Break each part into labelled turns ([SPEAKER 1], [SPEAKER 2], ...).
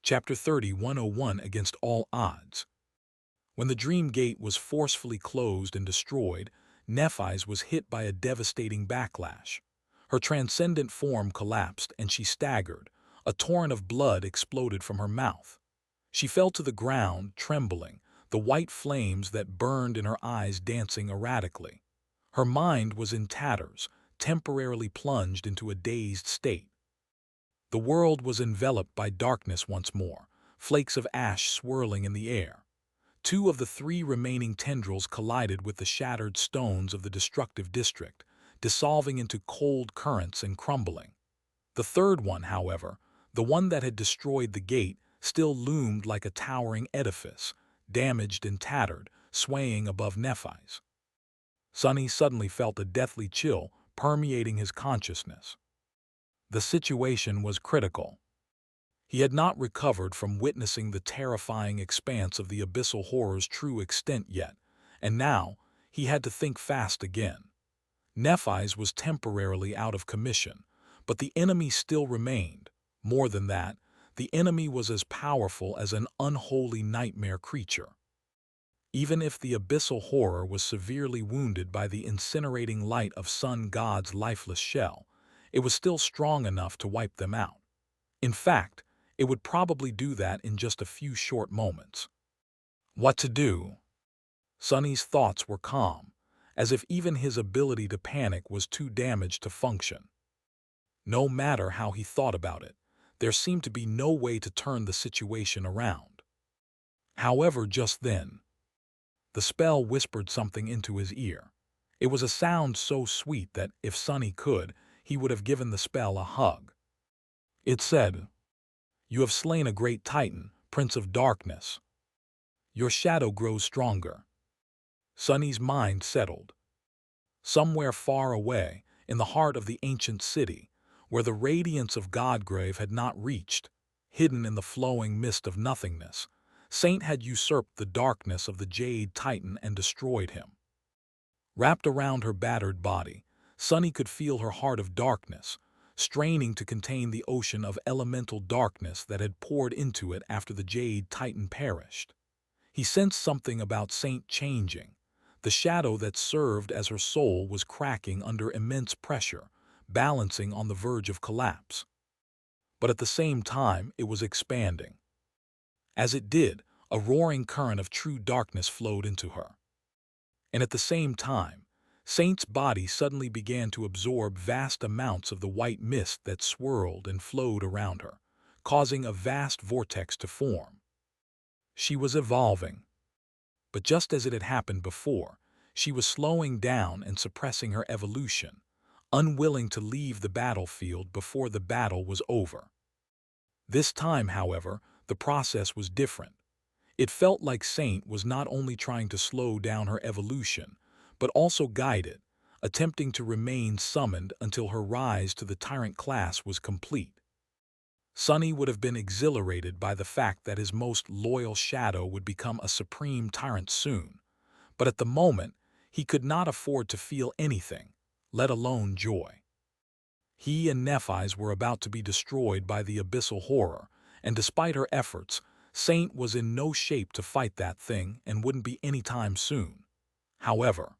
[SPEAKER 1] Chapter 30, 101 Against All Odds. When the dream gate was forcefully closed and destroyed, Nephis was hit by a devastating backlash. Her transcendent form collapsed and she staggered. A torrent of blood exploded from her mouth. She fell to the ground, trembling, the white flames that burned in her eyes dancing erratically. Her mind was in tatters, temporarily plunged into a dazed state. The world was enveloped by darkness once more, flakes of ash swirling in the air. Two of the three remaining tendrils collided with the shattered stones of the destructive district, dissolving into cold currents and crumbling. The third one, however, the one that had destroyed the gate, still loomed like a towering edifice, damaged and tattered, swaying above Nephis. Sonny suddenly felt a deathly chill permeating his consciousness. The situation was critical. He had not recovered from witnessing the terrifying expanse of the abyssal horror's true extent yet, and now he had to think fast again. Nephis was temporarily out of commission, but the enemy still remained. More than that, the enemy was as powerful as an unholy nightmare creature. Even if the abyssal horror was severely wounded by the incinerating light of Sun God's lifeless shell, it was still strong enough to wipe them out. In fact, it would probably do that in just a few short moments. What to do? Sonny's thoughts were calm, as if even his ability to panic was too damaged to function. No matter how he thought about it, there seemed to be no way to turn the situation around. However, just then, the spell whispered something into his ear. It was a sound so sweet that, if Sonny could, he would have given the spell a hug. It said, "You have slain a great Titan, Prince of Darkness. Your shadow grows stronger." Sonny's mind settled. Somewhere far away, in the heart of the ancient city, where the radiance of Godgrave had not reached, hidden in the flowing mist of nothingness, Saint had usurped the darkness of the Jade Titan and destroyed him. Wrapped around her battered body, Sonny could feel her heart of darkness, straining to contain the ocean of elemental darkness that had poured into it after the Jade Titan perished. He sensed something about Saint changing. The shadow that served as her soul was cracking under immense pressure, balancing on the verge of collapse. But at the same time, it was expanding. As it did, a roaring current of true darkness flowed into her. And at the same time, Saint's body suddenly began to absorb vast amounts of the white mist that swirled and flowed around her, causing a vast vortex to form. She was evolving. But just as it had happened before, she was slowing down and suppressing her evolution, unwilling to leave the battlefield before the battle was over. This time, however, the process was different. It felt like Saint was not only trying to slow down her evolution, but also guide it, attempting to remain summoned until her rise to the tyrant class was complete. Sonny would have been exhilarated by the fact that his most loyal shadow would become a supreme tyrant soon, but at the moment, he could not afford to feel anything, let alone joy. He and Nephis were about to be destroyed by the abyssal horror, and despite her efforts, Saint was in no shape to fight that thing and wouldn't be anytime soon. However,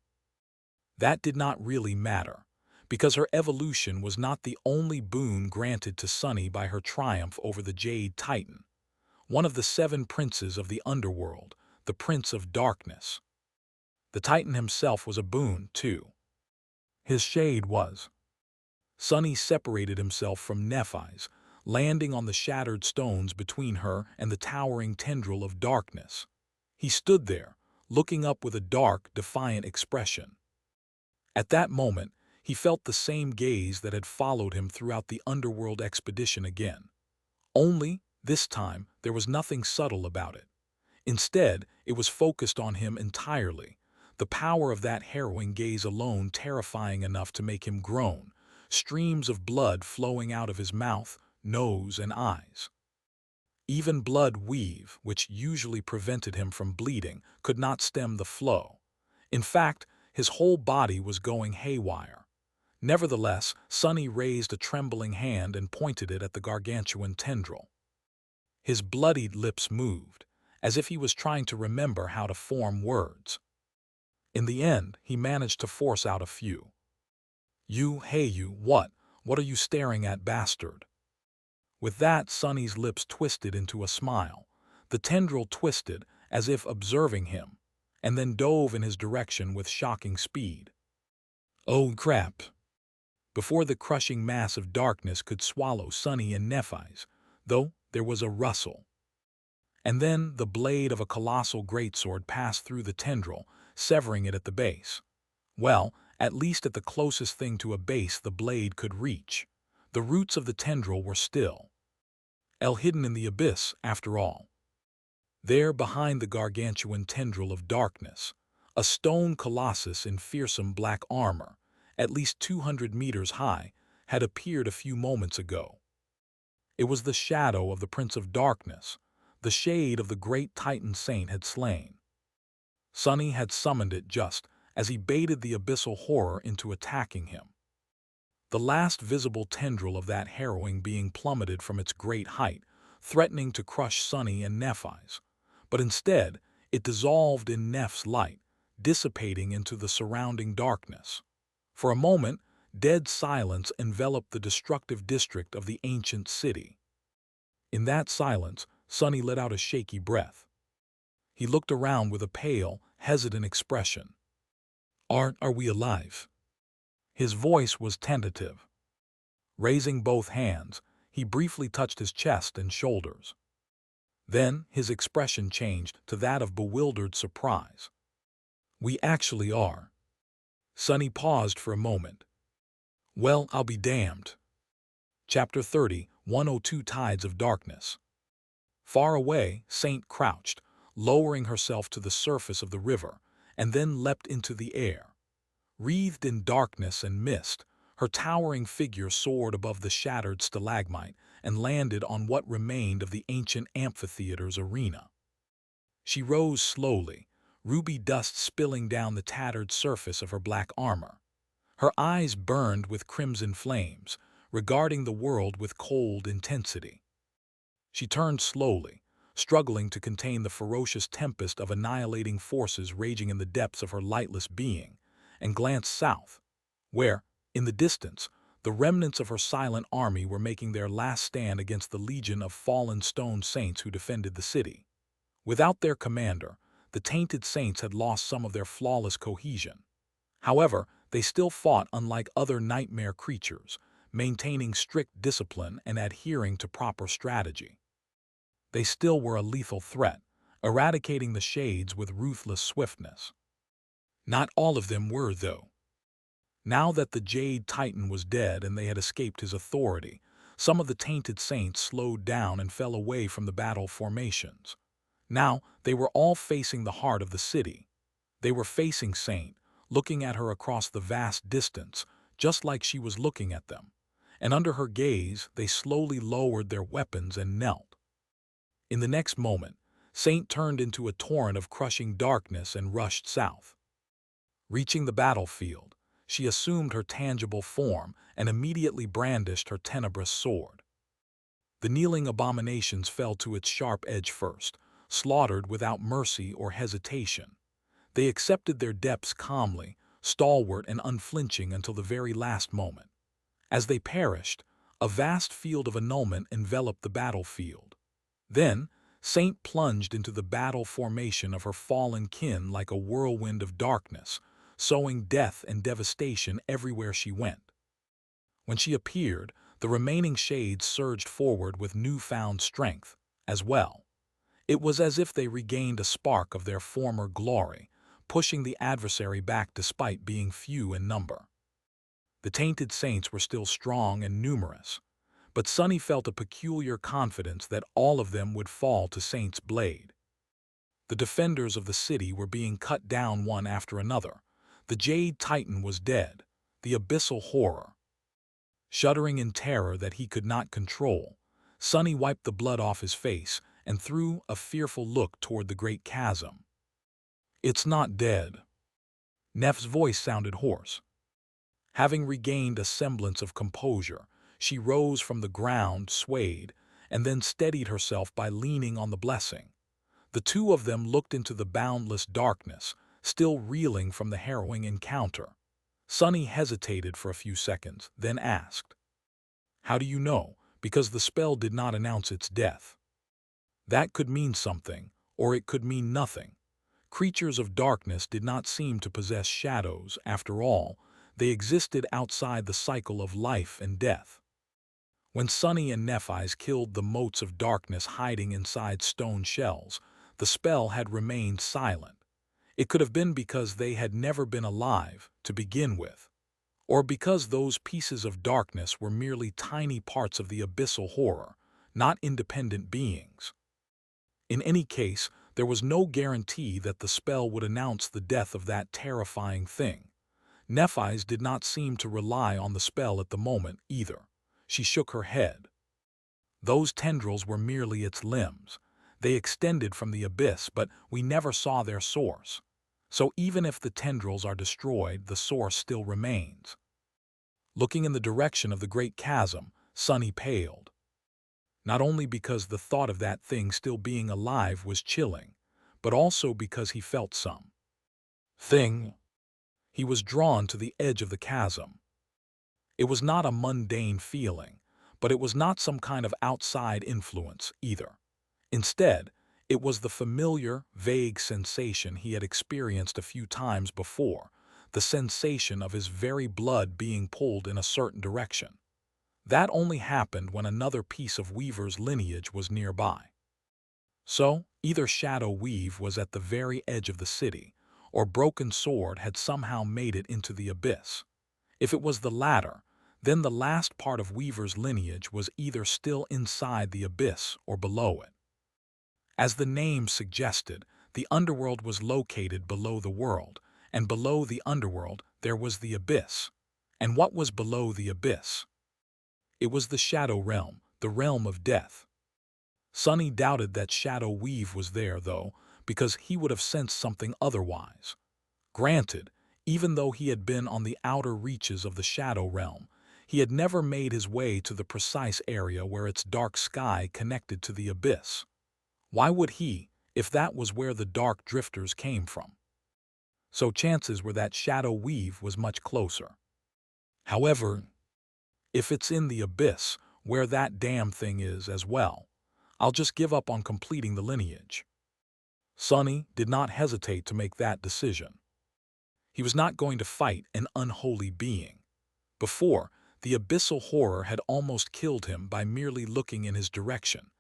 [SPEAKER 1] that did not really matter, because her evolution was not the only boon granted to Sonny by her triumph over the Jade Titan, one of the 7 princes of the underworld, the Prince of Darkness. The Titan himself was a boon, too. His shade was. Sonny separated himself from Nephis, landing on the shattered stones between her and the towering tendril of darkness. He stood there, looking up with a dark, defiant expression. At that moment, he felt the same gaze that had followed him throughout the underworld expedition again. Only, this time, there was nothing subtle about it. Instead, it was focused on him entirely, the power of that harrowing gaze alone terrifying enough to make him groan, streams of blood flowing out of his mouth, nose, and eyes. Even blood weave, which usually prevented him from bleeding, could not stem the flow. In fact, his whole body was going haywire. Nevertheless, Sonny raised a trembling hand and pointed it at the gargantuan tendril. His bloodied lips moved, as if he was trying to remember how to form words. In the end, he managed to force out a few. Hey you, what? What are you staring at, bastard?" With that, Sonny's lips twisted into a smile. The tendril twisted, as if observing him, and then dove in his direction with shocking speed. Oh crap! Before the crushing mass of darkness could swallow Sonny and Nephis, though, there was a rustle. And then the blade of a colossal greatsword passed through the tendril, severing it at the base. Well, at least at the closest thing to a base the blade could reach. The roots of the tendril were still hidden in the abyss, after all. There, behind the gargantuan tendril of darkness, a stone colossus in fearsome black armor, at least 200 meters high, had appeared a few moments ago. It was the shadow of the Prince of Darkness, the shade of the great Titan Saint had slain. Sonny had summoned it just as he baited the abyssal horror into attacking him. The last visible tendril of that harrowing being plummeted from its great height, threatening to crush Sonny and Nephis. But instead, it dissolved in Neph's light, dissipating into the surrounding darkness. For a moment, dead silence enveloped the destructive district of the ancient city. In that silence, Sonny let out a shaky breath. He looked around with a pale, hesitant expression. Are we alive?" His voice was tentative. Raising both hands, he briefly touched his chest and shoulders. Then his expression changed to that of bewildered surprise. "We actually are." Sonny paused for a moment. "Well, I'll be damned." Chapter 30, 102 Tides of Darkness. Far away, Saint crouched, lowering herself to the surface of the river, and then leapt into the air. Wreathed in darkness and mist, her towering figure soared above the shattered stalagmite and landed on what remained of the ancient amphitheater's arena. She rose slowly, ruby dust spilling down the tattered surface of her black armor. Her eyes burned with crimson flames, regarding the world with cold intensity. She turned slowly, struggling to contain the ferocious tempest of annihilating forces raging in the depths of her lightless being, and glanced south, where, in the distance, the remnants of her silent army were making their last stand against the legion of fallen stone saints who defended the city. Without their commander, the tainted saints had lost some of their flawless cohesion. However, they still fought unlike other nightmare creatures, maintaining strict discipline and adhering to proper strategy. They still were a lethal threat, eradicating the shades with ruthless swiftness. Not all of them were, though. Now that the Jade Titan was dead and they had escaped his authority, some of the tainted saints slowed down and fell away from the battle formations. Now they were all facing the heart of the city. They were facing Saint, looking at her across the vast distance, just like she was looking at them. And under her gaze, they slowly lowered their weapons and knelt. In the next moment, Saint turned into a torrent of crushing darkness and rushed south. Reaching the battlefield, she assumed her tangible form and immediately brandished her tenebrous sword. The kneeling abominations fell to its sharp edge first, slaughtered without mercy or hesitation. They accepted their depths calmly, stalwart and unflinching until the very last moment. As they perished, a vast field of annulment enveloped the battlefield. Then, Saint plunged into the battle formation of her fallen kin like a whirlwind of darkness, sowing death and devastation everywhere she went. When she appeared, the remaining shades surged forward with newfound strength, as well. It was as if they regained a spark of their former glory, pushing the adversary back despite being few in number. The tainted saints were still strong and numerous, but Sonny felt a peculiar confidence that all of them would fall to Saint's blade. The defenders of the city were being cut down one after another. The Jade Titan was dead, the abyssal horror. Shuddering in terror that he could not control, Sonny wiped the blood off his face and threw a fearful look toward the great chasm. "It's not dead." Neph's voice sounded hoarse. Having regained a semblance of composure, she rose from the ground, swayed, and then steadied herself by leaning on the blessing. The two of them looked into the boundless darkness, still reeling from the harrowing encounter. Sunny hesitated for a few seconds, then asked, "How do you know?" Because the spell did not announce its death. That could mean something, or it could mean nothing. Creatures of darkness did not seem to possess shadows, after all. They existed outside the cycle of life and death. When Sunny and Nephis killed the motes of darkness hiding inside stone shells, the spell had remained silent. It could have been because they had never been alive to begin with, or because those pieces of darkness were merely tiny parts of the abyssal horror, not independent beings. In any case, there was no guarantee that the spell would announce the death of that terrifying thing. Nephis did not seem to rely on the spell at the moment either. She shook her head. Those tendrils were merely its limbs. They extended from the abyss, but we never saw their source. So even if the tendrils are destroyed, the source still remains. Looking in the direction of the great chasm, Sunny paled. Not only because the thought of that thing still being alive was chilling, but also because he felt some thing. He was drawn to the edge of the chasm. It was not a mundane feeling, but it was not some kind of outside influence either. Instead, it was the familiar, vague sensation he had experienced a few times before, the sensation of his very blood being pulled in a certain direction. That only happened when another piece of Weaver's lineage was nearby. So, either Shadow Weave was at the very edge of the city, or Broken Sword had somehow made it into the abyss. If it was the latter, then the last part of Weaver's lineage was either still inside the abyss or below it. As the name suggested, the underworld was located below the world, and below the underworld there was the abyss. And what was below the abyss? It was the Shadow Realm, the realm of death. Sunny doubted that Shadow Weave was there, though, because he would have sensed something otherwise. Granted, even though he had been on the outer reaches of the Shadow Realm, he had never made his way to the precise area where its dark sky connected to the abyss. Why would he, if that was where the dark drifters came from? So chances were that Shadow Weave was much closer. However, if it's in the abyss, where that damn thing is as well, I'll just give up on completing the lineage. Sunny did not hesitate to make that decision. He was not going to fight an unholy being. Before, the abyssal horror had almost killed him by merely looking in his direction.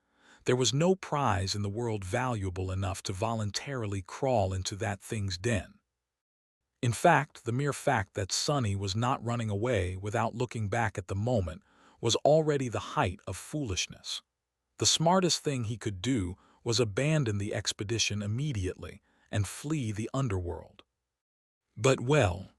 [SPEAKER 1] There was no prize in the world valuable enough to voluntarily crawl into that thing's den. In fact, the mere fact that Sunny was not running away without looking back at the moment was already the height of foolishness. The smartest thing he could do was abandon the expedition immediately and flee the underworld. But well,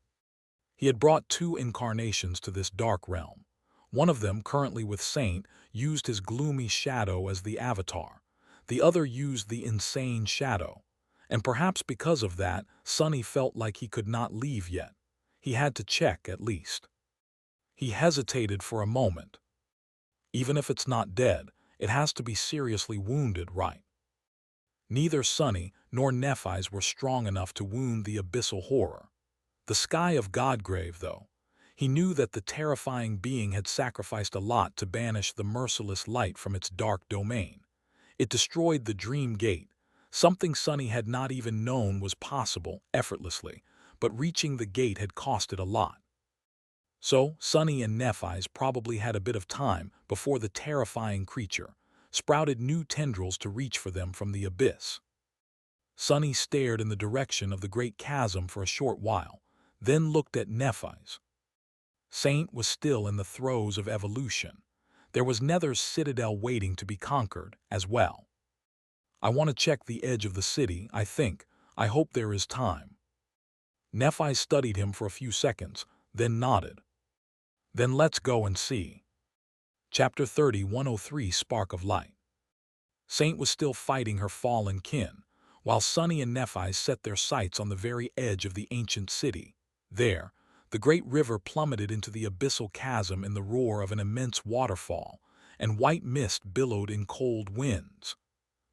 [SPEAKER 1] he had brought two incarnations to this dark realm. One of them, currently with Saint, used his gloomy shadow as the avatar. The other used the insane shadow. And perhaps because of that, Sunny felt like he could not leave yet. He had to check, at least. He hesitated for a moment. Even if it's not dead, it has to be seriously wounded, right? Neither Sunny nor Nephis were strong enough to wound the abyssal horror. The sky of Godgrave, though. He knew that the terrifying being had sacrificed a lot to banish the merciless light from its dark domain. It destroyed the Dream Gate, something Sunny had not even known was possible effortlessly, but reaching the gate had cost it a lot. So, Sunny and Nephis probably had a bit of time before the terrifying creature sprouted new tendrils to reach for them from the abyss. Sunny stared in the direction of the great chasm for a short while, then looked at Nephis. Saint was still in the throes of evolution. There was Nether's citadel waiting to be conquered as well. I want to check the edge of the city, I think. I hope there is time. Nephis studied him for a few seconds, then nodded. Then let's go and see. Chapter 30, 103, Spark of Light. Saint was still fighting her fallen kin, while Sunny and Nephis set their sights on the very edge of the ancient city. There, the great river plummeted into the abyssal chasm in the roar of an immense waterfall, and white mist billowed in cold winds.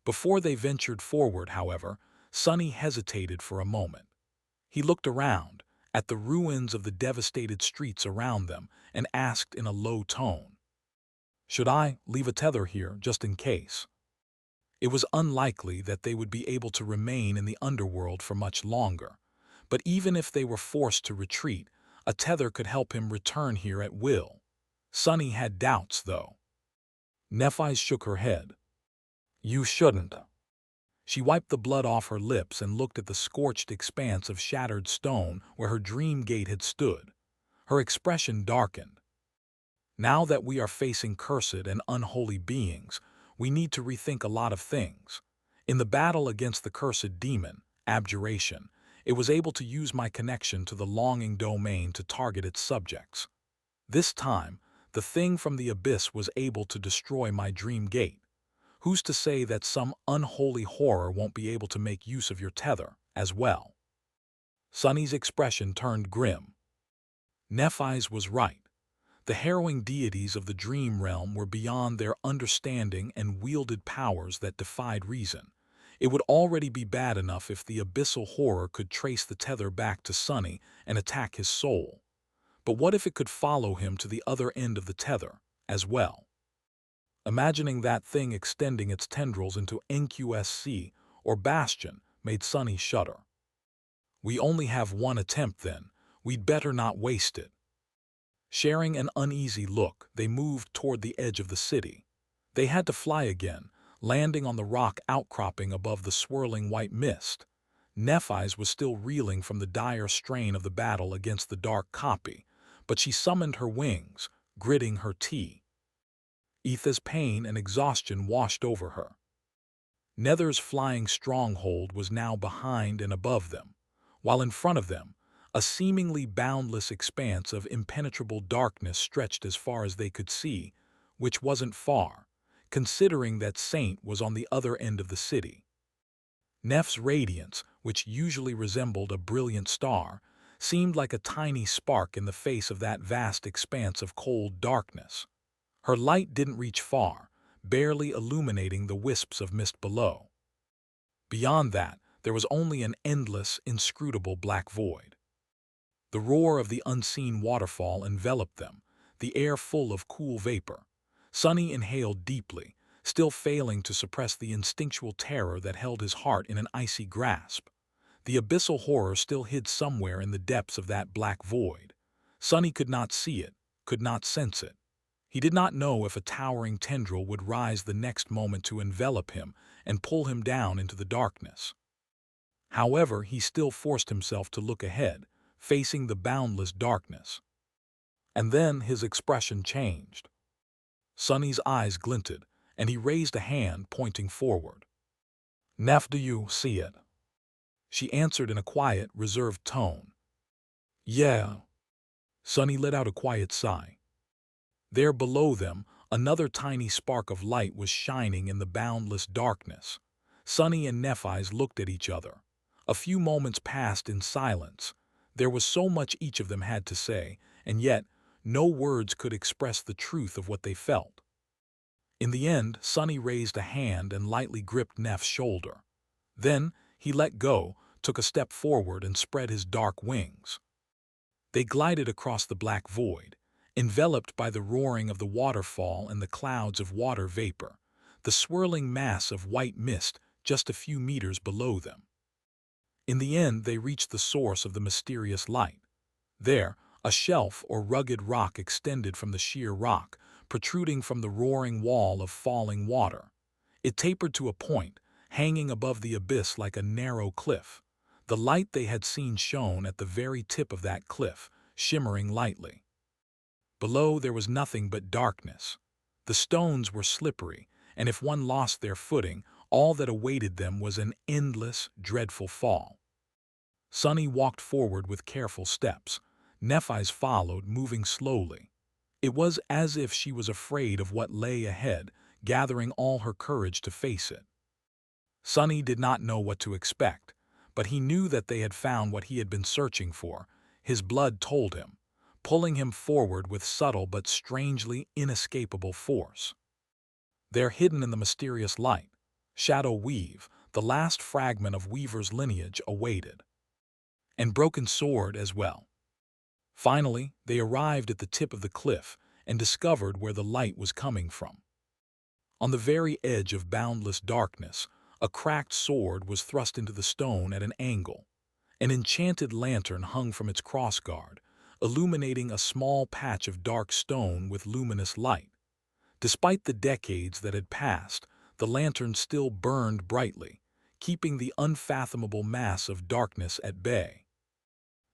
[SPEAKER 1] Before they ventured forward, however, Sonny hesitated for a moment. He looked around, at the ruins of the devastated streets around them, and asked in a low tone, "Should I leave a tether here just in case?" It was unlikely that they would be able to remain in the underworld for much longer, but even if they were forced to retreat, a tether could help him return here at will. Sonny had doubts, though. Nephis shook her head. "You shouldn't." She wiped the blood off her lips and looked at the scorched expanse of shattered stone where her dream gate had stood. Her expression darkened. "Now that we are facing cursed and unholy beings, we need to rethink a lot of things. In the battle against the cursed demon, abjuration, it was able to use my connection to the longing domain to target its subjects. This time, the thing from the abyss was able to destroy my dream gate. Who's to say that some unholy horror won't be able to make use of your tether as well?" Sonny's expression turned grim. Nephis was right. The harrowing deities of the dream realm were beyond their understanding and wielded powers that defied reason. It would already be bad enough if the abyssal horror could trace the tether back to Sonny and attack his soul. But what if it could follow him to the other end of the tether as well? Imagining that thing extending its tendrils into NQSC or Bastion made Sonny shudder. "We only have one attempt then. We'd better not waste it." Sharing an uneasy look, they moved toward the edge of the city. They had to fly again, landing on the rock outcropping above the swirling white mist. Nephis was still reeling from the dire strain of the battle against the dark copy, but she summoned her wings, gritting her teeth. Etha's pain and exhaustion washed over her. Nether's flying stronghold was now behind and above them, while in front of them, a seemingly boundless expanse of impenetrable darkness stretched as far as they could see, which wasn't far, considering that Saint was on the other end of the city. Neph's radiance, which usually resembled a brilliant star, seemed like a tiny spark in the face of that vast expanse of cold darkness. Her light didn't reach far, barely illuminating the wisps of mist below. Beyond that, there was only an endless, inscrutable black void. The roar of the unseen waterfall enveloped them, the air full of cool vapor. Sonny inhaled deeply, still failing to suppress the instinctual terror that held his heart in an icy grasp. The abyssal horror still hid somewhere in the depths of that black void. Sonny could not see it, could not sense it. He did not know if a towering tendril would rise the next moment to envelop him and pull him down into the darkness. However, he still forced himself to look ahead, facing the boundless darkness. And then his expression changed. Sonny's eyes glinted, and he raised a hand pointing forward. "Neph, do you see it?" She answered in a quiet, reserved tone. "Yeah." Sonny let out a quiet sigh. There below them, another tiny spark of light was shining in the boundless darkness. Sonny and Nephis looked at each other. A few moments passed in silence. There was so much each of them had to say, and yet no words could express the truth of what they felt. In the end, Sonny raised a hand and lightly gripped Neph's shoulder. Then he let go, took a step forward, and spread his dark wings. They glided across the black void, enveloped by the roaring of the waterfall and the clouds of water vapor, the swirling mass of white mist just a few meters below them. In the end, they reached the source of the mysterious light. There, a shelf or rugged rock extended from the sheer rock, protruding from the roaring wall of falling water. It tapered to a point, hanging above the abyss like a narrow cliff. The light they had seen shone at the very tip of that cliff, shimmering lightly. Below there was nothing but darkness. The stones were slippery, and if one lost their footing, all that awaited them was an endless, dreadful fall. Sonny walked forward with careful steps. Nephis followed, moving slowly. It was as if she was afraid of what lay ahead, gathering all her courage to face it. Sonny did not know what to expect, but he knew that they had found what he had been searching for. His blood told him, pulling him forward with subtle but strangely inescapable force. There, hidden in the mysterious light, Shadow Weave, the last fragment of Weaver's lineage, awaited. And Broken Sword as well. Finally, they arrived at the tip of the cliff and discovered where the light was coming from. On the very edge of boundless darkness, a cracked sword was thrust into the stone at an angle. An enchanted lantern hung from its crossguard, illuminating a small patch of dark stone with luminous light. Despite the decades that had passed, the lantern still burned brightly, keeping the unfathomable mass of darkness at bay.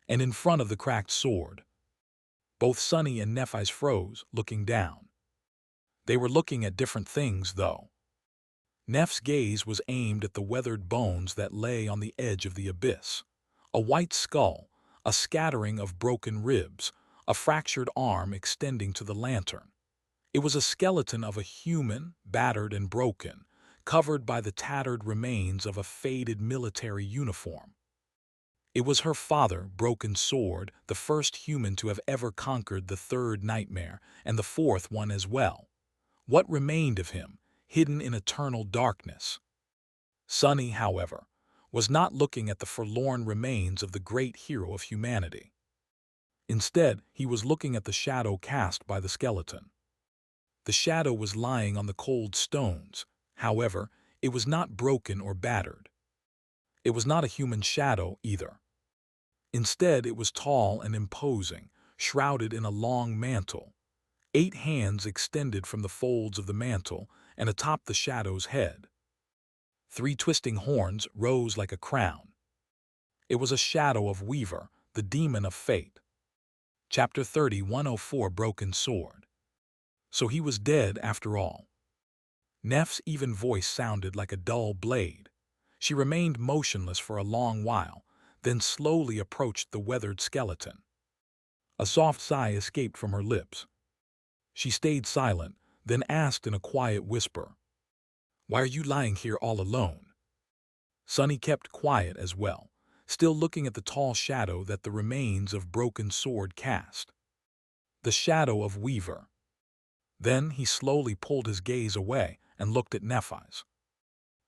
[SPEAKER 1] And in front of the cracked sword, both Sunny and Nephis froze, looking down. They were looking at different things, though. Neph's gaze was aimed at the weathered bones that lay on the edge of the abyss. A white skull, a scattering of broken ribs, a fractured arm extending to the lantern. It was a skeleton of a human, battered and broken, covered by the tattered remains of a faded military uniform. It was her father, Broken Sword, the first human to have ever conquered the third nightmare, and the fourth one as well. What remained of him, hidden in eternal darkness? Sunny, however, was not looking at the forlorn remains of the great hero of humanity. Instead, he was looking at the shadow cast by the skeleton. The shadow was lying on the cold stones. However, it was not broken or battered. It was not a human shadow either. Instead, it was tall and imposing, shrouded in a long mantle. 8 hands extended from the folds of the mantle and atop the shadow's head. 3 twisting horns rose like a crown. It was a shadow of Weaver, the demon of fate. Chapter 30, 104, Broken Sword. So he was dead after all. Neph's even voice sounded like a dull blade. She remained motionless for a long while, then slowly approached the weathered skeleton. A soft sigh escaped from her lips. She stayed silent, then asked in a quiet whisper, "Why are you lying here all alone?" Sunny kept quiet as well, still looking at the tall shadow that the remains of Broken Sword cast. The shadow of Weaver. Then he slowly pulled his gaze away and looked at Nephis.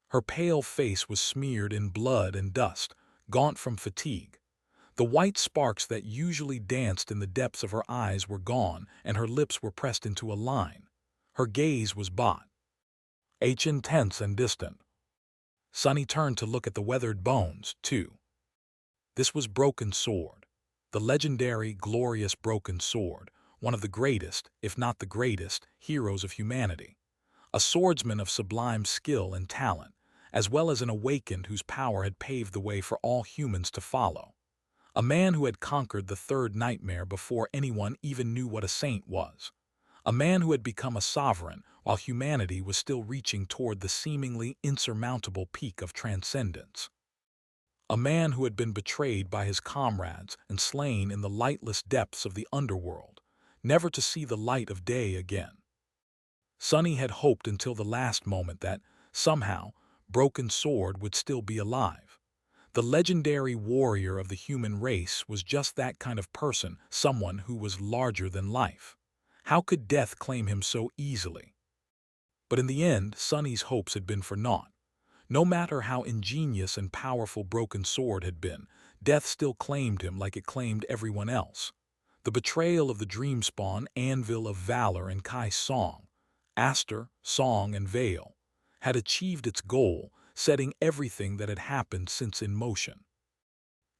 [SPEAKER 1] Her pale face was smeared in blood and dust, gaunt from fatigue. The white sparks that usually danced in the depths of her eyes were gone, and her lips were pressed into a line. Her gaze was intense and distant. Sunny turned to look at the weathered bones, too. This was Broken Sword, the legendary, glorious Broken Sword, one of the greatest, if not the greatest, heroes of humanity. A swordsman of sublime skill and talent, as well as an awakened whose power had paved the way for all humans to follow. A man who had conquered the third nightmare before anyone even knew what a saint was. A man who had become a sovereign while humanity was still reaching toward the seemingly insurmountable peak of transcendence. A man who had been betrayed by his comrades and slain in the lightless depths of the underworld, never to see the light of day again. Sunny had hoped until the last moment that, somehow, Broken Sword would still be alive. The legendary warrior of the human race was just that kind of person, someone who was larger than life. How could death claim him so easily? But in the end, Sunny's hopes had been for naught. No matter how ingenious and powerful Broken Sword had been, death still claimed him like it claimed everyone else. The betrayal of the Dreamspawn, Anvil of Valor, and Kai's song, Aster, Song, and Veil, had achieved its goal, setting everything that had happened since in motion.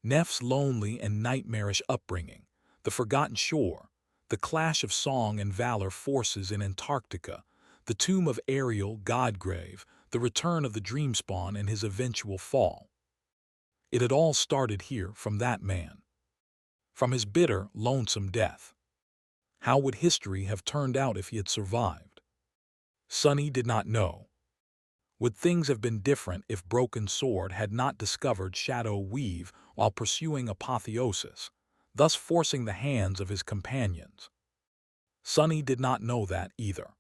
[SPEAKER 1] Neph's lonely and nightmarish upbringing, the forgotten shore, the clash of Song and Valor forces in Antarctica, the tomb of Ariel, Godgrave, the return of the Dreamspawn and his eventual fall. It had all started here from that man. From his bitter, lonesome death. How would history have turned out if he had survived? Sunny did not know. Would things have been different if Broken Sword had not discovered Shadow Weave while pursuing apotheosis, thus forcing the hands of his companions? Sunny did not know that either.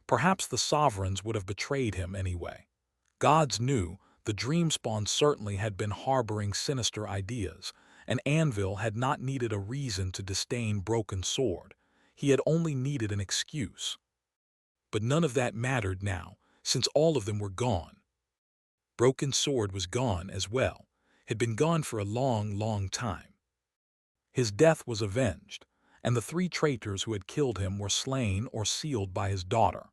[SPEAKER 1] Perhaps the sovereigns would have betrayed him anyway. Gods knew the Dreamspawn certainly had been harboring sinister ideas, and Anvil had not needed a reason to disdain Broken Sword. He had only needed an excuse. But none of that mattered now, since all of them were gone. Broken Sword was gone as well, had been gone for a long, long time. His death was avenged, and the 3 traitors who had killed him were slain or sealed by his daughter.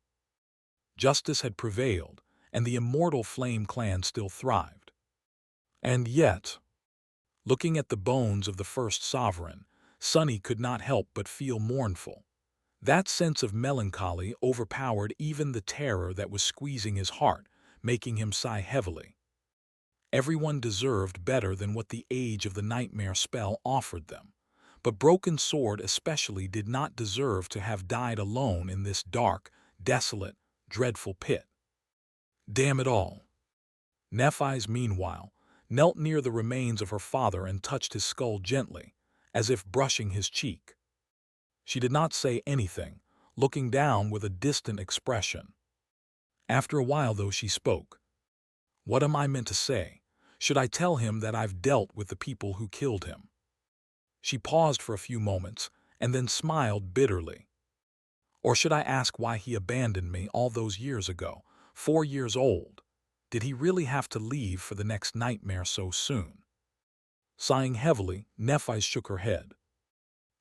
[SPEAKER 1] Justice had prevailed, and the immortal Flame clan still thrived. And yet, looking at the bones of the first sovereign, Sunny could not help but feel mournful. That sense of melancholy overpowered even the terror that was squeezing his heart, making him sigh heavily. Everyone deserved better than what the age of the nightmare spell offered them, but Broken Sword especially did not deserve to have died alone in this dark, desolate, dreadful pit. Damn it all. Nephis, meanwhile, knelt near the remains of her father and touched his skull gently, as if brushing his cheek. She did not say anything, looking down with a distant expression. After a while, though, she spoke. "What am I meant to say? Should I tell him that I've dealt with the people who killed him?" She paused for a few moments and then smiled bitterly. "Or should I ask why he abandoned me all those years ago, 4 years old? Did he really have to leave for the next nightmare so soon?" Sighing heavily, Nephis shook her head.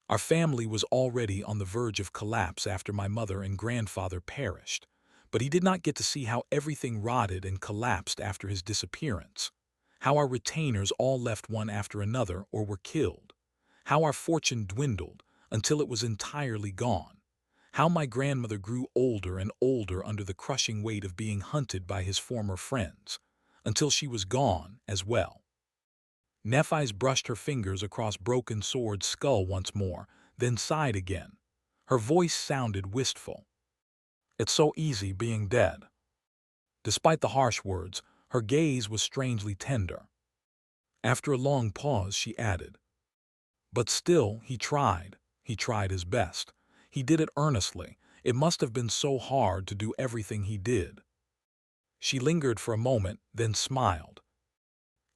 [SPEAKER 1] "Our family was already on the verge of collapse after my mother and grandfather perished, but he did not get to see how everything rotted and collapsed after his disappearance, how our retainers all left one after another or were killed, how our fortune dwindled until it was entirely gone, how my grandmother grew older and older under the crushing weight of being hunted by his former friends, until she was gone as well." Nephis brushed her fingers across Broken Sword's skull once more, then sighed again. Her voice sounded wistful. "It's so easy being dead." Despite the harsh words, her gaze was strangely tender. After a long pause, she added, "But still, he tried his best. He did it earnestly. It must have been so hard to do everything he did." She lingered for a moment, then smiled.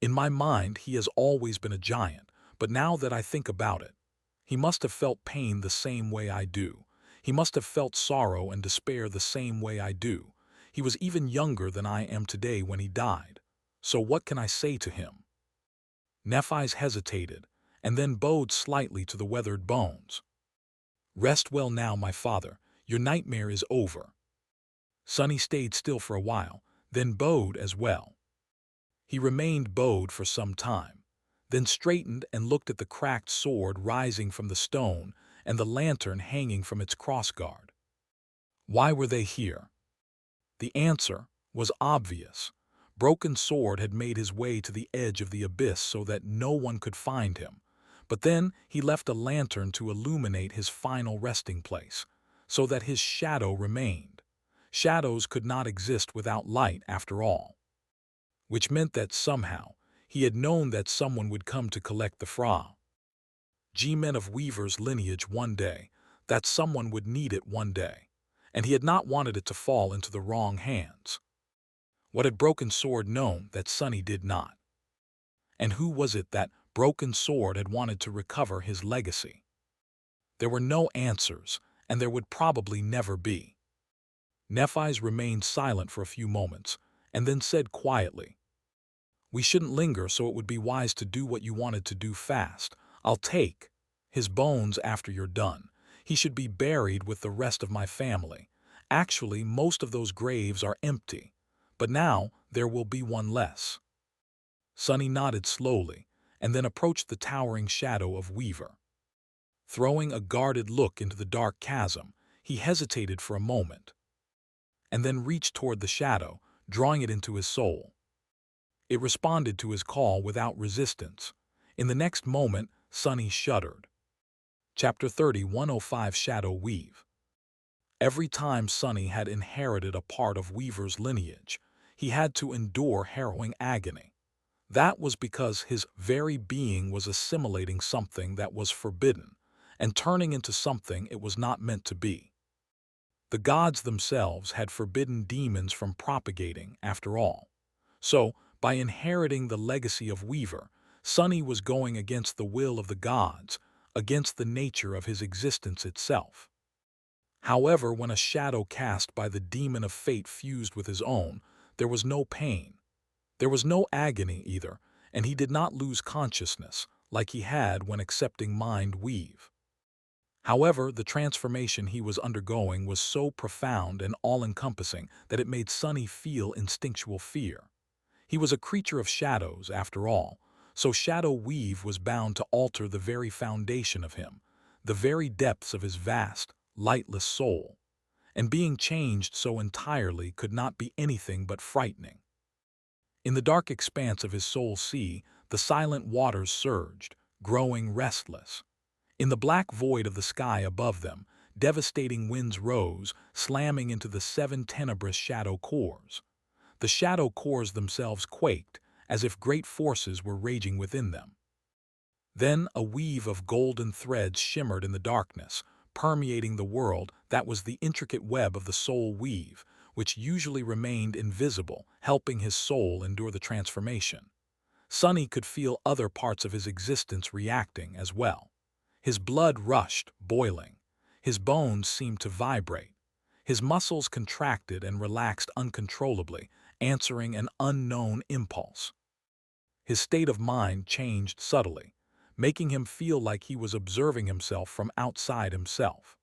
[SPEAKER 1] "In my mind, he has always been a giant, but now that I think about it, he must have felt pain the same way I do. He must have felt sorrow and despair the same way I do. He was even younger than I am today when he died. So what can I say to him?" Nephis hesitated, and then bowed slightly to the weathered bones. "Rest well now, my father. Your nightmare is over." Sunny stayed still for a while, then bowed as well. He remained bowed for some time, then straightened and looked at the cracked sword rising from the stone and the lantern hanging from its crossguard. Why were they here? The answer was obvious. Broken Sword had made his way to the edge of the abyss so that no one could find him, but then he left a lantern to illuminate his final resting place, so that his shadow remained. Shadows could not exist without light after all. Which meant that somehow he had known that someone would come to collect the fragment of Weaver's lineage one day, that someone would need it one day, and he had not wanted it to fall into the wrong hands. What had Broken Sword known that Sunny did not? And who was it that Broken Sword had wanted to recover his legacy? There were no answers, and there would probably never be. Nephis remained silent for a few moments, and then said quietly, "We shouldn't linger, so it would be wise to do what you wanted to do fast. I'll take his bones after you're done. He should be buried with the rest of my family. Actually, most of those graves are empty, but now there will be one less." Sunny nodded slowly, and then approached the towering shadow of Weaver. Throwing a guarded look into the dark chasm, he hesitated for a moment, and then reached toward the shadow, drawing it into his soul. It responded to his call without resistance. In the next moment, Sunny shuddered. Chapter 30, 105 Shadow Weave. Every time Sunny had inherited a part of Weaver's lineage, he had to endure harrowing agony. That was because his very being was assimilating something that was forbidden and turning into something it was not meant to be. The gods themselves had forbidden demons from propagating, after all. So, by inheriting the legacy of Weaver, Sunny was going against the will of the gods, against the nature of his existence itself. However, when a shadow cast by the demon of fate fused with his own, there was no pain. There was no agony either, and he did not lose consciousness like he had when accepting mind weave. However, the transformation he was undergoing was so profound and all-encompassing that it made Sonny feel instinctual fear. He was a creature of shadows, after all, so shadow weave was bound to alter the very foundation of him, the very depths of his vast, lightless soul. And being changed so entirely could not be anything but frightening. In the dark expanse of his soul sea, the silent waters surged, growing restless. In the black void of the sky above them, devastating winds rose, slamming into the seven tenebrous shadow cores. The shadow cores themselves quaked, as if great forces were raging within them. Then a weave of golden threads shimmered in the darkness, permeating the world that was the intricate web of the soul weave, which usually remained invisible, helping his soul endure the transformation. Sonny could feel other parts of his existence reacting as well. His blood rushed, boiling. His bones seemed to vibrate. His muscles contracted and relaxed uncontrollably, answering an unknown impulse. His state of mind changed subtly, making him feel like he was observing himself from outside himself.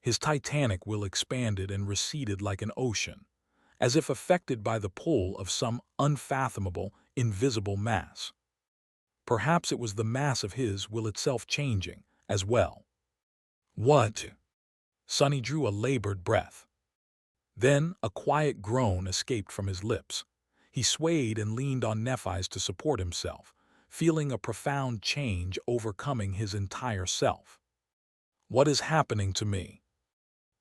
[SPEAKER 1] His titanic will expanded and receded like an ocean, as if affected by the pull of some unfathomable, invisible mass. Perhaps it was the mass of his will itself changing as well. What? Sonny drew a labored breath. Then a quiet groan escaped from his lips. He swayed and leaned on Nephis to support himself, feeling a profound change overcoming his entire self. What is happening to me?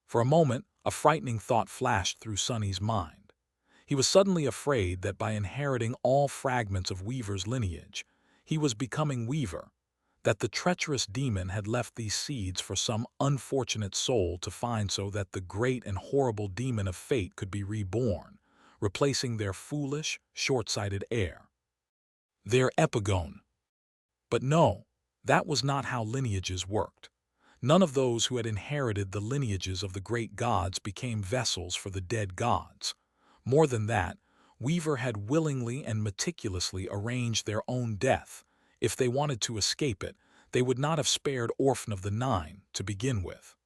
[SPEAKER 1] For a moment, a frightening thought flashed through Sonny's mind. He was suddenly afraid that by inheriting all fragments of Weaver's lineage, he was becoming Weaver, that the treacherous demon had left these seeds for some unfortunate soul to find so that the great and horrible demon of fate could be reborn, replacing their foolish, short-sighted heir. Their epigone. But no, that was not how lineages worked. None of those who had inherited the lineages of the great gods became vessels for the dead gods. More than that, Weaver had willingly and meticulously arranged their own death. If they wanted to escape it, they would not have spared Orphan of the Nine to begin with.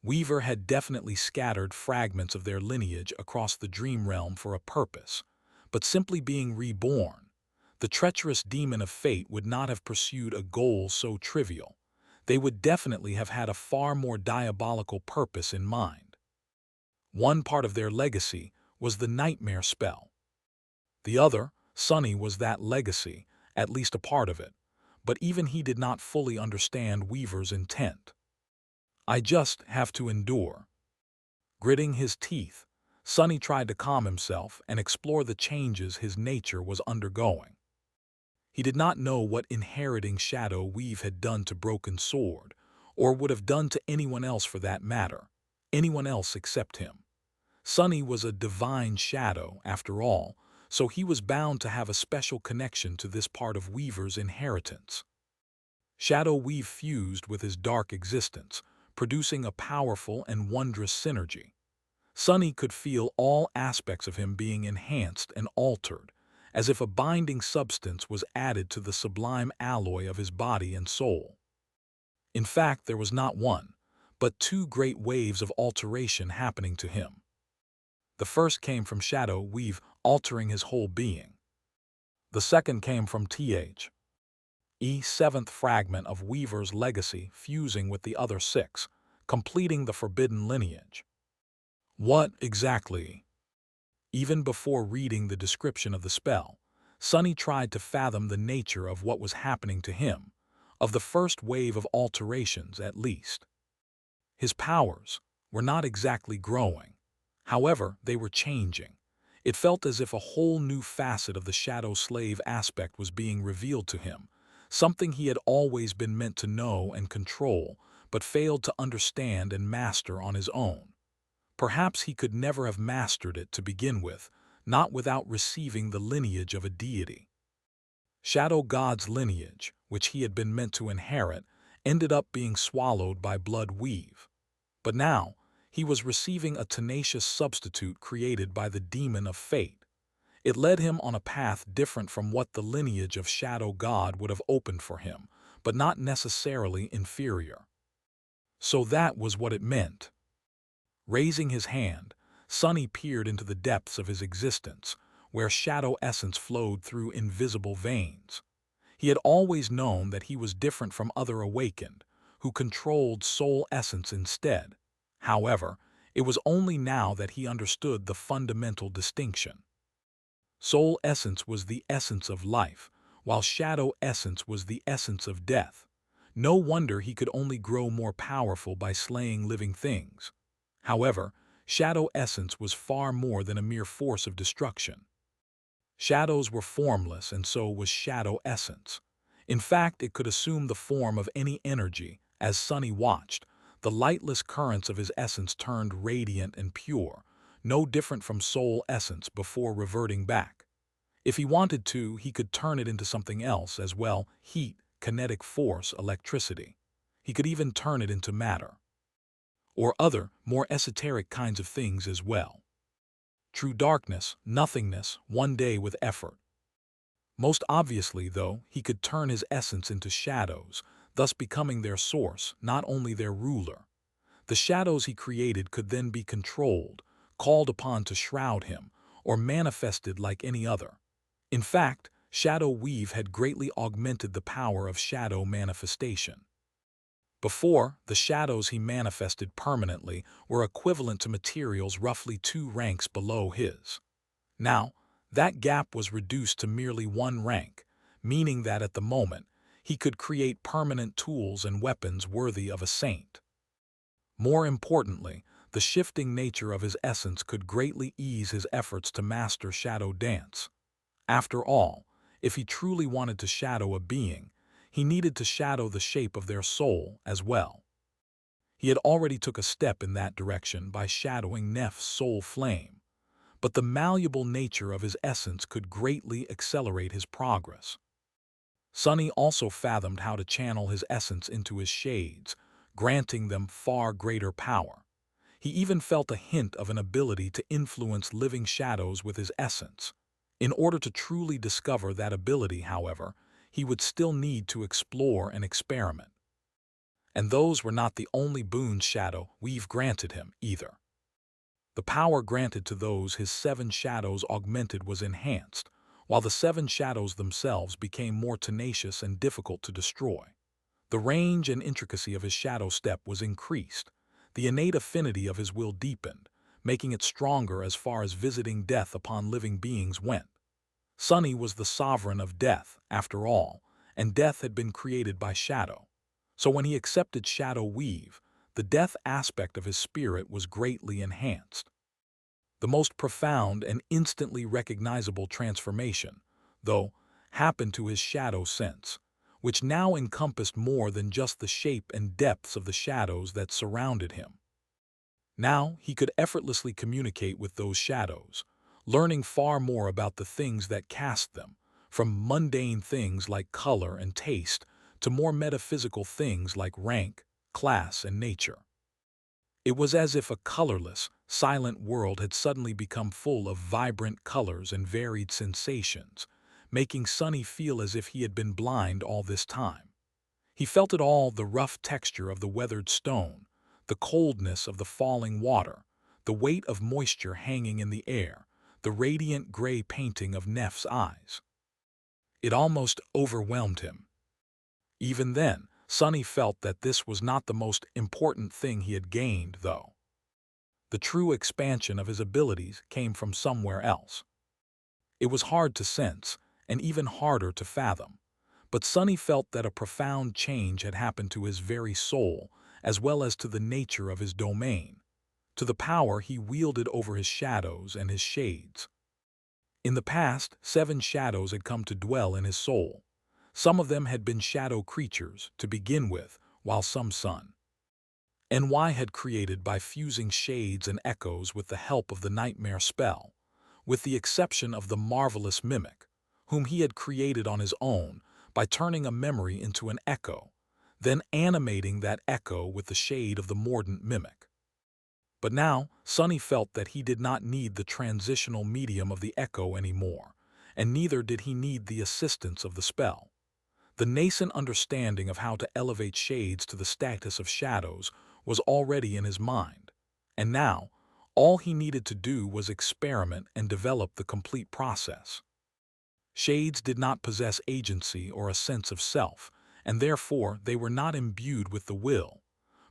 [SPEAKER 1] Weaver had definitely scattered fragments of their lineage across the dream realm for a purpose, but simply being reborn, the treacherous demon of fate would not have pursued a goal so trivial. They would definitely have had a far more diabolical purpose in mind. One part of their legacy was the nightmare spell. The other, Sonny, was that legacy, at least a part of it, but even he did not fully understand Weaver's intent. I just have to endure. Gritting his teeth, Sonny tried to calm himself and explore the changes his nature was undergoing. He did not know what inheriting shadow weave had done to Broken Sword, or would have done to anyone else for that matter, anyone else except him. Sonny was a divine shadow, after all, so he was bound to have a special connection to this part of Weaver's inheritance. Shadow weave fused with his dark existence, producing a powerful and wondrous synergy. Sonny could feel all aspects of him being enhanced and altered, as if a binding substance was added to the sublime alloy of his body and soul. In fact, there was not one, but two great waves of alteration happening to him. The first came from Shadow Weave altering his whole being. The second came from seventh fragment of Weaver's legacy fusing with the other six, completing the forbidden lineage. What exactly? Even before reading the description of the spell, Sonny tried to fathom the nature of what was happening to him, of the first wave of alterations at least. His powers were not exactly growing. However, they were changing. It felt as if a whole new facet of the shadow slave aspect was being revealed to him, something he had always been meant to know and control, but failed to understand and master on his own. Perhaps he could never have mastered it to begin with, not without receiving the lineage of a deity. Shadow God's lineage, which he had been meant to inherit, ended up being swallowed by blood weave. But now, he was receiving a tenacious substitute created by the demon of fate. It led him on a path different from what the lineage of Shadow God would have opened for him, but not necessarily inferior. So that was what it meant. Raising his hand, Sonny peered into the depths of his existence, where shadow essence flowed through invisible veins. He had always known that he was different from other awakened, who controlled soul essence instead. However, it was only now that he understood the fundamental distinction. Soul essence was the essence of life, while shadow essence was the essence of death. No wonder he could only grow more powerful by slaying living things. However, shadow essence was far more than a mere force of destruction. Shadows were formless, and so was shadow essence. In fact, it could assume the form of any energy. As Sonny watched, the lightless currents of his essence turned radiant and pure, no different from soul essence before reverting back. If he wanted to, he could turn it into something else as well: heat, kinetic force, electricity. He could even turn it into matter. Or other, more esoteric kinds of things as well. True darkness, nothingness, one day with effort. Most obviously, though, he could turn his essence into shadows, thus becoming their source, not only their ruler. The shadows he created could then be controlled, called upon to shroud him, or manifested like any other. In fact, Shadow Weave had greatly augmented the power of shadow manifestation. Before, the shadows he manifested permanently were equivalent to materials roughly 2 ranks below his. Now, that gap was reduced to merely 1 rank, meaning that at the moment, he could create permanent tools and weapons worthy of a saint. More importantly, the shifting nature of his essence could greatly ease his efforts to master shadow dance. After all, if he truly wanted to shadow a being, he needed to shadow the shape of their soul as well. He had already took a step in that direction by shadowing Neph's soul flame, but the malleable nature of his essence could greatly accelerate his progress. Sonny also fathomed how to channel his essence into his shades, granting them far greater power. He even felt a hint of an ability to influence living shadows with his essence. In order to truly discover that ability, however, he would still need to explore and experiment. And those were not the only boons Shadow Weave granted him, either. The power granted to those his 7 shadows augmented was enhanced, while the 7 shadows themselves became more tenacious and difficult to destroy. The range and intricacy of his shadow step was increased. The innate affinity of his will deepened, making it stronger as far as visiting death upon living beings went. Sonny was the sovereign of death, after all, and death had been created by Shadow. So when he accepted Shadow Weave, the death aspect of his spirit was greatly enhanced. The most profound and instantly recognizable transformation, though, happened to his shadow sense, which now encompassed more than just the shape and depths of the shadows that surrounded him. Now he could effortlessly communicate with those shadows, learning far more about the things that cast them, from mundane things like color and taste to more metaphysical things like rank, class, and nature. It was as if a colorless, silent world had suddenly become full of vibrant colors and varied sensations, making Sonny feel as if he had been blind all this time. He felt it all: the rough texture of the weathered stone, the coldness of the falling water, the weight of moisture hanging in the air, the radiant gray painting of Neph's eyes. It almost overwhelmed him. Even then, Sonny felt that this was not the most important thing he had gained, though. The true expansion of his abilities came from somewhere else. It was hard to sense, and even harder to fathom, but Sonny felt that a profound change had happened to his very soul, as well as to the nature of his domain, to the power he wielded over his shadows and his shades. In the past, 7 shadows had come to dwell in his soul. Some of them had been shadow creatures, to begin with, while some sun. NY had created by fusing shades and echoes with the help of the nightmare spell, with the exception of the marvelous mimic, whom he had created on his own by turning a memory into an echo, then animating that echo with the shade of the mordant mimic. But now, Sonny felt that he did not need the transitional medium of the echo anymore, and neither did he need the assistance of the spell. The nascent understanding of how to elevate shades to the status of shadows was already in his mind, and now, all he needed to do was experiment and develop the complete process. Shades did not possess agency or a sense of self, and therefore they were not imbued with the will.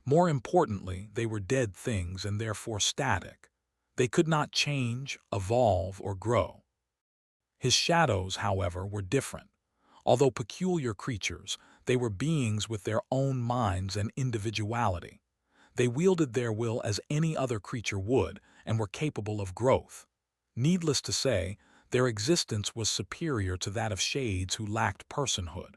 [SPEAKER 1] More importantly, they were dead things and therefore static. They could not change, evolve, or grow. His shadows, however, were different. Although peculiar creatures, they were beings with their own minds and individuality. They wielded their will as any other creature would and were capable of growth. Needless to say, their existence was superior to that of shades who lacked personhood.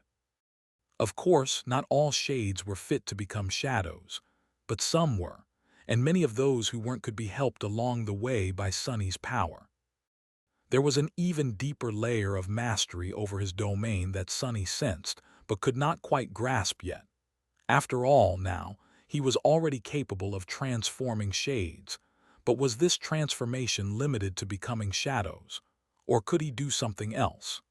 [SPEAKER 1] Of course, not all shades were fit to become shadows, but some were, and many of those who weren't could be helped along the way by Sonny's power. There was an even deeper layer of mastery over his domain that Sonny sensed, but could not quite grasp yet. After all, now, he was already capable of transforming shades, but was this transformation limited to becoming shadows, or could he do something else?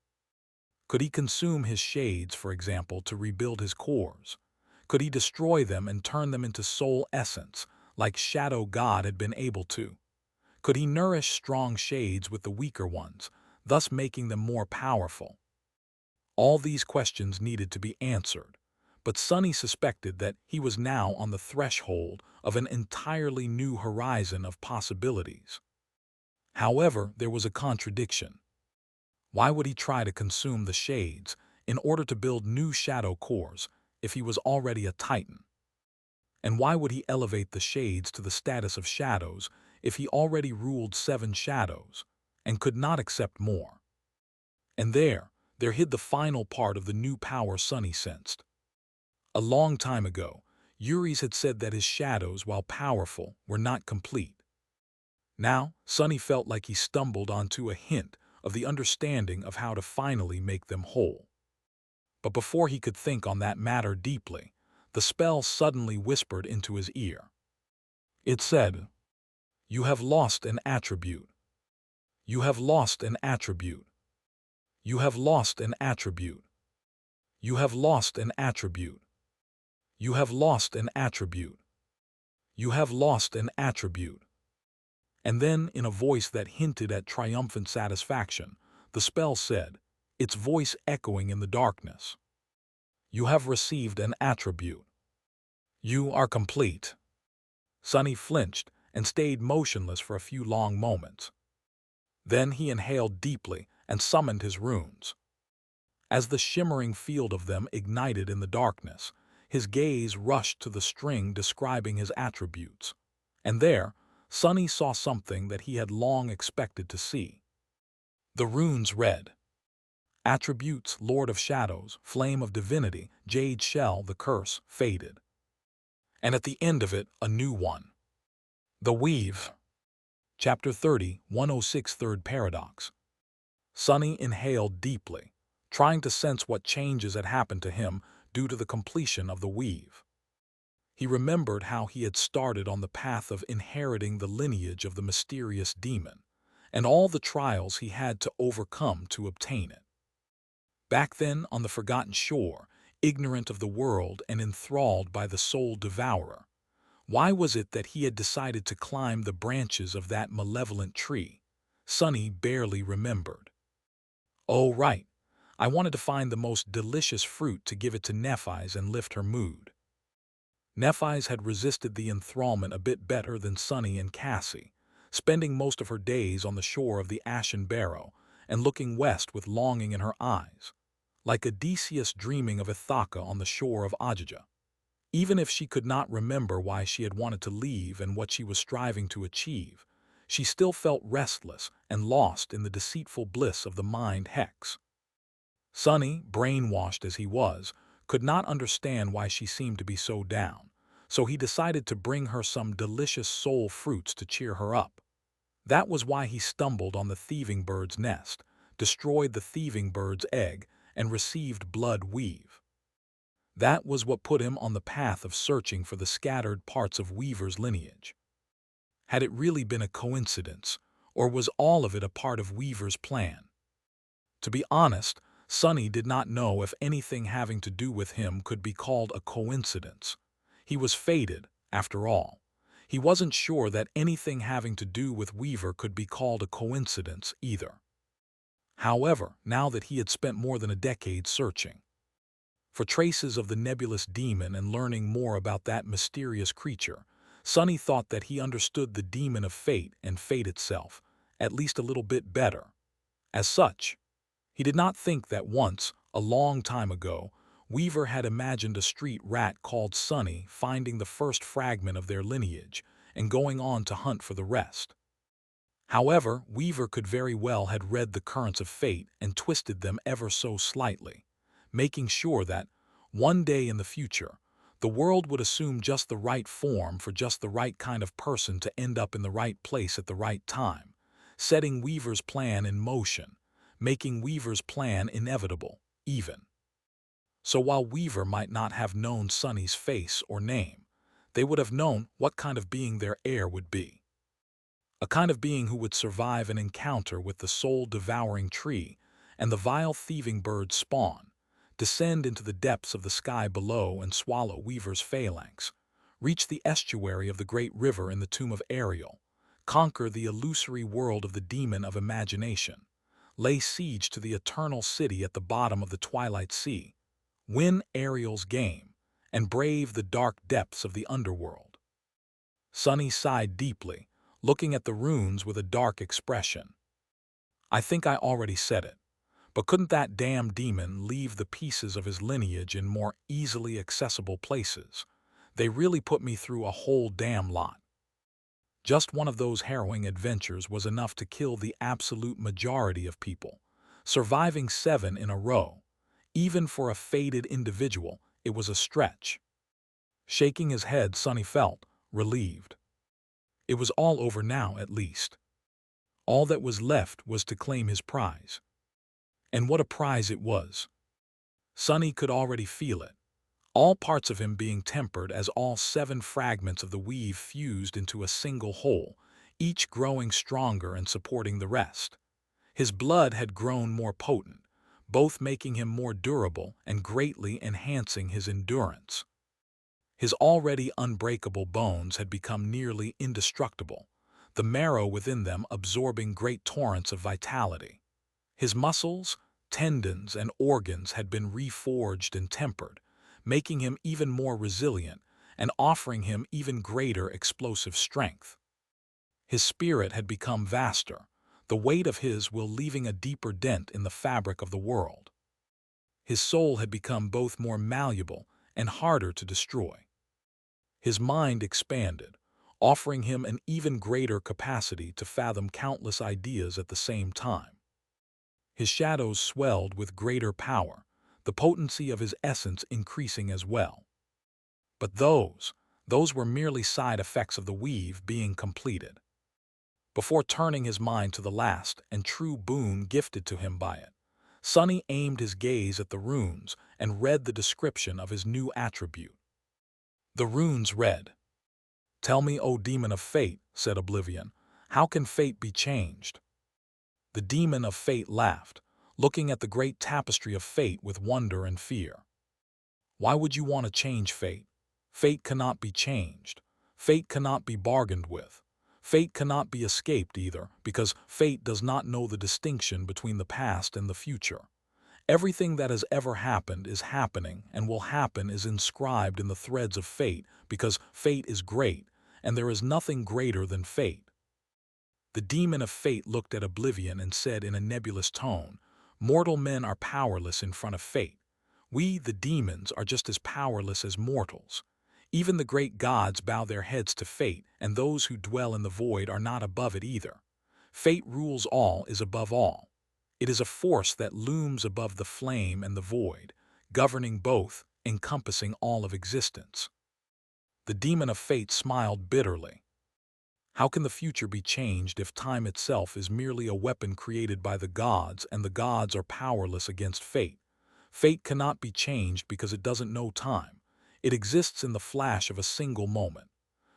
[SPEAKER 1] Could he consume his shades, for example, to rebuild his cores? Could he destroy them and turn them into soul essence, like Shadow God had been able to? Could he nourish strong shades with the weaker ones, thus making them more powerful? All these questions needed to be answered, but Sonny suspected that he was now on the threshold of an entirely new horizon of possibilities. However, there was a contradiction. Why would he try to consume the shades in order to build new shadow cores if he was already a titan? And why would he elevate the shades to the status of shadows if he already ruled 7 shadows and could not accept more? And there hid the final part of the new power Sonny sensed. A long time ago, Uris had said that his shadows, while powerful, were not complete. Now, Sonny felt like he stumbled onto a hint of the understanding of how to finally make them whole. But before he could think on that matter deeply, the spell suddenly whispered into his ear. It said, "You have lost an attribute. You have lost an attribute. You have lost an attribute. You have lost an attribute. You have lost an attribute. You have lost an attribute." And then, in a voice that hinted at triumphant satisfaction, the spell said, its voice echoing in the darkness, "You have received an attribute. You are complete." Sonny flinched and stayed motionless for a few long moments. Then he inhaled deeply and summoned his runes. As the shimmering field of them ignited in the darkness, his gaze rushed to the string describing his attributes. And there, Sonny saw something that he had long expected to see. The runes read, "Attributes, Lord of Shadows, Flame of Divinity, Jade Shell, the Curse, Faded." And at the end of it, a new one. The Weave. Chapter 30, 106 Third Paradox. Sonny inhaled deeply, trying to sense what changes had happened to him due to the completion of the weave. He remembered how he had started on the path of inheriting the lineage of the mysterious demon, and all the trials he had to overcome to obtain it. Back then, on the forgotten shore, ignorant of the world and enthralled by the soul devourer, why was it that he had decided to climb the branches of that malevolent tree? Sonny barely remembered. Oh, right. I wanted to find the most delicious fruit to give it to Nephis and lift her mood. Nephis had resisted the enthrallment a bit better than Sonny and Cassie, spending most of her days on the shore of the Ashen Barrow and looking west with longing in her eyes, like Odysseus dreaming of Ithaca on the shore of Augija. Even if she could not remember why she had wanted to leave and what she was striving to achieve, she still felt restless and lost in the deceitful bliss of the mind hex. Sonny, brainwashed as he was, could not understand why she seemed to be so down, so he decided to bring her some delicious soul fruits to cheer her up. That was why he stumbled on the thieving bird's nest, destroyed the thieving bird's egg, and received blood weave. That was what put him on the path of searching for the scattered parts of Weaver's lineage. Had it really been a coincidence, or was all of it a part of Weaver's plan? To be honest, Sonny did not know if anything having to do with him could be called a coincidence. He was fated, after all. He wasn't sure that anything having to do with Weaver could be called a coincidence either. However, now that he had spent more than a decade searching for traces of the nebulous demon and learning more about that mysterious creature, Sonny thought that he understood the demon of fate and fate itself, at least a little bit better. As such, he did not think that once, a long time ago, Weaver had imagined a street rat called Sonny finding the first fragment of their lineage and going on to hunt for the rest. However, Weaver could very well had read the currents of fate and twisted them ever so slightly, making sure that, one day in the future, the world would assume just the right form for just the right kind of person to end up in the right place at the right time, setting Weaver's plan in motion, making Weaver's plan inevitable, even. So while Weaver might not have known Sonny's face or name, they would have known what kind of being their heir would be. A kind of being who would survive an encounter with the soul-devouring tree and the vile thieving bird's spawn, descend into the depths of the sky below and swallow Weaver's phalanx, reach the estuary of the great river in the tomb of Ariel, conquer the illusory world of the demon of imagination, lay siege to the eternal city at the bottom of the twilight sea, win Ariel's game, and brave the dark depths of the underworld. Sonny sighed deeply, looking at the runes with a dark expression. I think I already said it, but couldn't that damn demon leave the pieces of his lineage in more easily accessible places? They really put me through a whole damn lot. Just one of those harrowing adventures was enough to kill the absolute majority of people. Surviving 7 in a row, even for a fated individual, it was a stretch. Shaking his head, Sonny felt relieved. It was all over now, at least. All that was left was to claim his prize. And what a prize it was. Sonny could already feel it, all parts of him being tempered as all 7 fragments of the weave fused into a single whole, each growing stronger and supporting the rest. His blood had grown more potent, both making him more durable and greatly enhancing his endurance. His already unbreakable bones had become nearly indestructible, the marrow within them absorbing great torrents of vitality. His muscles, tendons, and organs had been reforged and tempered, making him even more resilient and offering him even greater explosive strength. His spirit had become vaster, the weight of his will leaving a deeper dent in the fabric of the world. His soul had become both more malleable and harder to destroy. His mind expanded, offering him an even greater capacity to fathom countless ideas at the same time. His shadows swelled with greater power, the potency of his essence increasing as well. But those were merely side effects of the weave being completed. Before turning his mind to the last and true boon gifted to him by it, Sonny aimed his gaze at the runes and read the description of his new attribute. The runes read, "Tell me, O demon of fate," said Oblivion, "how can fate be changed?" The demon of fate laughed, looking at the great tapestry of fate with wonder and fear. Why would you want to change fate? Fate cannot be changed. Fate cannot be bargained with. Fate cannot be escaped either, because fate does not know the distinction between the past and the future. Everything that has ever happened is happening and will happen is inscribed in the threads of fate, because fate is great, and there is nothing greater than fate. The demon of fate looked at Oblivion and said in a nebulous tone, "Mortal men are powerless in front of fate. We, the demons, are just as powerless as mortals. Even the great gods bow their heads to fate, and those who dwell in the void are not above it either. Fate rules all, is above all. It is a force that looms above the flame and the void, governing both, encompassing all of existence." The demon of fate smiled bitterly. How can the future be changed if time itself is merely a weapon created by the gods and the gods are powerless against fate? Fate cannot be changed because it doesn't know time. It exists in the flash of a single moment.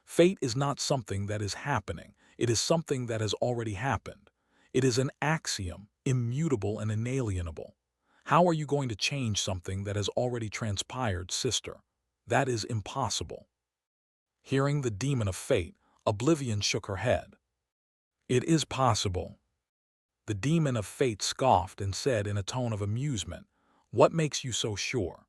[SPEAKER 1] Fate is not something that is happening. It is something that has already happened. It is an axiom, immutable and inalienable. How are you going to change something that has already transpired, sister? That is impossible. Hearing the demon of fate, Oblivion shook her head. It is possible. The demon of fate scoffed and said in a tone of amusement, "What makes you so sure?"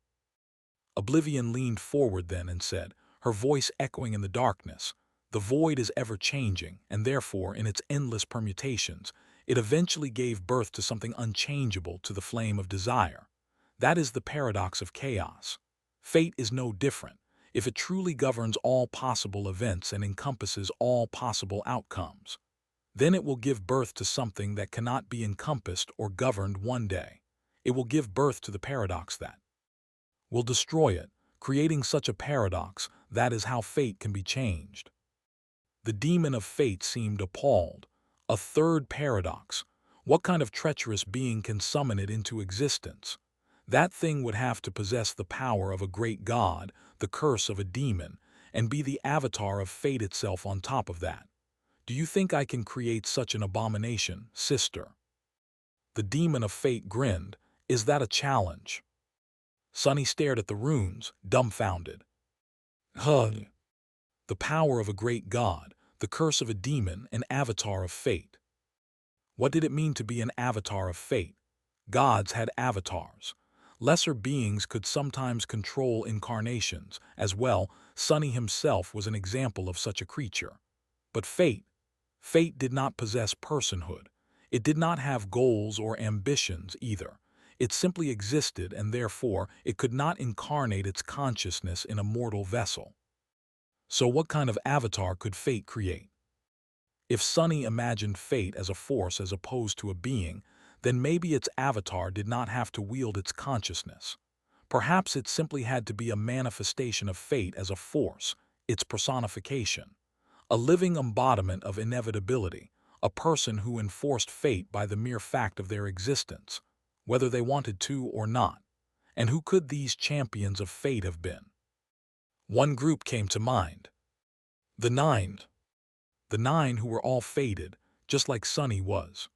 [SPEAKER 1] Oblivion leaned forward then and said, her voice echoing in the darkness, "The void is ever-changing, and therefore, in its endless permutations, it eventually gave birth to something unchangeable, to the flame of desire. That is the paradox of chaos. Fate is no different. If it truly governs all possible events and encompasses all possible outcomes, then it will give birth to something that cannot be encompassed or governed one day. It will give birth to the paradox that will destroy it, creating such a paradox. That is how fate can be changed." The demon of fate seemed appalled. A third paradox. What kind of treacherous being can summon it into existence? That thing would have to possess the power of a great god, the curse of a demon, and be the avatar of fate itself on top of that. Do you think I can create such an abomination, sister? The demon of fate grinned. Is that a challenge? Sunny stared at the runes, dumbfounded. Huh. The power of a great god, the curse of a demon, an avatar of fate. What did it mean to be an avatar of fate? Gods had avatars. Lesser beings could sometimes control incarnations. As well, Sunny himself was an example of such a creature. But fate did not possess personhood. It did not have goals or ambitions either. It simply existed, and therefore it could not incarnate its consciousness in a mortal vessel. So what kind of avatar could fate create? If Sunny imagined fate as a force as opposed to a being, then maybe its avatar did not have to wield its consciousness. Perhaps it simply had to be a manifestation of fate as a force, its personification. A living embodiment of inevitability, a person who enforced fate by the mere fact of their existence, whether they wanted to or not. And who could these champions of fate have been? One group came to mind. The Nine. The Nine who were all fated, just like Sunny was.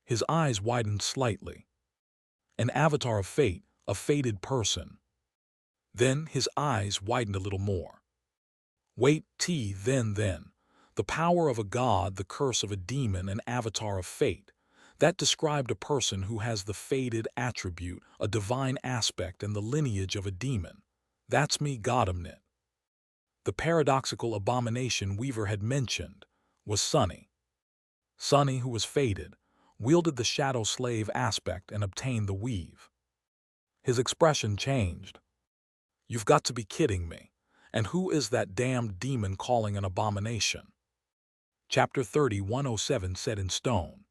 [SPEAKER 1] His eyes widened slightly. An avatar of fate, a fated person. Then his eyes widened a little more. Wait, then. The power of a god, the curse of a demon, an avatar of fate. That described a person who has the fated attribute, a divine aspect, and the lineage of a demon. That's me, Godamnit. The paradoxical abomination Weaver had mentioned was Sunny. Sunny, who was fated, wielded the shadow slave aspect and obtained the weave. His expression changed. "You've got to be kidding me. And who is that damned demon calling an abomination?" Chapter 30, 107 set in stone.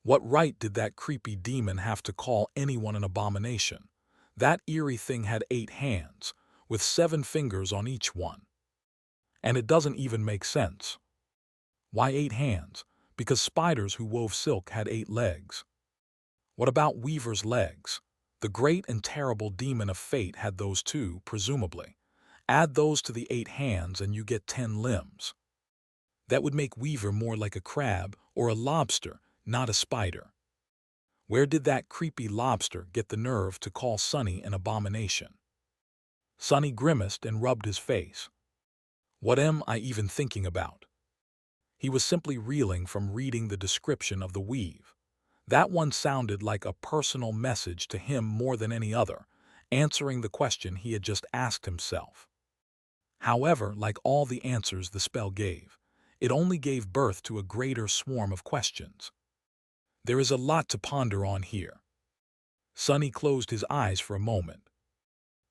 [SPEAKER 1] What right did that creepy demon have to call anyone an abomination? That eerie thing had 8 hands, with 7 fingers on each one. And it doesn't even make sense. Why 8 hands? Because spiders who wove silk had 8 legs. What about Weaver's legs? The great and terrible demon of fate had those too, presumably. Add those to the 8 hands and you get 10 limbs. That would make Weaver more like a crab or a lobster, not a spider. Where did that creepy lobster get the nerve to call Sunny an abomination? Sunny grimaced and rubbed his face. What am I even thinking about? He was simply reeling from reading the description of the weave. That one sounded like a personal message to him more than any other, answering the question he had just asked himself. However, like all the answers the spell gave, it only gave birth to a greater swarm of questions. There is a lot to ponder on here. Sunny closed his eyes for a moment.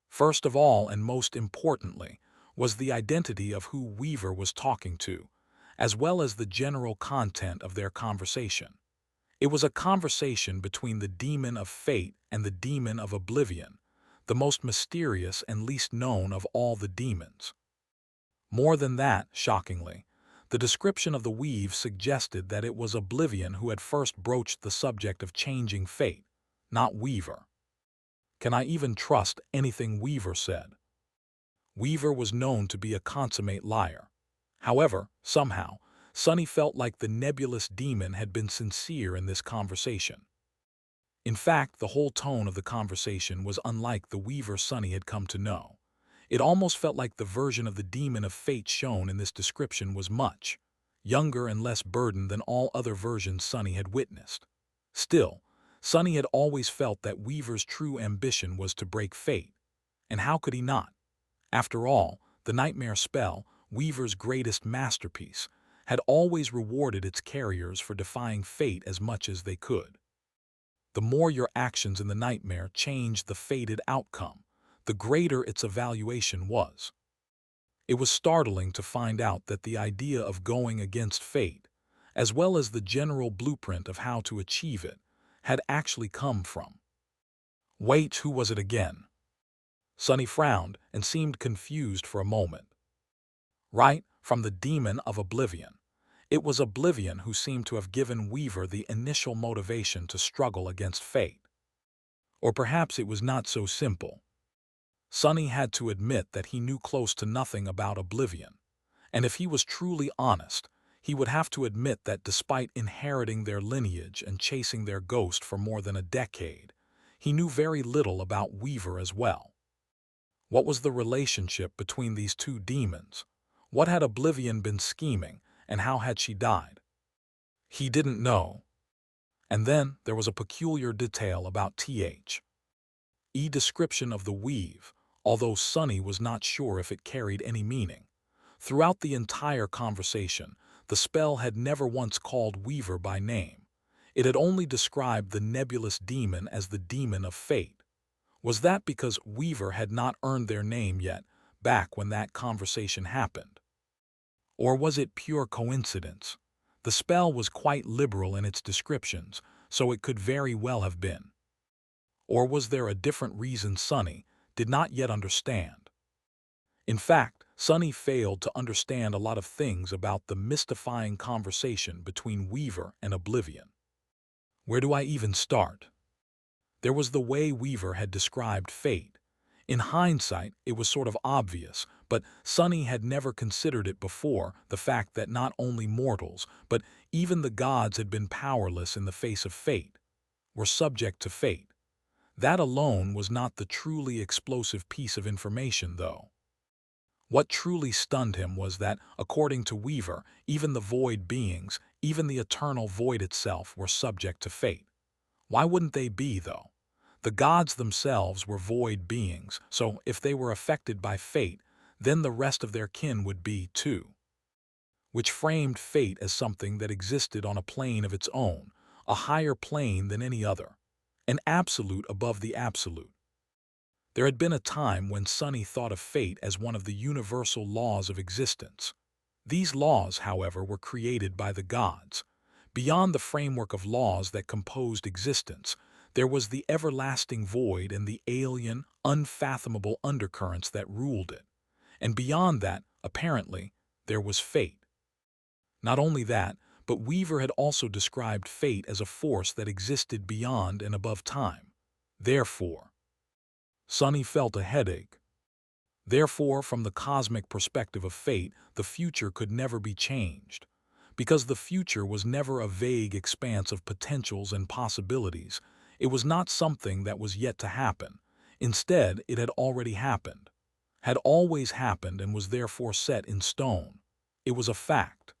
[SPEAKER 1] First of all, and most importantly, was the identity of who Weaver was talking to, as well as the general content of their conversation. It was a conversation between the demon of fate and the demon of oblivion, the most mysterious and least known of all the demons. More than that, shockingly, the description of the weave suggested that it was Oblivion who had first broached the subject of changing fate, not Weaver. Can I even trust anything Weaver said? Weaver was known to be a consummate liar. However, somehow, Sunny felt like the nebulous demon had been sincere in this conversation. In fact, the whole tone of the conversation was unlike the Weaver Sunny had come to know. It almost felt like the version of the demon of fate shown in this description was much younger and less burdened than all other versions Sunny had witnessed. Still, Sunny had always felt that Weaver's true ambition was to break fate. And how could he not? After all, the nightmare spell, Weaver's greatest masterpiece, had always rewarded its carriers for defying fate as much as they could. The more your actions in the nightmare changed the fated outcome, the greater its evaluation was. It was startling to find out that the idea of going against fate, as well as the general blueprint of how to achieve it, had actually come from. Wait, who was it again? Sunny frowned and seemed confused for a moment. Right, from the demon of Oblivion. It was Oblivion who seemed to have given Weaver the initial motivation to struggle against fate. Or perhaps it was not so simple. Sunny had to admit that he knew close to nothing about Oblivion, and if he was truly honest, he would have to admit that despite inheriting their lineage and chasing their ghost for more than a decade, he knew very little about Weaver as well. What was the relationship between these two demons? What had Oblivion been scheming, and how had she died? He didn't know. And then there was a peculiar detail about Th. E description of the weave, although Sunny was not sure if it carried any meaning. Throughout the entire conversation, the spell had never once called Weaver by name. It had only described the nebulous demon as the demon of fate. Was that because Weaver had not earned their name yet, back when that conversation happened? Or was it pure coincidence? The spell was quite liberal in its descriptions, so it could very well have been. Or was there a different reason Sunny did not yet understand? In fact, Sunny failed to understand a lot of things about the mystifying conversation between Weaver and Oblivion. Where do I even start? There was the way Weaver had described fate. In hindsight, it was sort of obvious, but Sunny had never considered it before, the fact that not only mortals, but even the gods had been powerless in the face of fate, were subject to fate. That alone was not the truly explosive piece of information, though. What truly stunned him was that, according to Weaver, even the void beings, even the eternal void itself, were subject to fate. Why wouldn't they be, though? The gods themselves were void beings, so if they were affected by fate, then the rest of their kin would be too. Which framed fate as something that existed on a plane of its own, a higher plane than any other, an absolute above the absolute. There had been a time when Sunny thought of fate as one of the universal laws of existence. These laws, however, were created by the gods. Beyond the framework of laws that composed existence, there was the everlasting void and the alien, unfathomable undercurrents that ruled it. And beyond that, apparently, there was fate. Not only that, but Weaver had also described fate as a force that existed beyond and above time. Therefore, Sunny felt a headache. Therefore, from the cosmic perspective of fate, the future could never be changed. Because the future was never a vague expanse of potentials and possibilities, it was not something that was yet to happen. Instead, it had already happened, had always happened, and was therefore set in stone. It was a fact.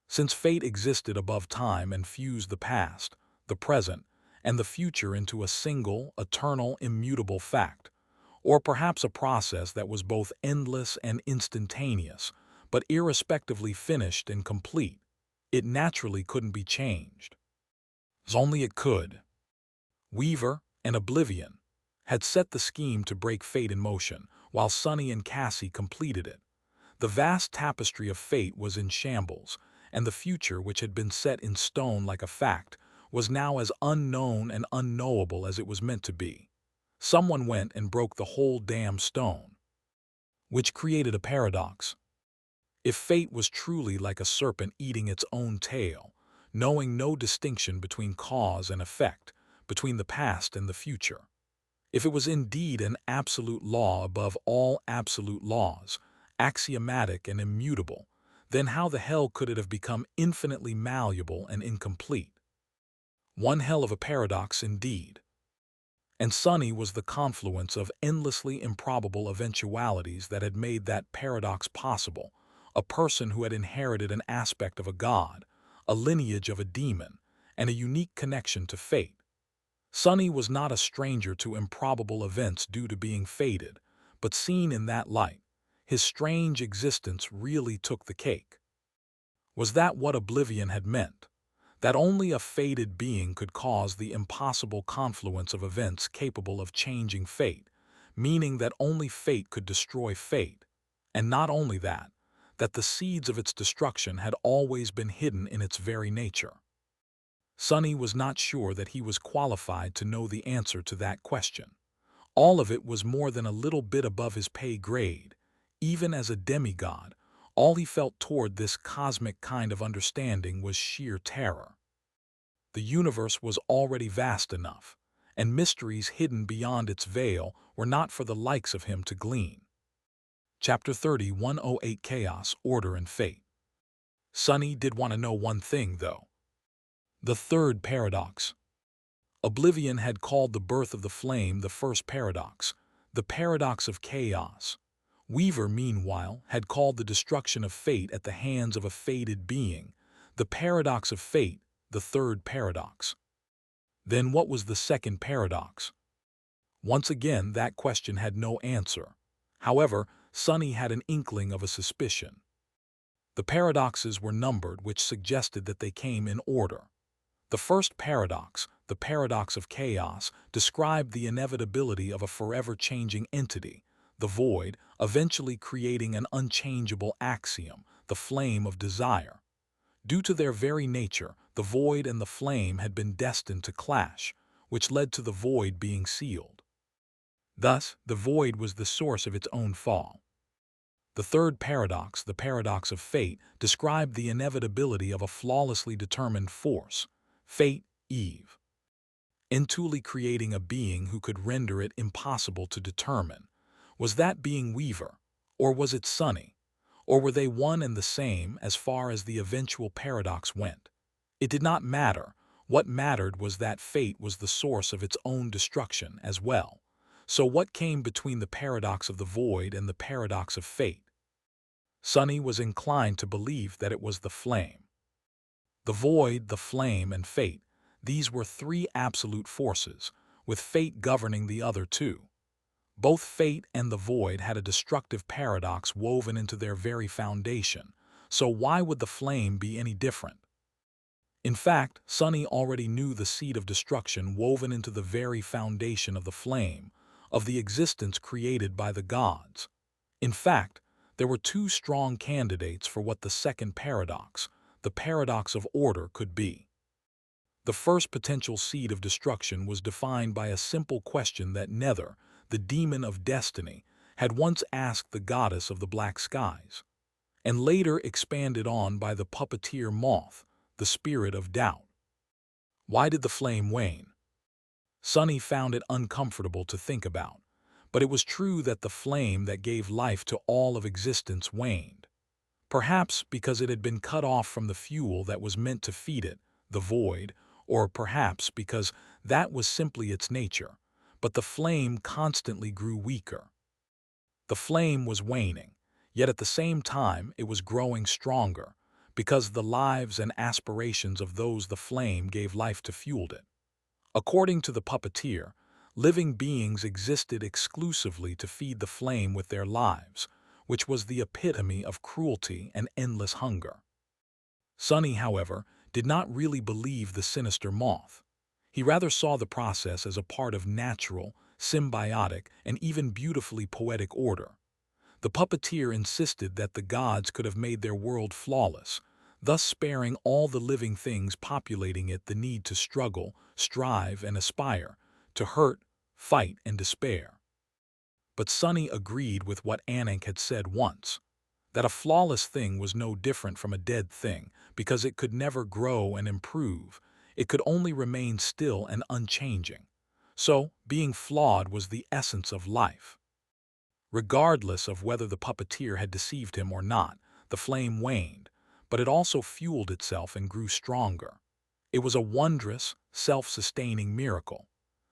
[SPEAKER 1] Since fate existed above time and fused the past, the present, and the future into a single, eternal, immutable fact, or perhaps a process that was both endless and instantaneous, but irrespectively finished and complete, it naturally couldn't be changed. As only it could. Weaver and Oblivion had set the scheme to break fate in motion, while Sunny and Cassie completed it. The vast tapestry of fate was in shambles, and the future, which had been set in stone like a fact, was now as unknown and unknowable as it was meant to be. Someone went and broke the whole damn stone, which created a paradox. If fate was truly like a serpent eating its own tail, knowing no distinction between cause and effect, between the past and the future, if it was indeed an absolute law above all absolute laws, axiomatic and immutable, then how the hell could it have become infinitely malleable and incomplete? One hell of a paradox indeed. And Sunny was the confluence of endlessly improbable eventualities that had made that paradox possible. A person who had inherited an aspect of a god, a lineage of a demon, and a unique connection to fate. Sunny was not a stranger to improbable events due to being fated, but seen in that light, his strange existence really took the cake. Was that what oblivion had meant? That only a fated being could cause the impossible confluence of events capable of changing fate, meaning that only fate could destroy fate, and not only that, that the seeds of its destruction had always been hidden in its very nature. Sunny was not sure that he was qualified to know the answer to that question. All of it was more than a little bit above his pay grade. Even as a demigod, all he felt toward this cosmic kind of understanding was sheer terror. The universe was already vast enough, and mysteries hidden beyond its veil were not for the likes of him to glean. Chapter 30, 108 Chaos, Order, and Fate. Sunny did want to know one thing, though. The third paradox. Oblivion had called the birth of the flame the first paradox, the paradox of chaos. Weaver, meanwhile, had called the destruction of fate at the hands of a fated being, the paradox of fate, the third paradox. Then what was the second paradox? Once again, that question had no answer. However, Sunny had an inkling of a suspicion. The paradoxes were numbered, which suggested that they came in order. The first paradox, the paradox of chaos, described the inevitability of a forever changing entity, the void, eventually creating an unchangeable axiom, the flame of desire. Due to their very nature, the void and the flame had been destined to clash, which led to the void being sealed. Thus, the void was the source of its own fall. The third paradox, the paradox of fate, described the inevitability of a flawlessly determined force, fate, Eve, entally creating a being who could render it impossible to determine. Was that being Weaver, or was it Sunny? Or were they one and the same as far as the eventual paradox went? It did not matter. What mattered was that fate was the source of its own destruction as well. So what came between the paradox of the void and the paradox of fate? Sunny was inclined to believe that it was the flame. The void, the flame, and fate, these were three absolute forces, with fate governing the other two. Both fate and the void had a destructive paradox woven into their very foundation, so why would the flame be any different? In fact, Sunny already knew the seed of destruction woven into the very foundation of the flame, of the existence created by the gods. In fact, there were two strong candidates for what the second paradox, the paradox of order, could be. The first potential seed of destruction was defined by a simple question that Nether, the demon of destiny, had once asked the goddess of the black skies, and later expanded on by the puppeteer moth, the spirit of doubt. Why did the flame wane? Sunny found it uncomfortable to think about, but it was true that the flame that gave life to all of existence waned. Perhaps because it had been cut off from the fuel that was meant to feed it, the void, or perhaps because that was simply its nature, but the flame constantly grew weaker. The flame was waning, yet at the same time it was growing stronger, because the lives and aspirations of those the flame gave life to fueled it. According to the puppeteer, living beings existed exclusively to feed the flame with their lives, which was the epitome of cruelty and endless hunger. Sunny, however, did not really believe the sinister moth. He rather saw the process as a part of natural, symbiotic, and even beautifully poetic order. The puppeteer insisted that the gods could have made their world flawless, thus sparing all the living things populating it the need to struggle, strive, and aspire, to hurt, fight, and despair. But Sunny agreed with what Ankh had said once, that a flawless thing was no different from a dead thing, because it could never grow and improve, it could only remain still and unchanging. So, being flawed was the essence of life. Regardless of whether the puppeteer had deceived him or not, the flame waned, but it also fueled itself and grew stronger. It was a wondrous, self-sustaining miracle.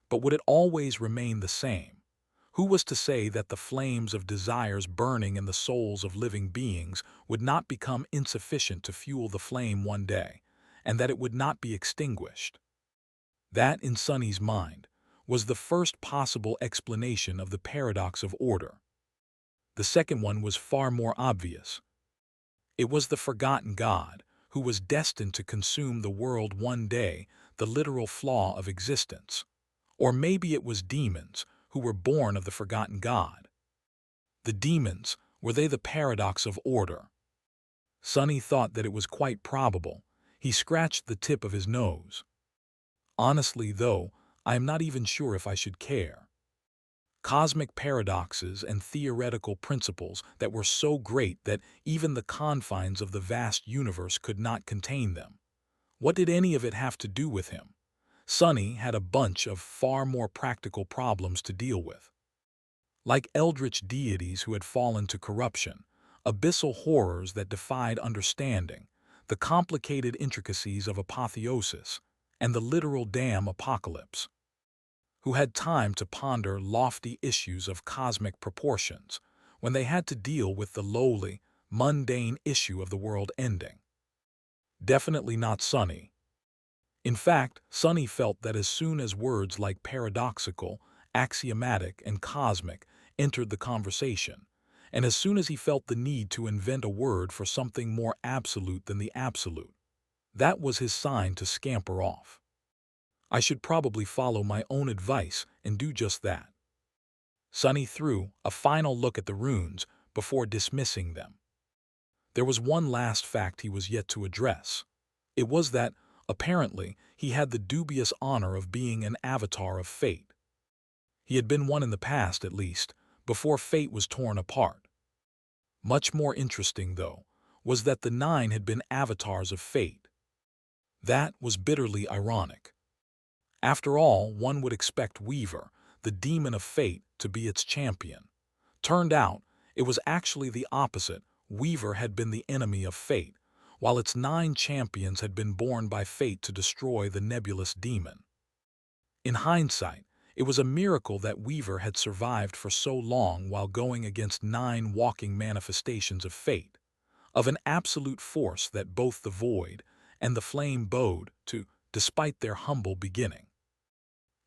[SPEAKER 1] But would it always remain the same? Who was to say that the flames of desires burning in the souls of living beings would not become insufficient to fuel the flame one day, and that it would not be extinguished? That, in Sonny's mind, was the first possible explanation of the paradox of order. The second one was far more obvious. It was the forgotten God, who was destined to consume the world one day, the literal flaw of existence. Or maybe it was demons, who were born of the forgotten God. The demons, were they the paradox of order? Sonny thought that it was quite probable. He scratched the tip of his nose. Honestly, though, I am not even sure if I should care. Cosmic paradoxes and theoretical principles that were so great that even the confines of the vast universe could not contain them. What did any of it have to do with him? Sonny had a bunch of far more practical problems to deal with. Like eldritch deities who had fallen to corruption, abyssal horrors that defied understanding, the complicated intricacies of apotheosis, and the literal damn apocalypse. Who had time to ponder lofty issues of cosmic proportions when they had to deal with the lowly, mundane issue of the world ending? Definitely not Sonny. In fact, Sonny felt that as soon as words like paradoxical, axiomatic, and cosmic entered the conversation, and as soon as he felt the need to invent a word for something more absolute than the absolute, that was his sign to scamper off. I should probably follow my own advice and do just that. Sonny threw a final look at the runes before dismissing them. There was one last fact he was yet to address. It was that, apparently, he had the dubious honor of being an avatar of fate. He had been one in the past, at least, before fate was torn apart. Much more interesting, though, was that the 9 had been avatars of fate. That was bitterly ironic. After all, one would expect Weaver, the demon of fate, to be its champion. Turned out, it was actually the opposite. Weaver had been the enemy of fate, while its 9 champions had been born by fate to destroy the nebulous demon. In hindsight, it was a miracle that Weaver had survived for so long while going against 9 walking manifestations of fate, of an absolute force that both the void and the flame bowed to, despite their humble beginning.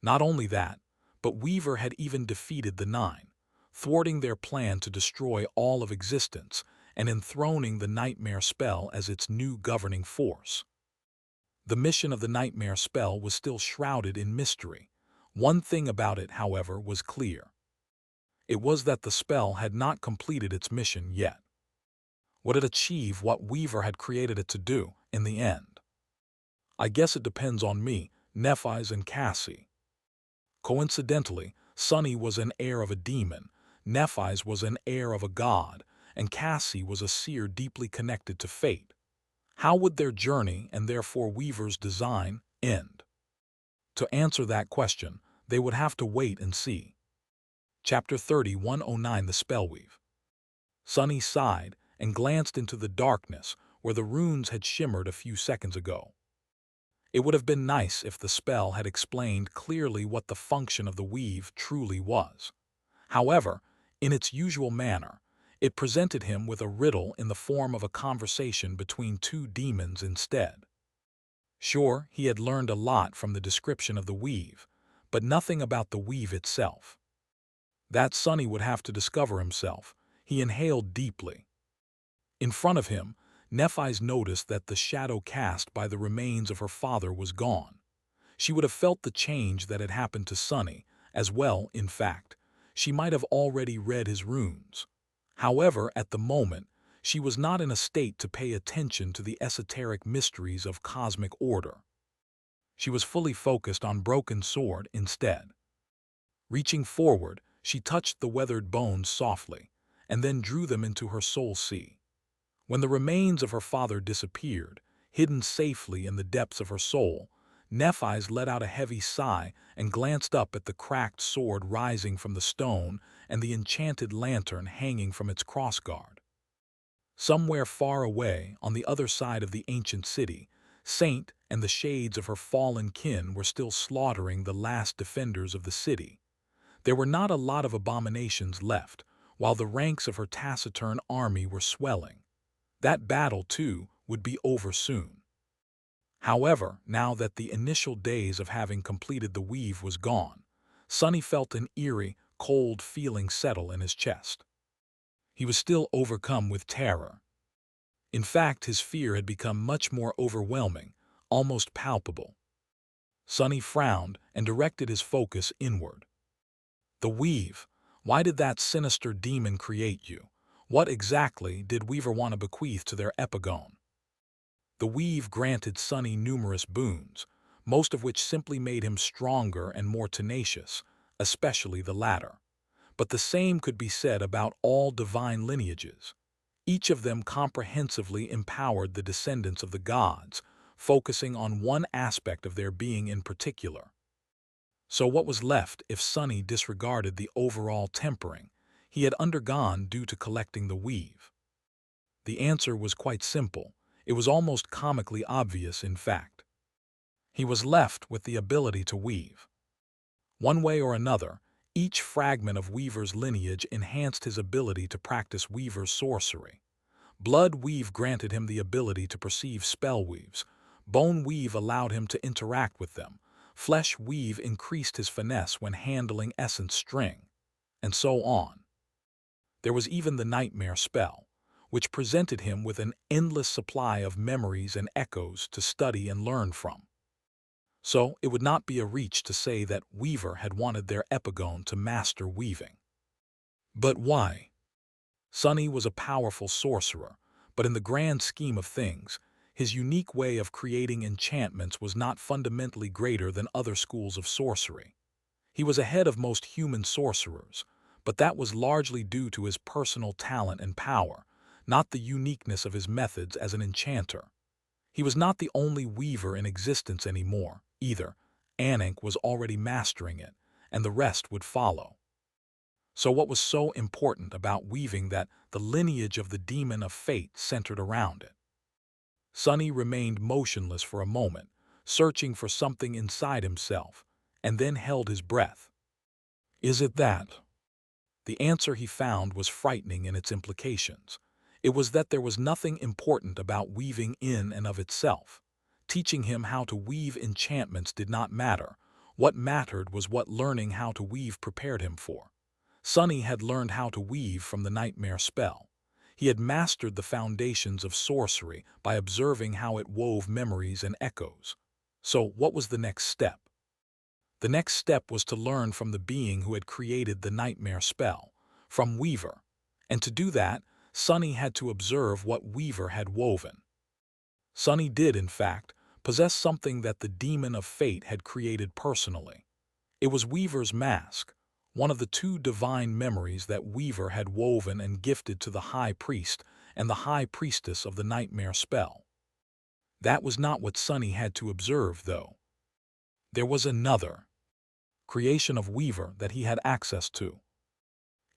[SPEAKER 1] Not only that, but Weaver had even defeated the 9, thwarting their plan to destroy all of existence and enthroning the nightmare spell as its new governing force. The mission of the nightmare spell was still shrouded in mystery. One thing about it, however, was clear. It was that the spell had not completed its mission yet. Would it achieve what Weaver had created it to do in the end? I guess it depends on me, Nephis, and Cassie. Coincidentally, Sonny was an heir of a demon, Nephis was an heir of a god, and Cassie was a seer deeply connected to fate. How would their journey, and therefore Weaver's design, end? To answer that question, they would have to wait and see. Chapter 3109, The Spellweave. Sonny sighed and glanced into the darkness where the runes had shimmered a few seconds ago. It would have been nice if the spell had explained clearly what the function of the weave truly was. However, in its usual manner, it presented him with a riddle in the form of a conversation between 2 demons instead. Sure, he had learned a lot from the description of the weave, but nothing about the weave itself. That Sonny would have to discover himself. He inhaled deeply. In front of him, Nephis noticed that the shadow cast by the remains of her father was gone. She would have felt the change that had happened to Sonny, as well, in fact. She might have already read his runes. However, at the moment, she was not in a state to pay attention to the esoteric mysteries of cosmic order. She was fully focused on Broken Sword instead. Reaching forward, she touched the weathered bones softly, and then drew them into her soul sea. When the remains of her father disappeared, hidden safely in the depths of her soul, Nephis let out a heavy sigh and glanced up at the cracked sword rising from the stone and the enchanted lantern hanging from its crossguard. Somewhere far away, on the other side of the ancient city, Saint and the shades of her fallen kin were still slaughtering the last defenders of the city. There were not a lot of abominations left, while the ranks of her taciturn army were swelling. That battle, too, would be over soon. However, now that the initial days of having completed the weave was gone, Sonny felt an eerie, cold feeling settle in his chest. He was still overcome with terror. In fact, his fear had become much more overwhelming, almost palpable. Sonny frowned and directed his focus inward. The weave. Why did that sinister demon create you? What exactly did Weaver want to bequeath to their epigone? The weave granted Sonny numerous boons, most of which simply made him stronger and more tenacious, especially the latter. But the same could be said about all divine lineages. Each of them comprehensively empowered the descendants of the gods, focusing on one aspect of their being in particular. So what was left if Sonny disregarded the overall tempering he had undergone due to collecting the weave? The answer was quite simple. It was almost comically obvious, in fact. He was left with the ability to weave. One way or another, each fragment of Weaver's lineage enhanced his ability to practice Weaver's sorcery. Blood weave granted him the ability to perceive spell weaves. Bone weave allowed him to interact with them. Flesh weave increased his finesse when handling essence string, and so on. There was even the nightmare spell, which presented him with an endless supply of memories and echoes to study and learn from. So it would not be a reach to say that Weaver had wanted their epigone to master weaving. But why? Sonny was a powerful sorcerer, but in the grand scheme of things, his unique way of creating enchantments was not fundamentally greater than other schools of sorcery. He was ahead of most human sorcerers, but that was largely due to his personal talent and power, not the uniqueness of his methods as an enchanter. He was not the only weaver in existence anymore, either. Anik was already mastering it, and the rest would follow. So what was so important about weaving that the lineage of the demon of fate centered around it? Sonny remained motionless for a moment, searching for something inside himself, and then held his breath. Is it that? The answer he found was frightening in its implications. It was that there was nothing important about weaving in and of itself. Teaching him how to weave enchantments did not matter. What mattered was what learning how to weave prepared him for. Sonny had learned how to weave from the nightmare spell. He had mastered the foundations of sorcery by observing how it wove memories and echoes. So what was the next step? The next step was to learn from the being who had created the nightmare spell, from Weaver. And to do that, Sonny had to observe what Weaver had woven. Sonny did, in fact, possess something that the demon of fate had created personally. It was Weaver's mask, one of the two divine memories that Weaver had woven and gifted to the high priest and the high priestess of the nightmare spell. That was not what Sonny had to observe, though. There was another creation of Weaver that he had access to.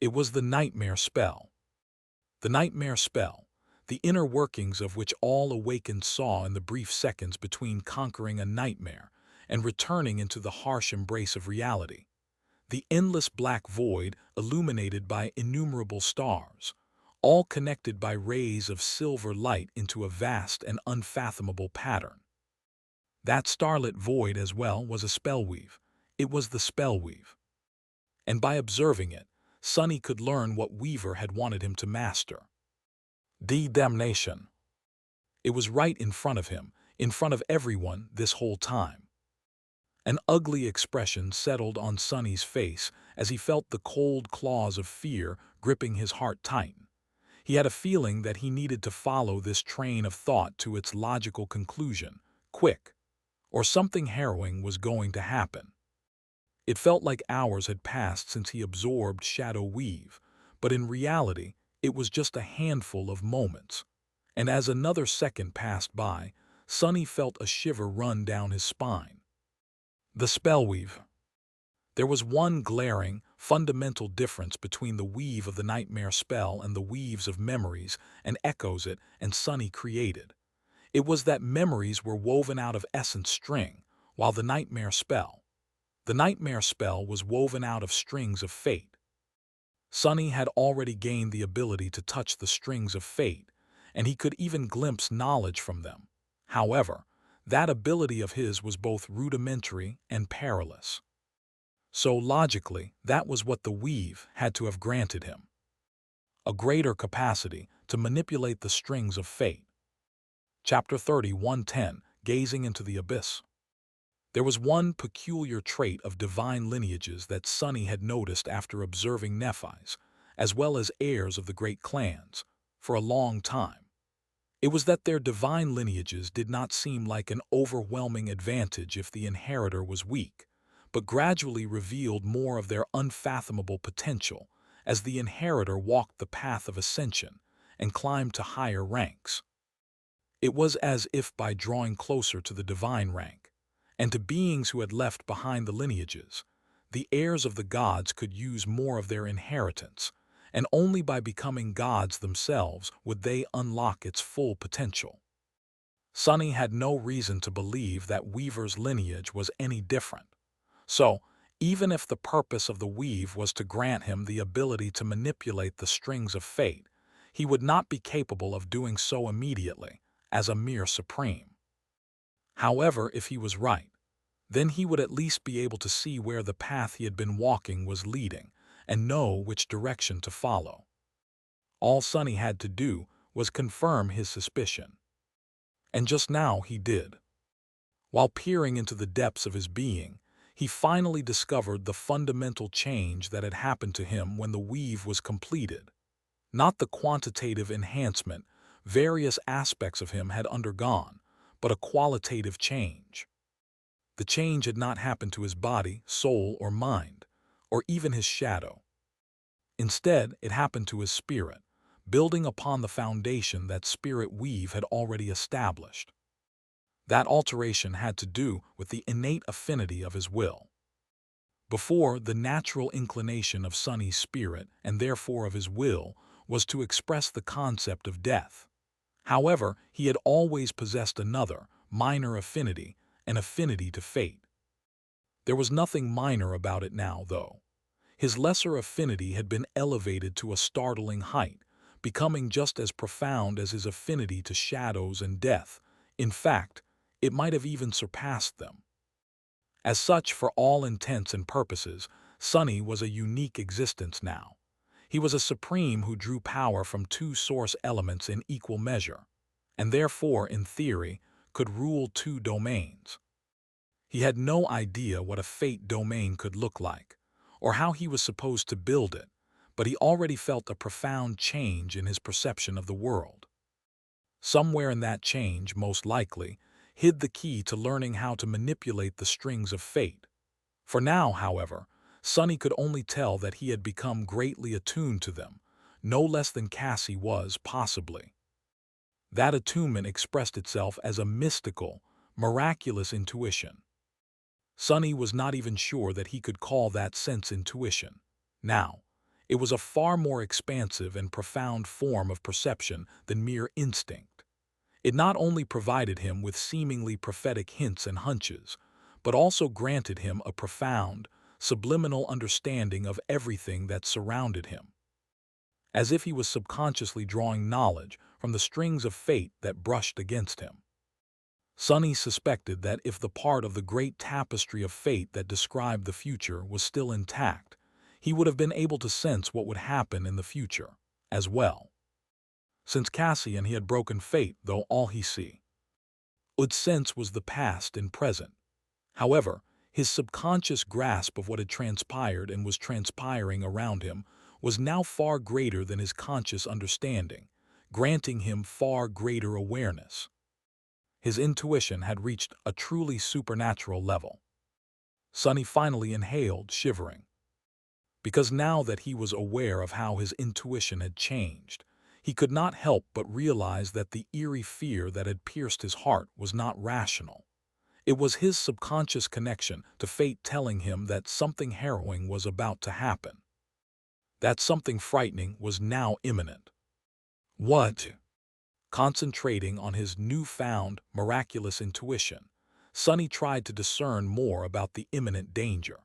[SPEAKER 1] It was the nightmare spell. The nightmare spell, the inner workings of which all awakened saw in the brief seconds between conquering a nightmare and returning into the harsh embrace of reality. The endless black void illuminated by innumerable stars, all connected by rays of silver light into a vast and unfathomable pattern. That starlit void as well was a spellweave. It was the spellweave. And by observing it, Sonny could learn what Weaver had wanted him to master. The damnation. It was right in front of him, in front of everyone this whole time. An ugly expression settled on Sonny's face as he felt the cold claws of fear gripping his heart tight. He had a feeling that he needed to follow this train of thought to its logical conclusion, quick, or something harrowing was going to happen. It felt like hours had passed since he absorbed Shadow Weave, but in reality, it was just a handful of moments. And as another second passed by, Sonny felt a shiver run down his spine. The spellweave. There was one glaring, fundamental difference between the weave of the nightmare spell and the weaves of memories and echoes it and Sunny created. It was that memories were woven out of essence string, while the nightmare spell was woven out of strings of fate. Sunny had already gained the ability to touch the strings of fate, and he could even glimpse knowledge from them. However, that ability of his was both rudimentary and perilous. So logically, that was what the weave had to have granted him: a greater capacity to manipulate the strings of fate. Chapter 30, 110, Gazing into the Abyss. There was one peculiar trait of divine lineages that Sunny had noticed after observing Nephis, as well as heirs of the great clans, for a long time. It was that their divine lineages did not seem like an overwhelming advantage if the inheritor was weak, but gradually revealed more of their unfathomable potential as the inheritor walked the path of ascension and climbed to higher ranks. It was as if by drawing closer to the divine rank, and to beings who had left behind the lineages, the heirs of the gods could use more of their inheritance, and only by becoming gods themselves would they unlock its full potential. Sunny had no reason to believe that Weaver's lineage was any different. So, even if the purpose of the weave was to grant him the ability to manipulate the strings of fate, he would not be capable of doing so immediately, as a mere supreme. However, if he was right, then he would at least be able to see where the path he had been walking was leading and know which direction to follow. All Sunny had to do was confirm his suspicion. And just now he did. While peering into the depths of his being, he finally discovered the fundamental change that had happened to him when the weave was completed. Not the quantitative enhancement various aspects of him had undergone, but a qualitative change. The change had not happened to his body, soul, or mind, or even his shadow. Instead, it happened to his spirit, building upon the foundation that spirit weave had already established. That alteration had to do with the innate affinity of his will. Before, the natural inclination of Sunny's spirit, and therefore of his will, was to express the concept of death. However, he had always possessed another, minor affinity, an affinity to fate. There was nothing minor about it now, though. His lesser affinity had been elevated to a startling height, becoming just as profound as his affinity to shadows and death. In fact, it might have even surpassed them. As such, for all intents and purposes, Sunny was a unique existence now. He was a supreme who drew power from two source elements in equal measure, and therefore, in theory, could rule two domains. He had no idea what a fate domain could look like, or how he was supposed to build it, but he already felt a profound change in his perception of the world. Somewhere in that change, most likely, hid the key to learning how to manipulate the strings of fate. For now, however, Sunny could only tell that he had become greatly attuned to them, no less than Cassie was, possibly. That attunement expressed itself as a mystical, miraculous intuition. Sunny was not even sure that he could call that sense intuition. Now, it was a far more expansive and profound form of perception than mere instinct. It not only provided him with seemingly prophetic hints and hunches, but also granted him a profound, subliminal understanding of everything that surrounded him, as if he was subconsciously drawing knowledge from the strings of fate that brushed against him. Sunny suspected that if the part of the great tapestry of fate that described the future was still intact, he would have been able to sense what would happen in the future, as well. Since Cassie and he had broken fate, though all he would sense was the past and present. However, his subconscious grasp of what had transpired and was transpiring around him was now far greater than his conscious understanding, granting him far greater awareness. His intuition had reached a truly supernatural level. Sunny finally inhaled, shivering. Because now that he was aware of how his intuition had changed, he could not help but realize that the eerie fear that had pierced his heart was not rational. It was his subconscious connection to fate telling him that something harrowing was about to happen. That something frightening was now imminent. What? Concentrating on his newfound, miraculous intuition, Sonny tried to discern more about the imminent danger.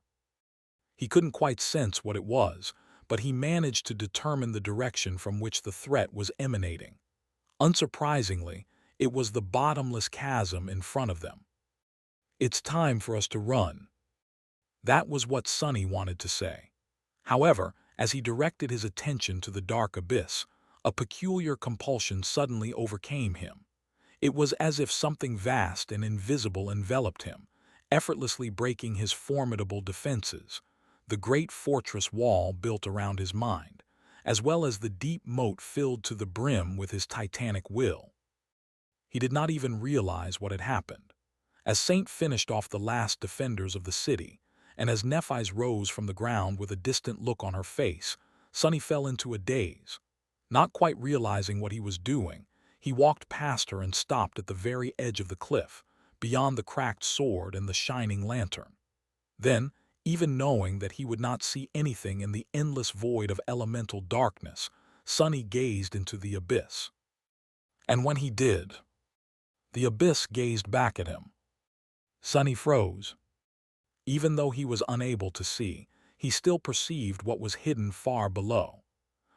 [SPEAKER 1] He couldn't quite sense what it was, but he managed to determine the direction from which the threat was emanating. Unsurprisingly, it was the bottomless chasm in front of them. "It's time for us to run." That was what Sonny wanted to say. However, as he directed his attention to the dark abyss, a peculiar compulsion suddenly overcame him. It was as if something vast and invisible enveloped him, effortlessly breaking his formidable defenses, the great fortress wall built around his mind, as well as the deep moat filled to the brim with his titanic will. He did not even realize what had happened. As Saint finished off the last defenders of the city, and as Nephis rose from the ground with a distant look on her face, Sonny fell into a daze. Not quite realizing what he was doing, he walked past her and stopped at the very edge of the cliff, beyond the cracked sword and the shining lantern. Then, even knowing that he would not see anything in the endless void of elemental darkness, Sonny gazed into the abyss. And when he did, the abyss gazed back at him. Sonny froze. Even though he was unable to see, he still perceived what was hidden far below.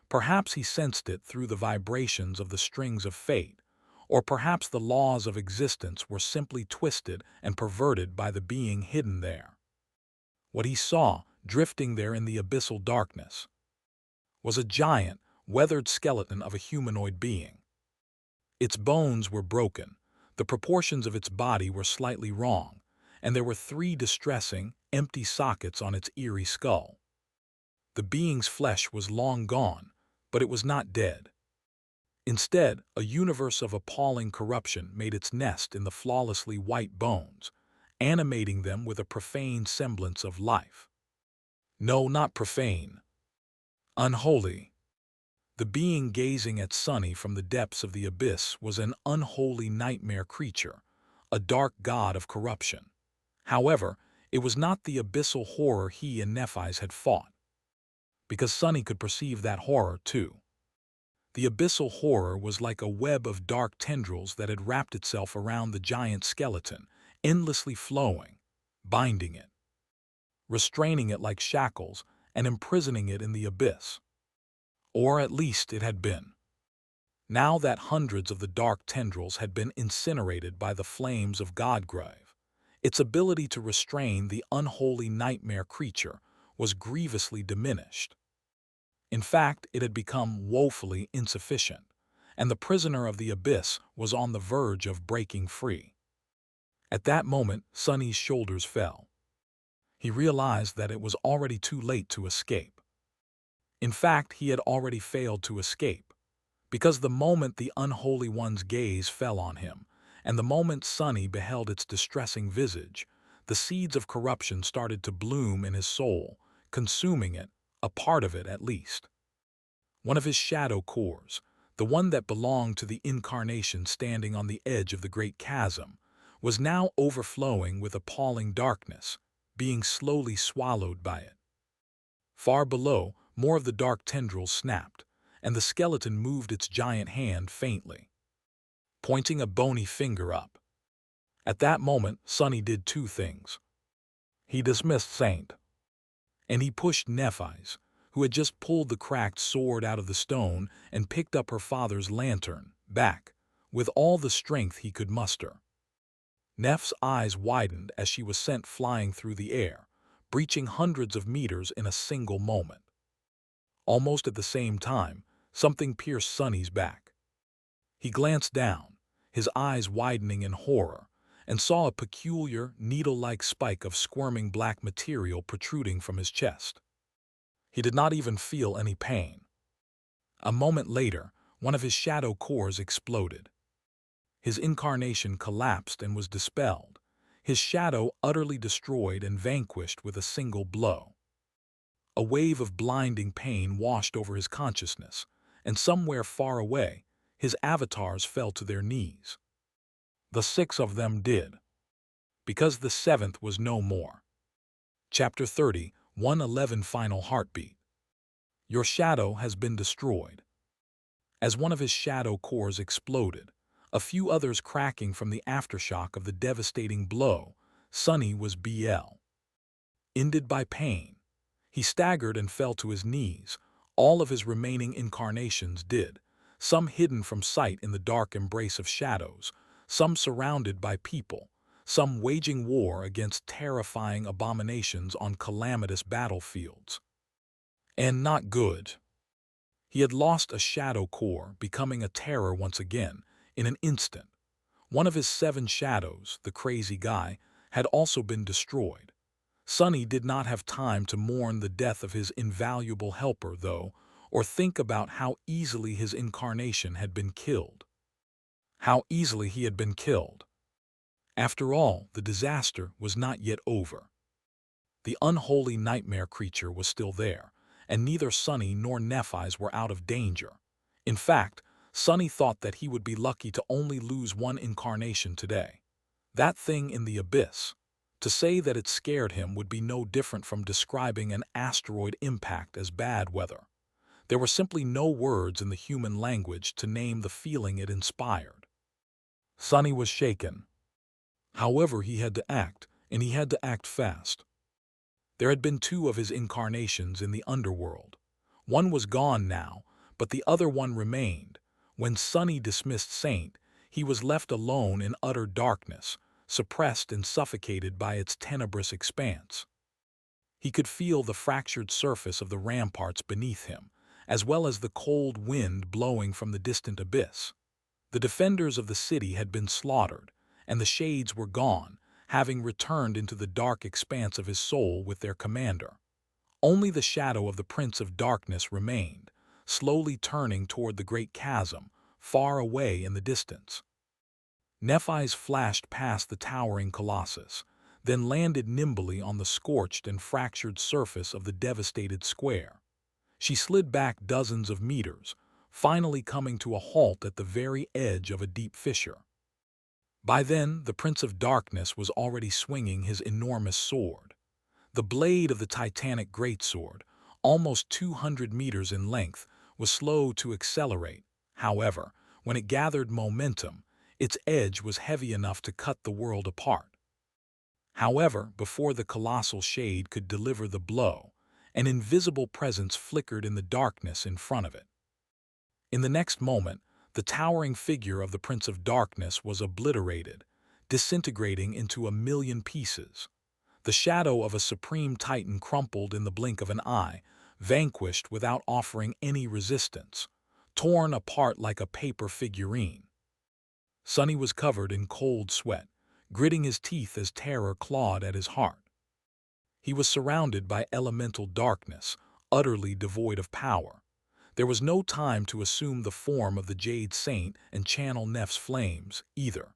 [SPEAKER 1] Perhaps he sensed it through the vibrations of the strings of fate, or perhaps the laws of existence were simply twisted and perverted by the being hidden there. What he saw, drifting there in the abyssal darkness, was a giant, weathered skeleton of a humanoid being. Its bones were broken, the proportions of its body were slightly wrong, and there were 3 distressing, empty sockets on its eerie skull. The being's flesh was long gone, but it was not dead. Instead, a universe of appalling corruption made its nest in the flawlessly white bones, animating them with a profane semblance of life. No, not profane. Unholy. The being gazing at Sonny from the depths of the abyss was an unholy nightmare creature, a dark god of corruption. However, it was not the abyssal horror he and Nephis had fought, because Sonny could perceive that horror too. The abyssal horror was like a web of dark tendrils that had wrapped itself around the giant skeleton, endlessly flowing, binding it, restraining it like shackles, and imprisoning it in the abyss. Or at least it had been. Now that hundreds of the dark tendrils had been incinerated by the flames of Godgrave, its ability to restrain the unholy nightmare creature was grievously diminished. In fact, it had become woefully insufficient, and the prisoner of the abyss was on the verge of breaking free. At that moment, Sonny's shoulders fell. He realized that it was already too late to escape. In fact, he had already failed to escape, because the moment the unholy one's gaze fell on him, and the moment Sonny beheld its distressing visage, the seeds of corruption started to bloom in his soul, consuming it, a part of it at least. One of his shadow cores, the one that belonged to the incarnation standing on the edge of the great chasm, was now overflowing with appalling darkness, being slowly swallowed by it. Far below, more of the dark tendrils snapped, and the skeleton moved its giant hand faintly, pointing a bony finger up. At that moment, Sonny did 2 things. He dismissed Saint, and he pushed Nephis, who had just pulled the cracked sword out of the stone and picked up her father's lantern, back, with all the strength he could muster. Neph's eyes widened as she was sent flying through the air, breaching hundreds of meters in a single moment. Almost at the same time, something pierced Sonny's back. He glanced down, his eyes widening in horror, and saw a peculiar, needle-like spike of squirming black material protruding from his chest. He did not even feel any pain. A moment later, one of his shadow cores exploded. His incarnation collapsed and was dispelled, his shadow utterly destroyed and vanquished with a single blow. A wave of blinding pain washed over his consciousness, and somewhere far away, his avatars fell to their knees. The 6 of them did. because the seventh was no more. Chapter 30, 111 Final Heartbeat. Your shadow has been destroyed. As one of his shadow cores exploded, a few others cracking from the aftershock of the devastating blow, Sonny was ended by pain. He staggered and fell to his knees. All of his remaining incarnations did, some hidden from sight in the dark embrace of shadows, some surrounded by people, some waging war against terrifying abominations on calamitous battlefields. And not good. He had lost a shadow core, becoming a terror once again, in an instant. One of his 7 shadows, the crazy guy, had also been destroyed. Sonny did not have time to mourn the death of his invaluable helper, though, or think about how easily his incarnation had been killed. How easily he had been killed. After all, the disaster was not yet over. The unholy nightmare creature was still there, and neither Sonny nor Nephis were out of danger. In fact, Sonny thought that he would be lucky to only lose one incarnation today. That thing in the abyss. To say that it scared him would be no different from describing an asteroid impact as bad weather. There were simply no words in the human language to name the feeling it inspired. Sonny was shaken. However, he had to act, and he had to act fast. There had been 2 of his incarnations in the underworld. One was gone now, but the other one remained. When Sonny dismissed Saint, he was left alone in utter darkness, suppressed and suffocated by its tenebrous expanse. He could feel the fractured surface of the ramparts beneath him, as well as the cold wind blowing from the distant abyss. The defenders of the city had been slaughtered, and the shades were gone, having returned into the dark expanse of his soul with their commander. Only the shadow of the Prince of Darkness remained, slowly turning toward the great chasm, far away in the distance. Nephis flashed past the towering colossus, then landed nimbly on the scorched and fractured surface of the devastated square. She slid back dozens of meters, finally coming to a halt at the very edge of a deep fissure. By then, the Prince of Darkness was already swinging his enormous sword. The blade of the titanic greatsword, almost 200 meters in length, was slow to accelerate. However, when it gathered momentum, its edge was heavy enough to cut the world apart. However, before the colossal shade could deliver the blow, an invisible presence flickered in the darkness in front of it. In the next moment, the towering figure of the Prince of Darkness was obliterated, disintegrating into a million pieces. The shadow of a supreme titan crumpled in the blink of an eye, vanquished without offering any resistance, torn apart like a paper figurine. Sonny was covered in cold sweat, gritting his teeth as terror clawed at his heart. He was surrounded by elemental darkness, utterly devoid of power. There was no time to assume the form of the Jade Saint and channel Neph's flames, either.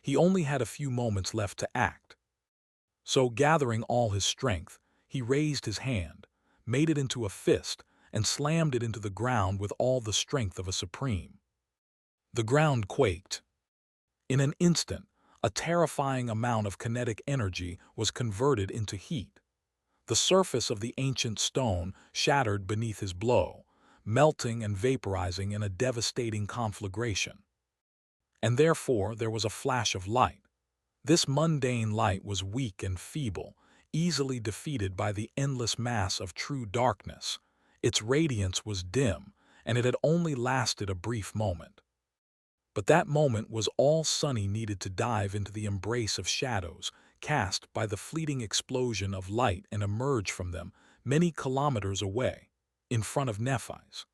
[SPEAKER 1] He only had a few moments left to act. So, gathering all his strength, he raised his hand, made it into a fist, and slammed it into the ground with all the strength of a supreme. The ground quaked. In an instant, a terrifying amount of kinetic energy was converted into heat. The surface of the ancient stone shattered beneath his blow, melting and vaporizing in a devastating conflagration. And therefore there was a flash of light. This mundane light was weak and feeble, easily defeated by the endless mass of true darkness. Its radiance was dim, and it had only lasted a brief moment. But that moment was all Sonny needed to dive into the embrace of shadows, cast by the fleeting explosion of light, and emerge from them many kilometers away, in front of Nephis.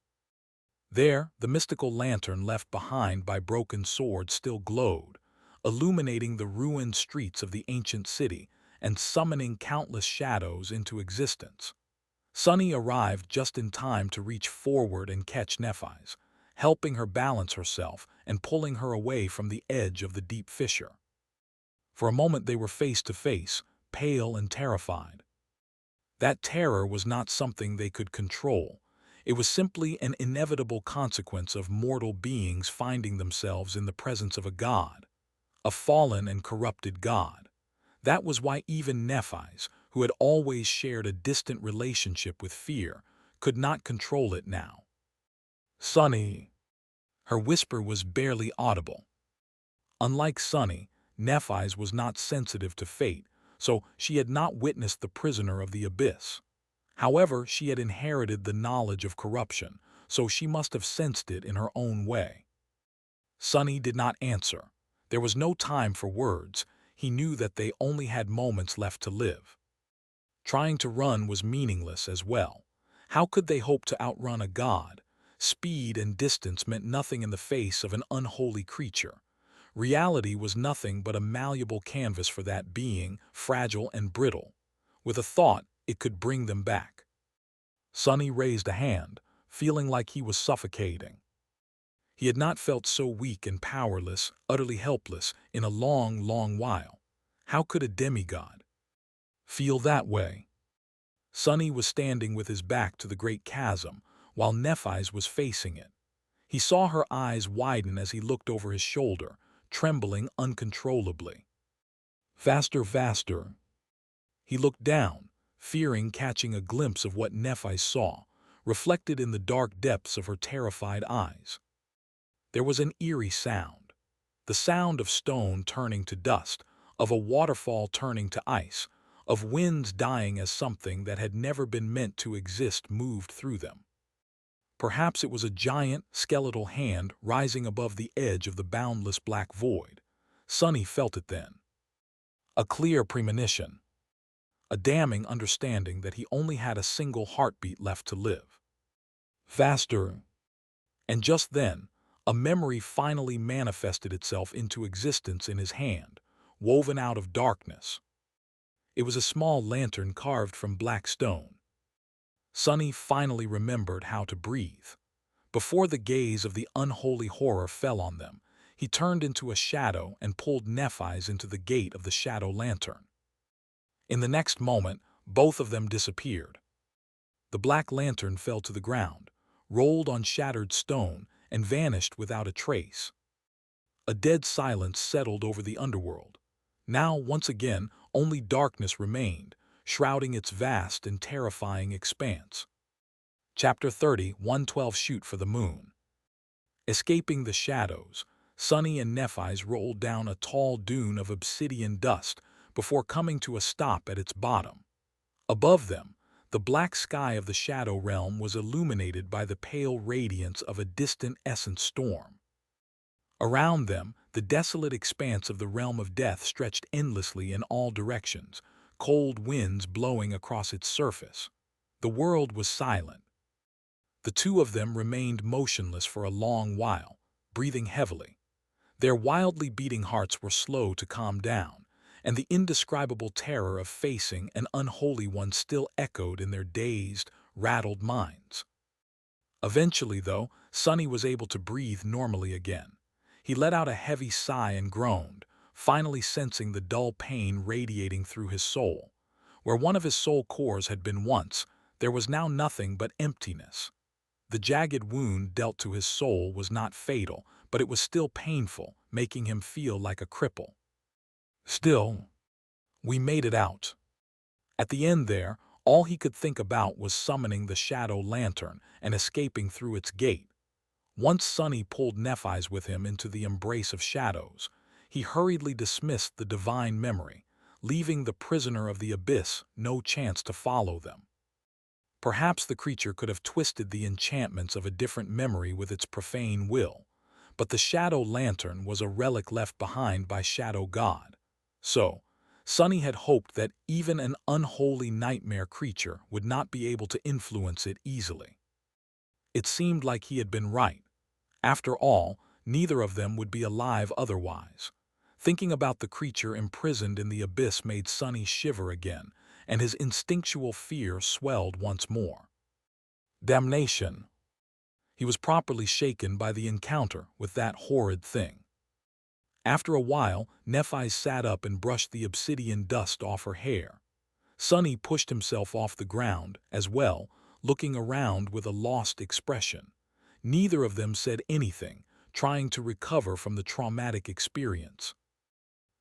[SPEAKER 1] There, the mystical lantern left behind by broken swords still glowed, illuminating the ruined streets of the ancient city and summoning countless shadows into existence. Sonny arrived just in time to reach forward and catch Nephis, helping her balance herself and pulling her away from the edge of the deep fissure. For a moment they were face to face, pale and terrified. That terror was not something they could control. It was simply an inevitable consequence of mortal beings finding themselves in the presence of a god, a fallen and corrupted god. That was why even Nephis, who had always shared a distant relationship with fear, could not control it now. Sonny. Her whisper was barely audible. Unlike Sonny, Nephis was not sensitive to fate, so she had not witnessed the prisoner of the abyss. However, she had inherited the knowledge of corruption, so she must have sensed it in her own way. Sonny did not answer. There was no time for words. He knew that they only had moments left to live. Trying to run was meaningless as well. How could they hope to outrun a god? Speed and distance meant nothing in the face of an unholy creature. Reality was nothing but a malleable canvas for that being, fragile and brittle. With a thought, it could bring them back. Sonny raised a hand, feeling like he was suffocating. He had not felt so weak and powerless, utterly helpless, in a long, long while. How could a demigod feel that way? Sonny was standing with his back to the great chasm, while Nephis was facing it. He saw her eyes widen as he looked over his shoulder, trembling uncontrollably. Faster, faster. He looked down, fearing catching a glimpse of what Nephis saw, reflected in the dark depths of her terrified eyes. There was an eerie sound, the sound of stone turning to dust, of a waterfall turning to ice, of winds dying as something that had never been meant to exist moved through them. Perhaps it was a giant, skeletal hand rising above the edge of the boundless black void. Sonny felt it then. A clear premonition. A damning understanding that he only had a single heartbeat left to live. Faster. And just then, a memory finally manifested itself into existence in his hand, woven out of darkness. It was a small lantern carved from black stone. Sonny finally remembered how to breathe. Before the gaze of the unholy horror fell on them, he turned into a shadow and pulled Nephis into the gate of the shadow lantern. In the next moment, both of them disappeared. The black lantern fell to the ground, rolled on shattered stone, and vanished without a trace. A dead silence settled over the underworld. Now, once again, only darkness remained, shrouding its vast and terrifying expanse. Chapter 30, 112 Shoot for the Moon. Escaping the shadows, Sonny and Nephis rolled down a tall dune of obsidian dust before coming to a stop at its bottom. Above them, the black sky of the shadow realm was illuminated by the pale radiance of a distant essence storm. Around them, the desolate expanse of the realm of death stretched endlessly in all directions, cold winds blowing across its surface. The world was silent. The two of them remained motionless for a long while, breathing heavily. Their wildly beating hearts were slow to calm down, and the indescribable terror of facing an unholy one still echoed in their dazed, rattled minds. Eventually, though, Sonny was able to breathe normally again. He let out a heavy sigh and groaned, finally sensing the dull pain radiating through his soul. Where one of his soul cores had been once, there was now nothing but emptiness. The jagged wound dealt to his soul was not fatal, but it was still painful, making him feel like a cripple. Still, we made it out. At the end there, all he could think about was summoning the shadow lantern and escaping through its gate. Once Sonny pulled Nephis with him into the embrace of shadows, he hurriedly dismissed the divine memory, leaving the prisoner of the abyss no chance to follow them. Perhaps the creature could have twisted the enchantments of a different memory with its profane will, but the shadow lantern was a relic left behind by Shadow God. So, Sonny had hoped that even an unholy nightmare creature would not be able to influence it easily. It seemed like he had been right. After all, neither of them would be alive otherwise. Thinking about the creature imprisoned in the abyss made Sonny shiver again, and his instinctual fear swelled once more. Damnation! He was properly shaken by the encounter with that horrid thing. After a while, Nephis sat up and brushed the obsidian dust off her hair. Sonny pushed himself off the ground, as well, looking around with a lost expression. Neither of them said anything, trying to recover from the traumatic experience.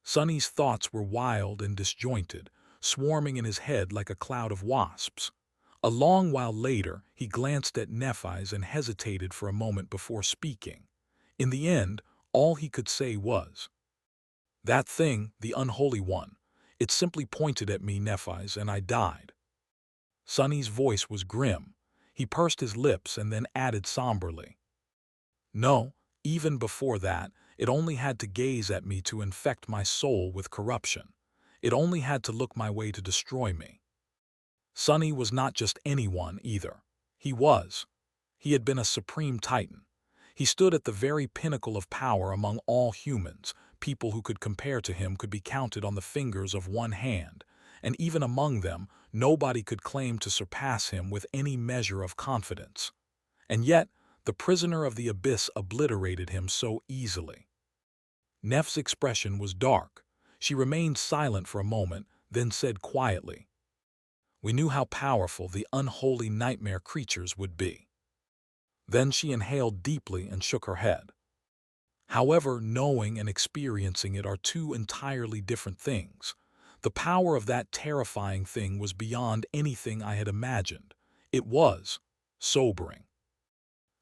[SPEAKER 1] Sonny's thoughts were wild and disjointed, swarming in his head like a cloud of wasps. A long while later, he glanced at Nephis and hesitated for a moment before speaking. In the end, all he could say was, "That thing, the unholy one, it simply pointed at me, Nephis, and I died." Sonny's voice was grim. He pursed his lips and then added somberly, "No, even before that, it only had to gaze at me to infect my soul with corruption. It only had to look my way to destroy me." Sonny was not just anyone, either. He had been a supreme titan. He stood at the very pinnacle of power among all humans. People who could compare to him could be counted on the fingers of one hand, and even among them, nobody could claim to surpass him with any measure of confidence. And yet, the prisoner of the abyss obliterated him so easily. Neff's expression was dark. She remained silent for a moment, then said quietly, "We knew how powerful the unholy nightmare creatures would be." Then she inhaled deeply and shook her head. "However, knowing and experiencing it are two entirely different things. The power of that terrifying thing was beyond anything I had imagined. It was sobering."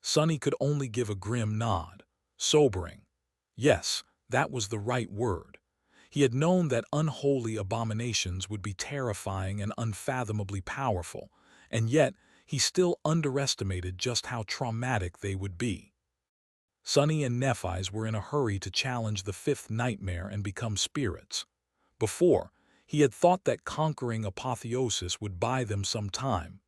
[SPEAKER 1] Sonny could only give a grim nod. Sobering. Yes, that was the right word. He had known that unholy abominations would be terrifying and unfathomably powerful, and yet he still underestimated just how traumatic they would be. Sonny and Nephis were in a hurry to challenge the fifth nightmare and become spirits. Before, he had thought that conquering apotheosis would buy them some time.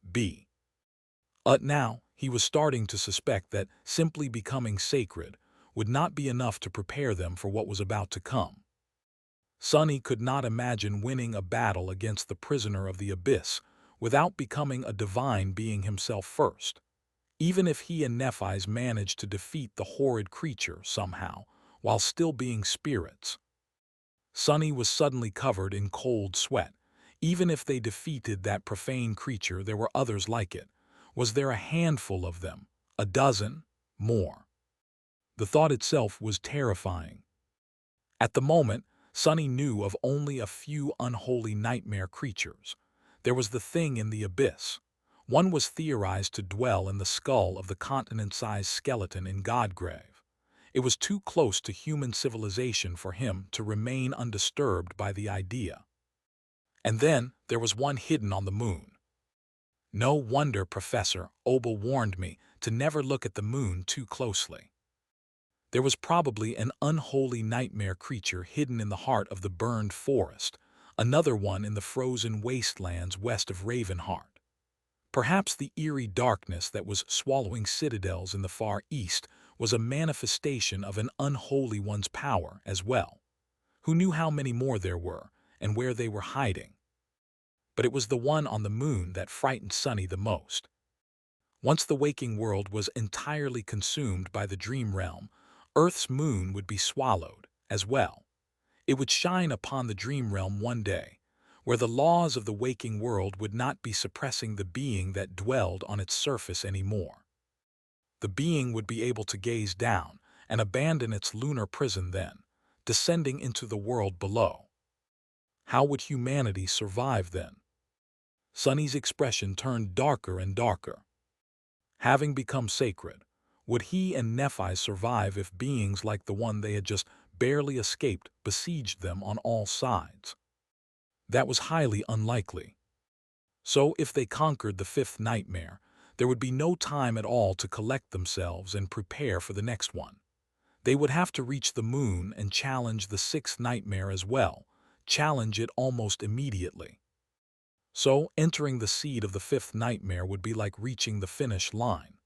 [SPEAKER 1] Now, he was starting to suspect that simply becoming sacred would not be enough to prepare them for what was about to come. Sonny could not imagine winning a battle against the prisoner of the abyss without becoming a divine being himself first. Even if he and Nephis managed to defeat the horrid creature somehow, while still being spirits. Sonny was suddenly covered in cold sweat. Even if they defeated that profane creature, there were others like it. Was there a handful of them? A dozen? More? The thought itself was terrifying. At the moment, Sonny knew of only a few unholy nightmare creatures. There was the thing in the abyss. One was theorized to dwell in the skull of the continent-sized skeleton in Godgrave. It was too close to human civilization for him to remain undisturbed by the idea. And then there was one hidden on the moon. No wonder Professor Obel warned me to never look at the moon too closely. There was probably an unholy nightmare creature hidden in the heart of the burned forest, another one in the frozen wastelands west of Ravenheart. Perhaps the eerie darkness that was swallowing citadels in the far east was a manifestation of an unholy one's power as well. Who knew how many more there were, and where they were hiding? But it was the one on the moon that frightened Sonny the most. Once the waking world was entirely consumed by the dream realm, Earth's moon would be swallowed as well. It would shine upon the dream realm one day, where the laws of the waking world would not be suppressing the being that dwelled on its surface anymore. The being would be able to gaze down and abandon its lunar prison then, descending into the world below. How would humanity survive then? Sonny's expression turned darker and darker. Having become sacred, would he and Nephis survive if beings like the one they had just barely escaped besieged them on all sides? That was highly unlikely. So if they conquered the fifth nightmare, there would be no time at all to collect themselves and prepare for the next one. They would have to reach the moon and challenge the sixth nightmare as well, challenge it almost immediately. So entering the seed of the fifth nightmare would be like reaching the finish line.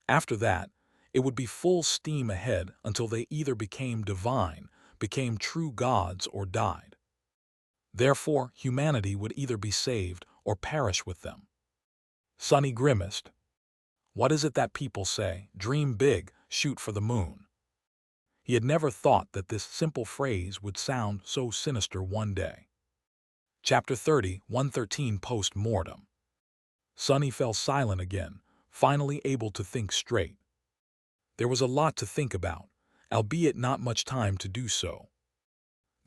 [SPEAKER 1] After that, it would be full steam ahead until they either became divine, became true gods, or died. Therefore, humanity would either be saved or perish with them. Sonny grimaced. What is it that people say? Dream big, shoot for the moon. He had never thought that this simple phrase would sound so sinister one day. Chapter 30, 113 Post-Mortem. Sonny fell silent again, finally able to think straight. There was a lot to think about, albeit not much time to do so.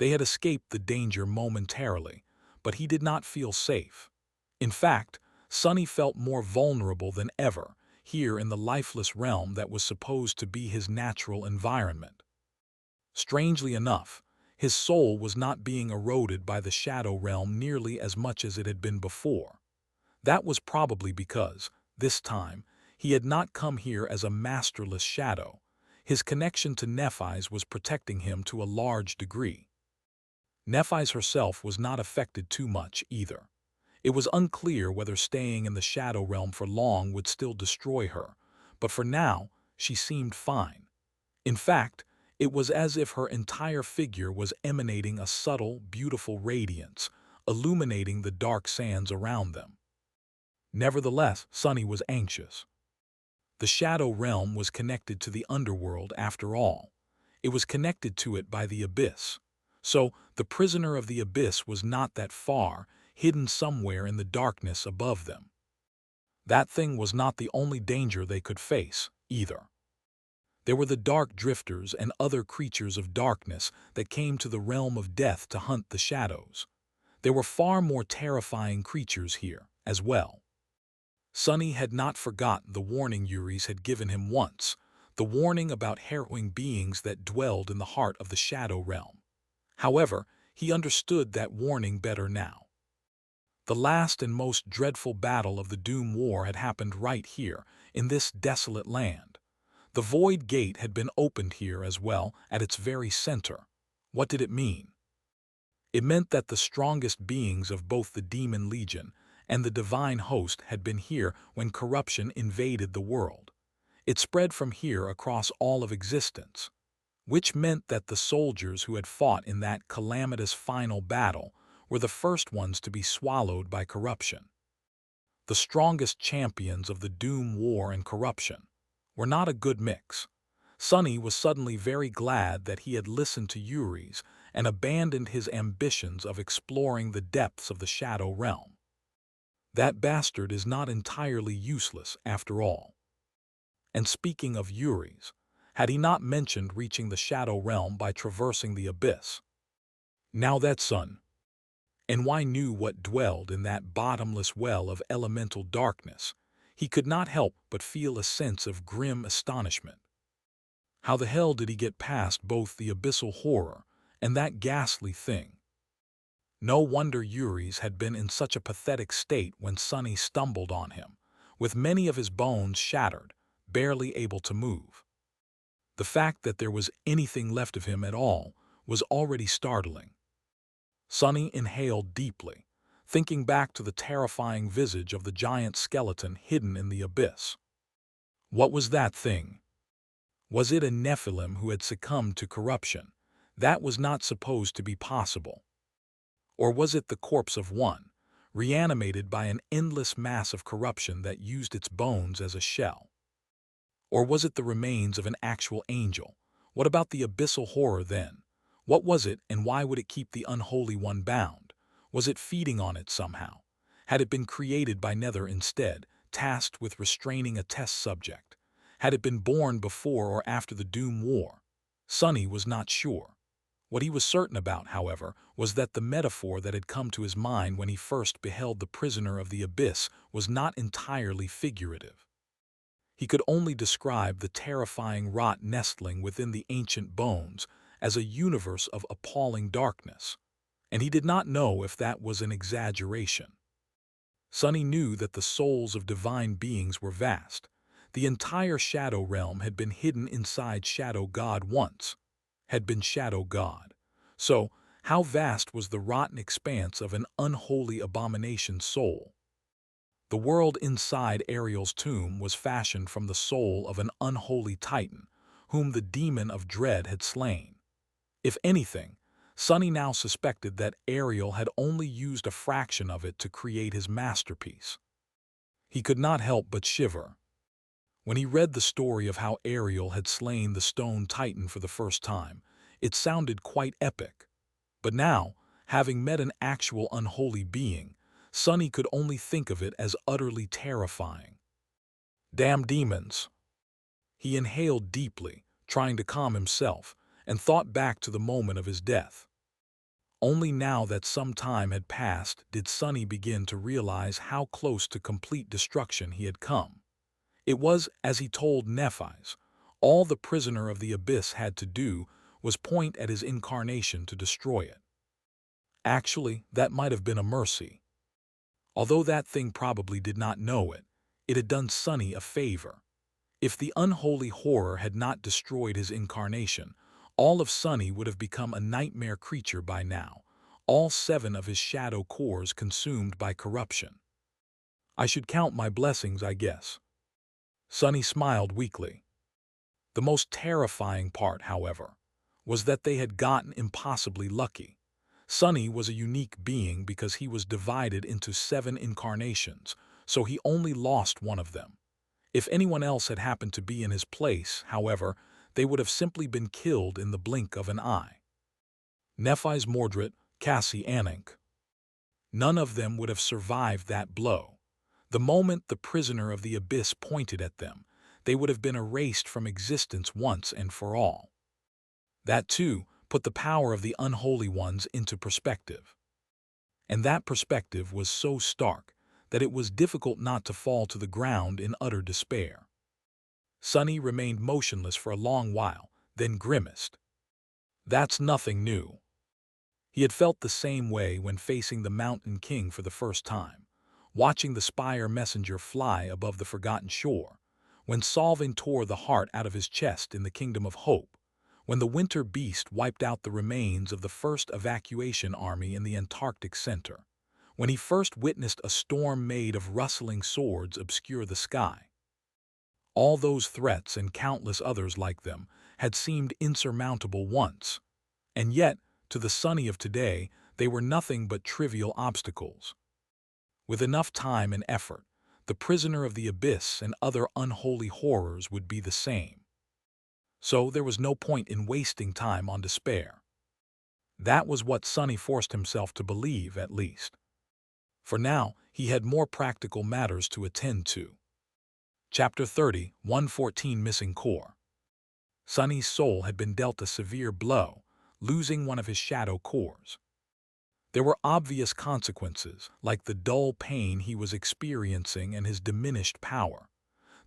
[SPEAKER 1] They had escaped the danger momentarily, but he did not feel safe. In fact, Sonny felt more vulnerable than ever here in the lifeless realm that was supposed to be his natural environment. Strangely enough, his soul was not being eroded by the shadow realm nearly as much as it had been before. That was probably because, this time, he had not come here as a masterless shadow. His connection to Nephis was protecting him to a large degree. Nephis herself was not affected too much either. It was unclear whether staying in the shadow realm for long would still destroy her, but for now, she seemed fine. In fact, it was as if her entire figure was emanating a subtle, beautiful radiance, illuminating the dark sands around them. Nevertheless, Sonny was anxious. The shadow realm was connected to the underworld after all. It was connected to it by the abyss. So, the prisoner of the abyss was not that far, hidden somewhere in the darkness above them. That thing was not the only danger they could face, either. There were the dark drifters and other creatures of darkness that came to the realm of death to hunt the shadows. There were far more terrifying creatures here, as well. Sonny had not forgotten the warning Uris had given him once, the warning about harrowing beings that dwelled in the heart of the shadow realm. However, he understood that warning better now. The last and most dreadful battle of the Doom War had happened right here, in this desolate land. The Void Gate had been opened here as well, at its very center. What did it mean? It meant that the strongest beings of both the Demon Legion and the Divine Host had been here when corruption invaded the world. It spread from here across all of existence, which meant that the soldiers who had fought in that calamitous final battle were the first ones to be swallowed by corruption. The strongest champions of the Doom War and corruption were not a good mix. Sonny was suddenly very glad that he had listened to Uris and abandoned his ambitions of exploring the depths of the Shadow Realm. That bastard is not entirely useless after all. And speaking of Uris, had he not mentioned reaching the Shadow Realm by traversing the abyss? Now that son, and why knew what dwelled in that bottomless well of elemental darkness, he could not help but feel a sense of grim astonishment. How the hell did he get past both the abyssal horror and that ghastly thing? No wonder Uris had been in such a pathetic state when Sonny stumbled on him, with many of his bones shattered, barely able to move. The fact that there was anything left of him at all was already startling. Sonny inhaled deeply, thinking back to the terrifying visage of the giant skeleton hidden in the abyss. What was that thing? Was it a Nephilim who had succumbed to corruption? That was not supposed to be possible. Or was it the corpse of one, reanimated by an endless mass of corruption that used its bones as a shell? Or was it the remains of an actual angel? What about the abyssal horror then? What was it, and why would it keep the unholy one bound? Was it feeding on it somehow? Had it been created by Nether instead, tasked with restraining a test subject? Had it been born before or after the Doom War? Sonny was not sure. What he was certain about, however, was that the metaphor that had come to his mind when he first beheld the prisoner of the abyss was not entirely figurative. He could only describe the terrifying rot nestling within the ancient bones as a universe of appalling darkness, and he did not know if that was an exaggeration. Sonny knew that the souls of divine beings were vast. The entire Shadow Realm had been hidden inside Shadow God once, had been Shadow God. So, how vast was the rotten expanse of an unholy abomination's soul? The world inside Ariel's tomb was fashioned from the soul of an unholy titan, whom the demon of dread had slain. If anything, Sonny now suspected that Ariel had only used a fraction of it to create his masterpiece. He could not help but shiver. When he read the story of how Ariel had slain the stone titan for the first time, it sounded quite epic. But now, having met an actual unholy being, Sonny could only think of it as utterly terrifying. Damn demons! He inhaled deeply, trying to calm himself, and thought back to the moment of his death. Only now that some time had passed did Sunny begin to realize how close to complete destruction he had come. It was, as he told Nephis, all the prisoner of the abyss had to do was point at his incarnation to destroy it. Actually, that might have been a mercy. Although that thing probably did not know it, it had done Sunny a favor. If the unholy horror had not destroyed his incarnation, all of Sunny would have become a nightmare creature by now, all 7 of his shadow cores consumed by corruption. I should count my blessings, I guess. Sunny smiled weakly. The most terrifying part, however, was that they had gotten impossibly lucky. Sunny was a unique being because he was divided into 7 incarnations, so he only lost one of them. If anyone else had happened to be in his place, however, they would have simply been killed in the blink of an eye. Nephis Mordred, Cassie Anink. None of them would have survived that blow. The moment the prisoner of the abyss pointed at them, they would have been erased from existence once and for all. That, too, put the power of the unholy ones into perspective. And that perspective was so stark that it was difficult not to fall to the ground in utter despair. Sunny remained motionless for a long while, then grimaced. That's nothing new. He had felt the same way when facing the Mountain King for the first time, watching the spire messenger fly above the forgotten shore, when Solving tore the heart out of his chest in the Kingdom of Hope, when the winter beast wiped out the remains of the first evacuation army in the Antarctic center, when he first witnessed a storm made of rustling swords obscure the sky. All those threats and countless others like them had seemed insurmountable once, and yet, to the Sunny of today, they were nothing but trivial obstacles. With enough time and effort, the prisoner of the abyss and other unholy horrors would be the same. So there was no point in wasting time on despair. That was what Sunny forced himself to believe, at least. For now, he had more practical matters to attend to. Chapter 30, 114 Missing Core. Sunny's soul had been dealt a severe blow, losing one of his shadow cores. There were obvious consequences, like the dull pain he was experiencing and his diminished power.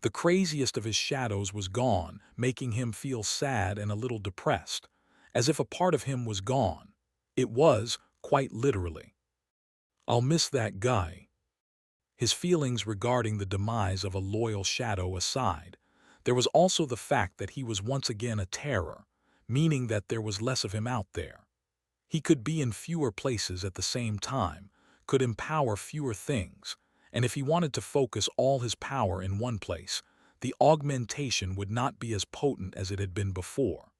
[SPEAKER 1] The craziest of his shadows was gone, making him feel sad and a little depressed, as if a part of him was gone. It was, quite literally. I'll miss that guy. His feelings regarding the demise of a loyal shadow aside, there was also the fact that he was once again a terror, meaning that there was less of him out there. He could be in fewer places at the same time, could empower fewer things, and if he wanted to focus all his power in one place, the augmentation would not be as potent as it had been before.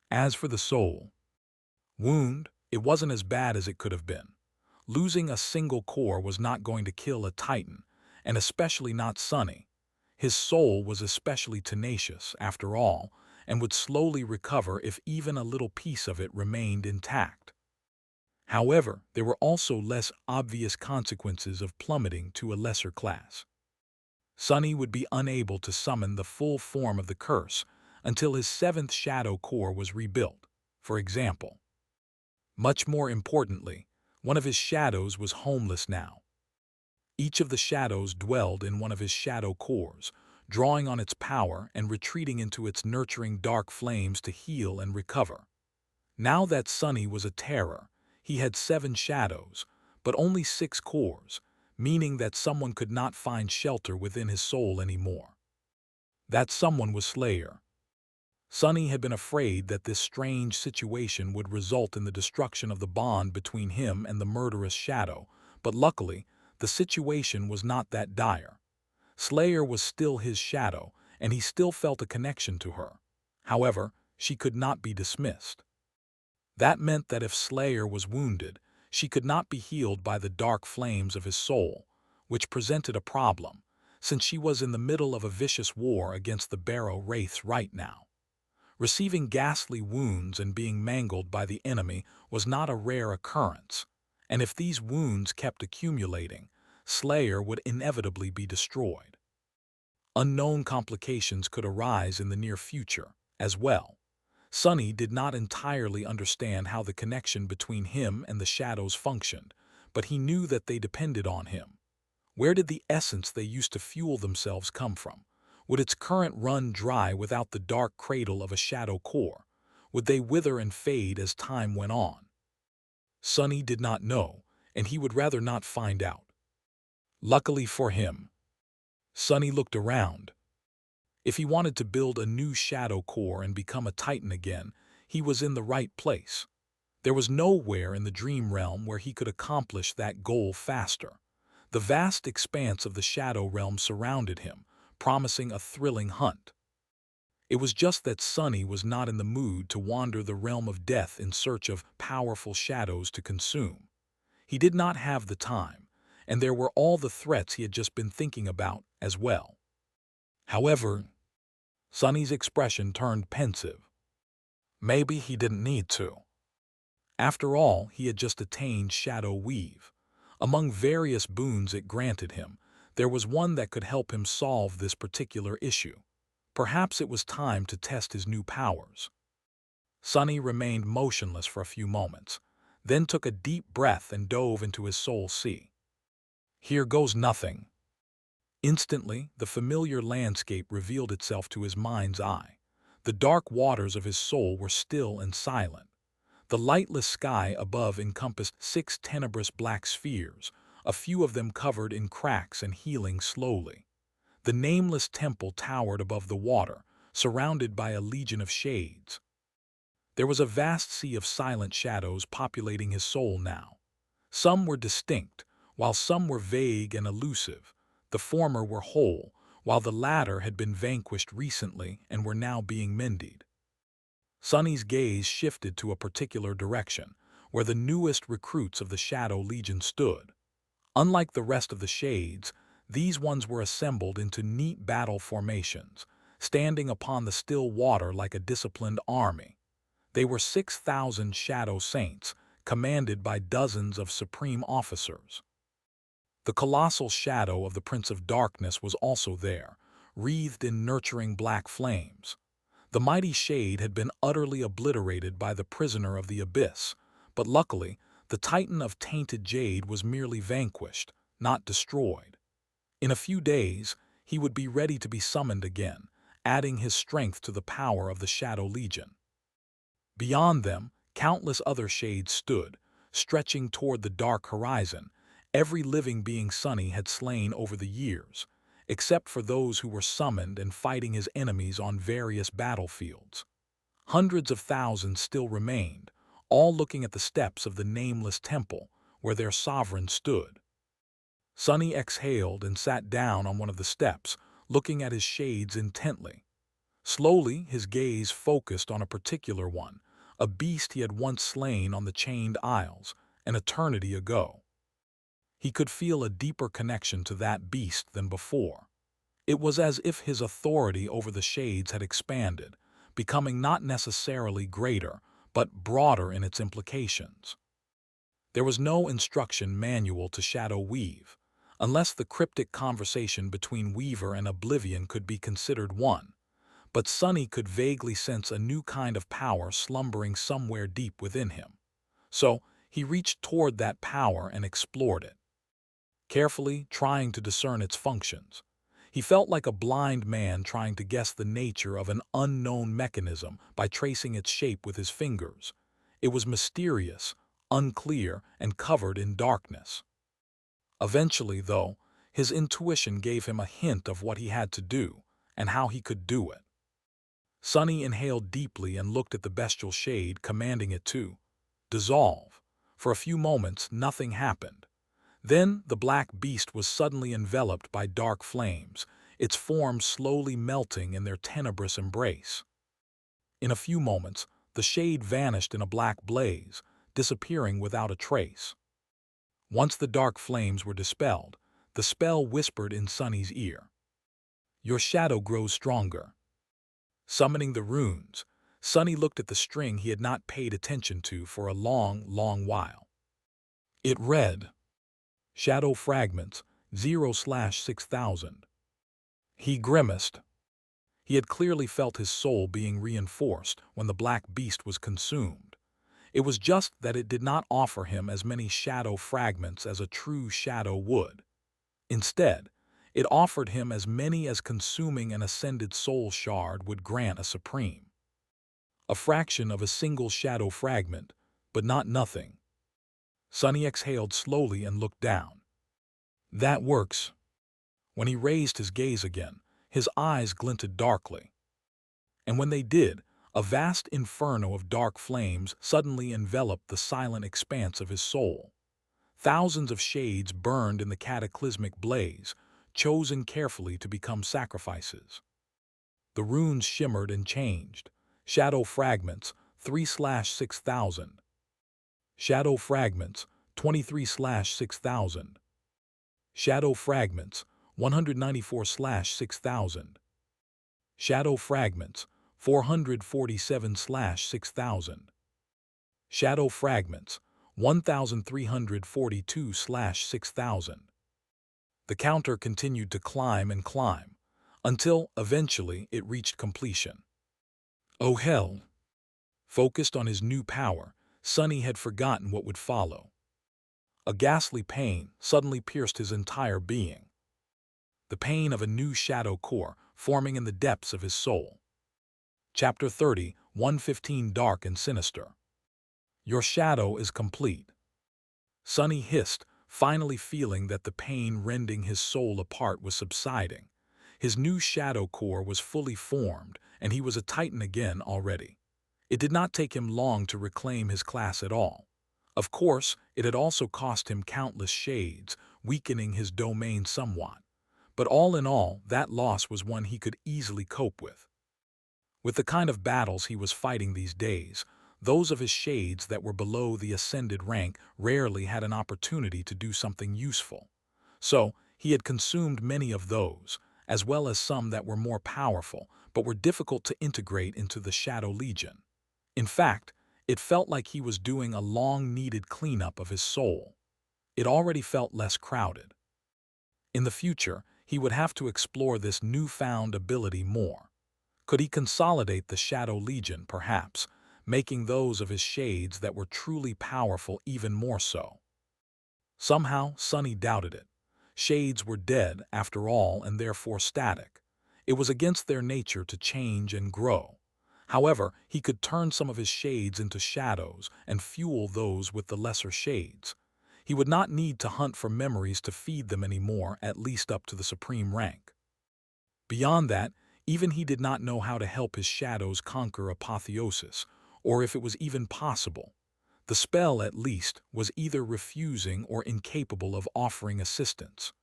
[SPEAKER 1] As for the soul wound, it wasn't as bad as it could have been. Losing a single core was not going to kill a Titan, and especially not Sunny. His soul was especially tenacious, after all, and would slowly recover if even a little piece of it remained intact. However, there were also less obvious consequences of plummeting to a lesser class. Sunny would be unable to summon the full form of the curse until his 7th shadow core was rebuilt, for example. Much more importantly, one of his shadows was homeless now. Each of the shadows dwelled in one of his shadow cores, drawing on its power and retreating into its nurturing dark flames to heal and recover. Now that Sunny was a terror, he had 7 shadows, but only 6 cores, meaning that someone could not find shelter within his soul anymore. That someone was Slayer. Sunny had been afraid that this strange situation would result in the destruction of the bond between him and the murderous shadow, but luckily, the situation was not that dire. Slayer was still his shadow, and he still felt a connection to her. However, she could not be dismissed. That meant that if Slayer was wounded, she could not be healed by the dark flames of his soul, which presented a problem, since she was in the middle of a vicious war against the Barrow Wraiths right now. Receiving ghastly wounds and being mangled by the enemy was not a rare occurrence, and if these wounds kept accumulating, Slayer would inevitably be destroyed. Unknown complications could arise in the near future, as well. Sunny did not entirely understand how the connection between him and the shadows functioned, but he knew that they depended on him. Where did the essence they used to fuel themselves come from? Would its current run dry without the dark cradle of a shadow core? Would they wither and fade as time went on? Sunny did not know, and he would rather not find out. Luckily for him, Sunny looked around. If he wanted to build a new shadow core and become a Titan again, he was in the right place. There was nowhere in the dream realm where he could accomplish that goal faster. The vast expanse of the shadow realm surrounded him, promising a thrilling hunt. It was just that Sunny was not in the mood to wander the realm of death in search of powerful shadows to consume. He did not have the time, and there were all the threats he had just been thinking about as well. However, Sunny's expression turned pensive. Maybe he didn't need to. After all, he had just attained Shadow Weave. Among various boons it granted him, there was one that could help him solve this particular issue. Perhaps it was time to test his new powers. Sunny remained motionless for a few moments, then took a deep breath and dove into his soul sea. Here goes nothing. Instantly, the familiar landscape revealed itself to his mind's eye. The dark waters of his soul were still and silent. The lightless sky above encompassed 6 tenebrous black spheres, a few of them covered in cracks and healing slowly. The nameless temple towered above the water, surrounded by a legion of shades. There was a vast sea of silent shadows populating his soul now. Some were distinct, while some were vague and elusive. The former were whole, while the latter had been vanquished recently and were now being mended. Sunny's gaze shifted to a particular direction, where the newest recruits of the Shadow Legion stood. Unlike the rest of the shades, these ones were assembled into neat battle formations, standing upon the still water like a disciplined army. They were 6,000 Shadow Saints, commanded by dozens of supreme officers. The colossal shadow of the Prince of Darkness was also there, wreathed in nurturing black flames. The mighty shade had been utterly obliterated by the prisoner of the abyss, but luckily, the Titan of tainted jade was merely vanquished, not destroyed. In a few days, he would be ready to be summoned again, adding his strength to the power of the Shadow Legion. Beyond them, countless other shades stood, stretching toward the dark horizon, every living being Sunny had slain over the years, except for those who were summoned and fighting his enemies on various battlefields. Hundreds of thousands still remained, all looking at the steps of the nameless temple where their sovereign stood. Sunny exhaled and sat down on one of the steps, looking at his shades intently. Slowly, his gaze focused on a particular one, a beast he had once slain on the Chained Isles, an eternity ago. He could feel a deeper connection to that beast than before. It was as if his authority over the shades had expanded, becoming not necessarily greater, but broader in its implications. There was no instruction manual to Shadow Weave, unless the cryptic conversation between Weaver and Oblivion could be considered one, but Sunny could vaguely sense a new kind of power slumbering somewhere deep within him. So, he reached toward that power and explored it, carefully trying to discern its functions. He felt like a blind man trying to guess the nature of an unknown mechanism by tracing its shape with his fingers. It was mysterious, unclear, and covered in darkness. Eventually, though, his intuition gave him a hint of what he had to do and how he could do it. Sunny inhaled deeply and looked at the bestial shade, commanding it to dissolve. For a few moments, nothing happened. Then the black beast was suddenly enveloped by dark flames, its form slowly melting in their tenebrous embrace. In a few moments, the shade vanished in a black blaze, disappearing without a trace. Once the dark flames were dispelled, the spell whispered in Sunny's ear. "Your shadow grows stronger." Summoning the runes, Sunny looked at the string he had not paid attention to for a long while. It read, "Shadow Fragments, 0/6000. He grimaced. He had clearly felt his soul being reinforced when the black beast was consumed. It was just that it did not offer him as many shadow fragments as a true shadow would. Instead, it offered him as many as consuming an ascended soul shard would grant a supreme. A fraction of a single shadow fragment, but not nothing. Sunny exhaled slowly and looked down. That works. When he raised his gaze again, his eyes glinted darkly. And when they did, a vast inferno of dark flames suddenly enveloped the silent expanse of his soul. Thousands of shades burned in the cataclysmic blaze, chosen carefully to become sacrifices. The runes shimmered and changed. Shadow fragments, 3/6000. Shadow fragments, 23/6000. Shadow fragments, 194/6000. Shadow fragments, 447/6000. Shadow fragments, 1342/6000. The counter continued to climb and climb, until, eventually, it reached completion. Oh hell! Focused on his new power, Sunny had forgotten what would follow. A ghastly pain suddenly pierced his entire being. The pain of a new shadow core forming in the depths of his soul. Chapter 30, 115 Dark and Sinister. Your shadow is complete. Sunny hissed, finally feeling that the pain rending his soul apart was subsiding. His new shadow core was fully formed, and he was a titan again already. It did not take him long to reclaim his class at all. Of course, it had also cost him countless shades, weakening his domain somewhat. But all in all, that loss was one he could easily cope with. With the kind of battles he was fighting these days, those of his shades that were below the ascended rank rarely had an opportunity to do something useful. So, he had consumed many of those, as well as some that were more powerful, but were difficult to integrate into the Shadow Legion. In fact, it felt like he was doing a long-needed cleanup of his soul. It already felt less crowded. In the future, he would have to explore this newfound ability more. Could he consolidate the Shadow Legion, perhaps, making those of his shades that were truly powerful even more so? Somehow, Sunny doubted it. Shades were dead, after all, and therefore static. It was against their nature to change and grow. However, he could turn some of his shades into shadows and fuel those with the lesser shades. He would not need to hunt for memories to feed them anymore, at least up to the supreme rank. Beyond that, even he did not know how to help his shadows conquer apotheosis, or if it was even possible. The spell, at least, was either refusing or incapable of offering assistance.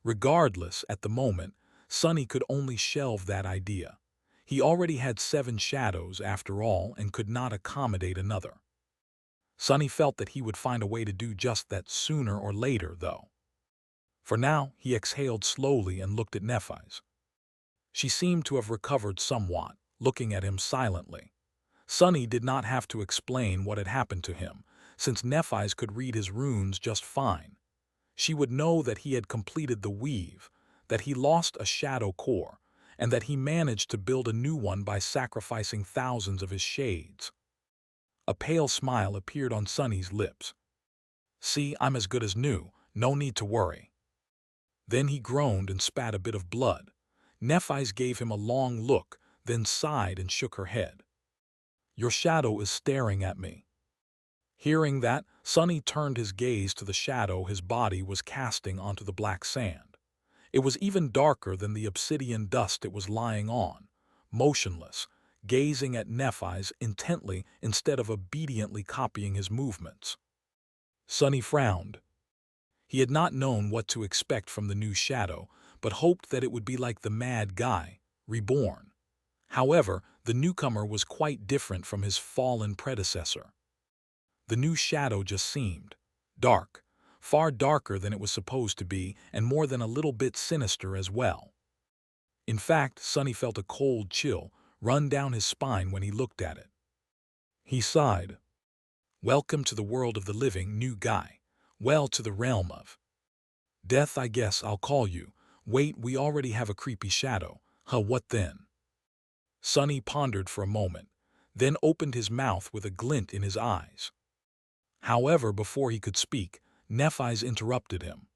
[SPEAKER 1] Regardless, at the moment, Sunny could only shelve that idea. He already had 7 shadows, after all, and could not accommodate another. Sunny felt that he would find a way to do just that sooner or later, though. For now, he exhaled slowly and looked at Nephis. She seemed to have recovered somewhat, looking at him silently. Sunny did not have to explain what had happened to him, since Nephis could read his runes just fine. She would know that he had completed the weave, that he lost a shadow core, and that he managed to build a new one by sacrificing thousands of his shades. A pale smile appeared on Sunny's lips. See, I'm as good as new, no need to worry. Then he groaned and spat a bit of blood. Nephis gave him a long look, then sighed and shook her head. Your shadow is staring at me. Hearing that, Sunny turned his gaze to the shadow his body was casting onto the black sand. It was even darker than the obsidian dust it was lying on, motionless, gazing at Nephis intently instead of obediently copying his movements. Sunny frowned. He had not known what to expect from the new shadow, but hoped that it would be like the mad guy, reborn. However, the newcomer was quite different from his fallen predecessor. The new shadow just seemed dark, far darker than it was supposed to be, and more than a little bit sinister as well. In fact, Sunny felt a cold chill run down his spine when he looked at it. He sighed. Welcome to the world of the living, new guy. Well, to the realm of death, I guess I'll call you. Wait, we already have a creepy shadow. Huh, what then? Sunny pondered for a moment, then opened his mouth with a glint in his eyes. However, before he could speak, Nephis interrupted him.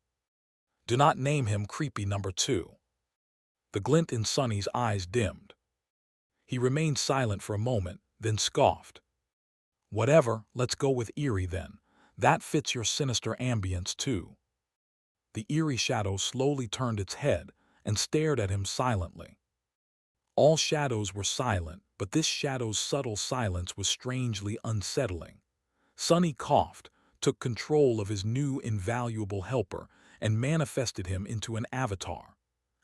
[SPEAKER 1] "Do not name him creepy number 2. The glint in Sunny's eyes dimmed. He remained silent for a moment, then scoffed. "Whatever, let's go with eerie then. That fits your sinister ambience too." The eerie shadow slowly turned its head and stared at him silently. All shadows were silent, but this shadow's subtle silence was strangely unsettling. Sunny coughed, took control of his new invaluable helper, and manifested him into an avatar.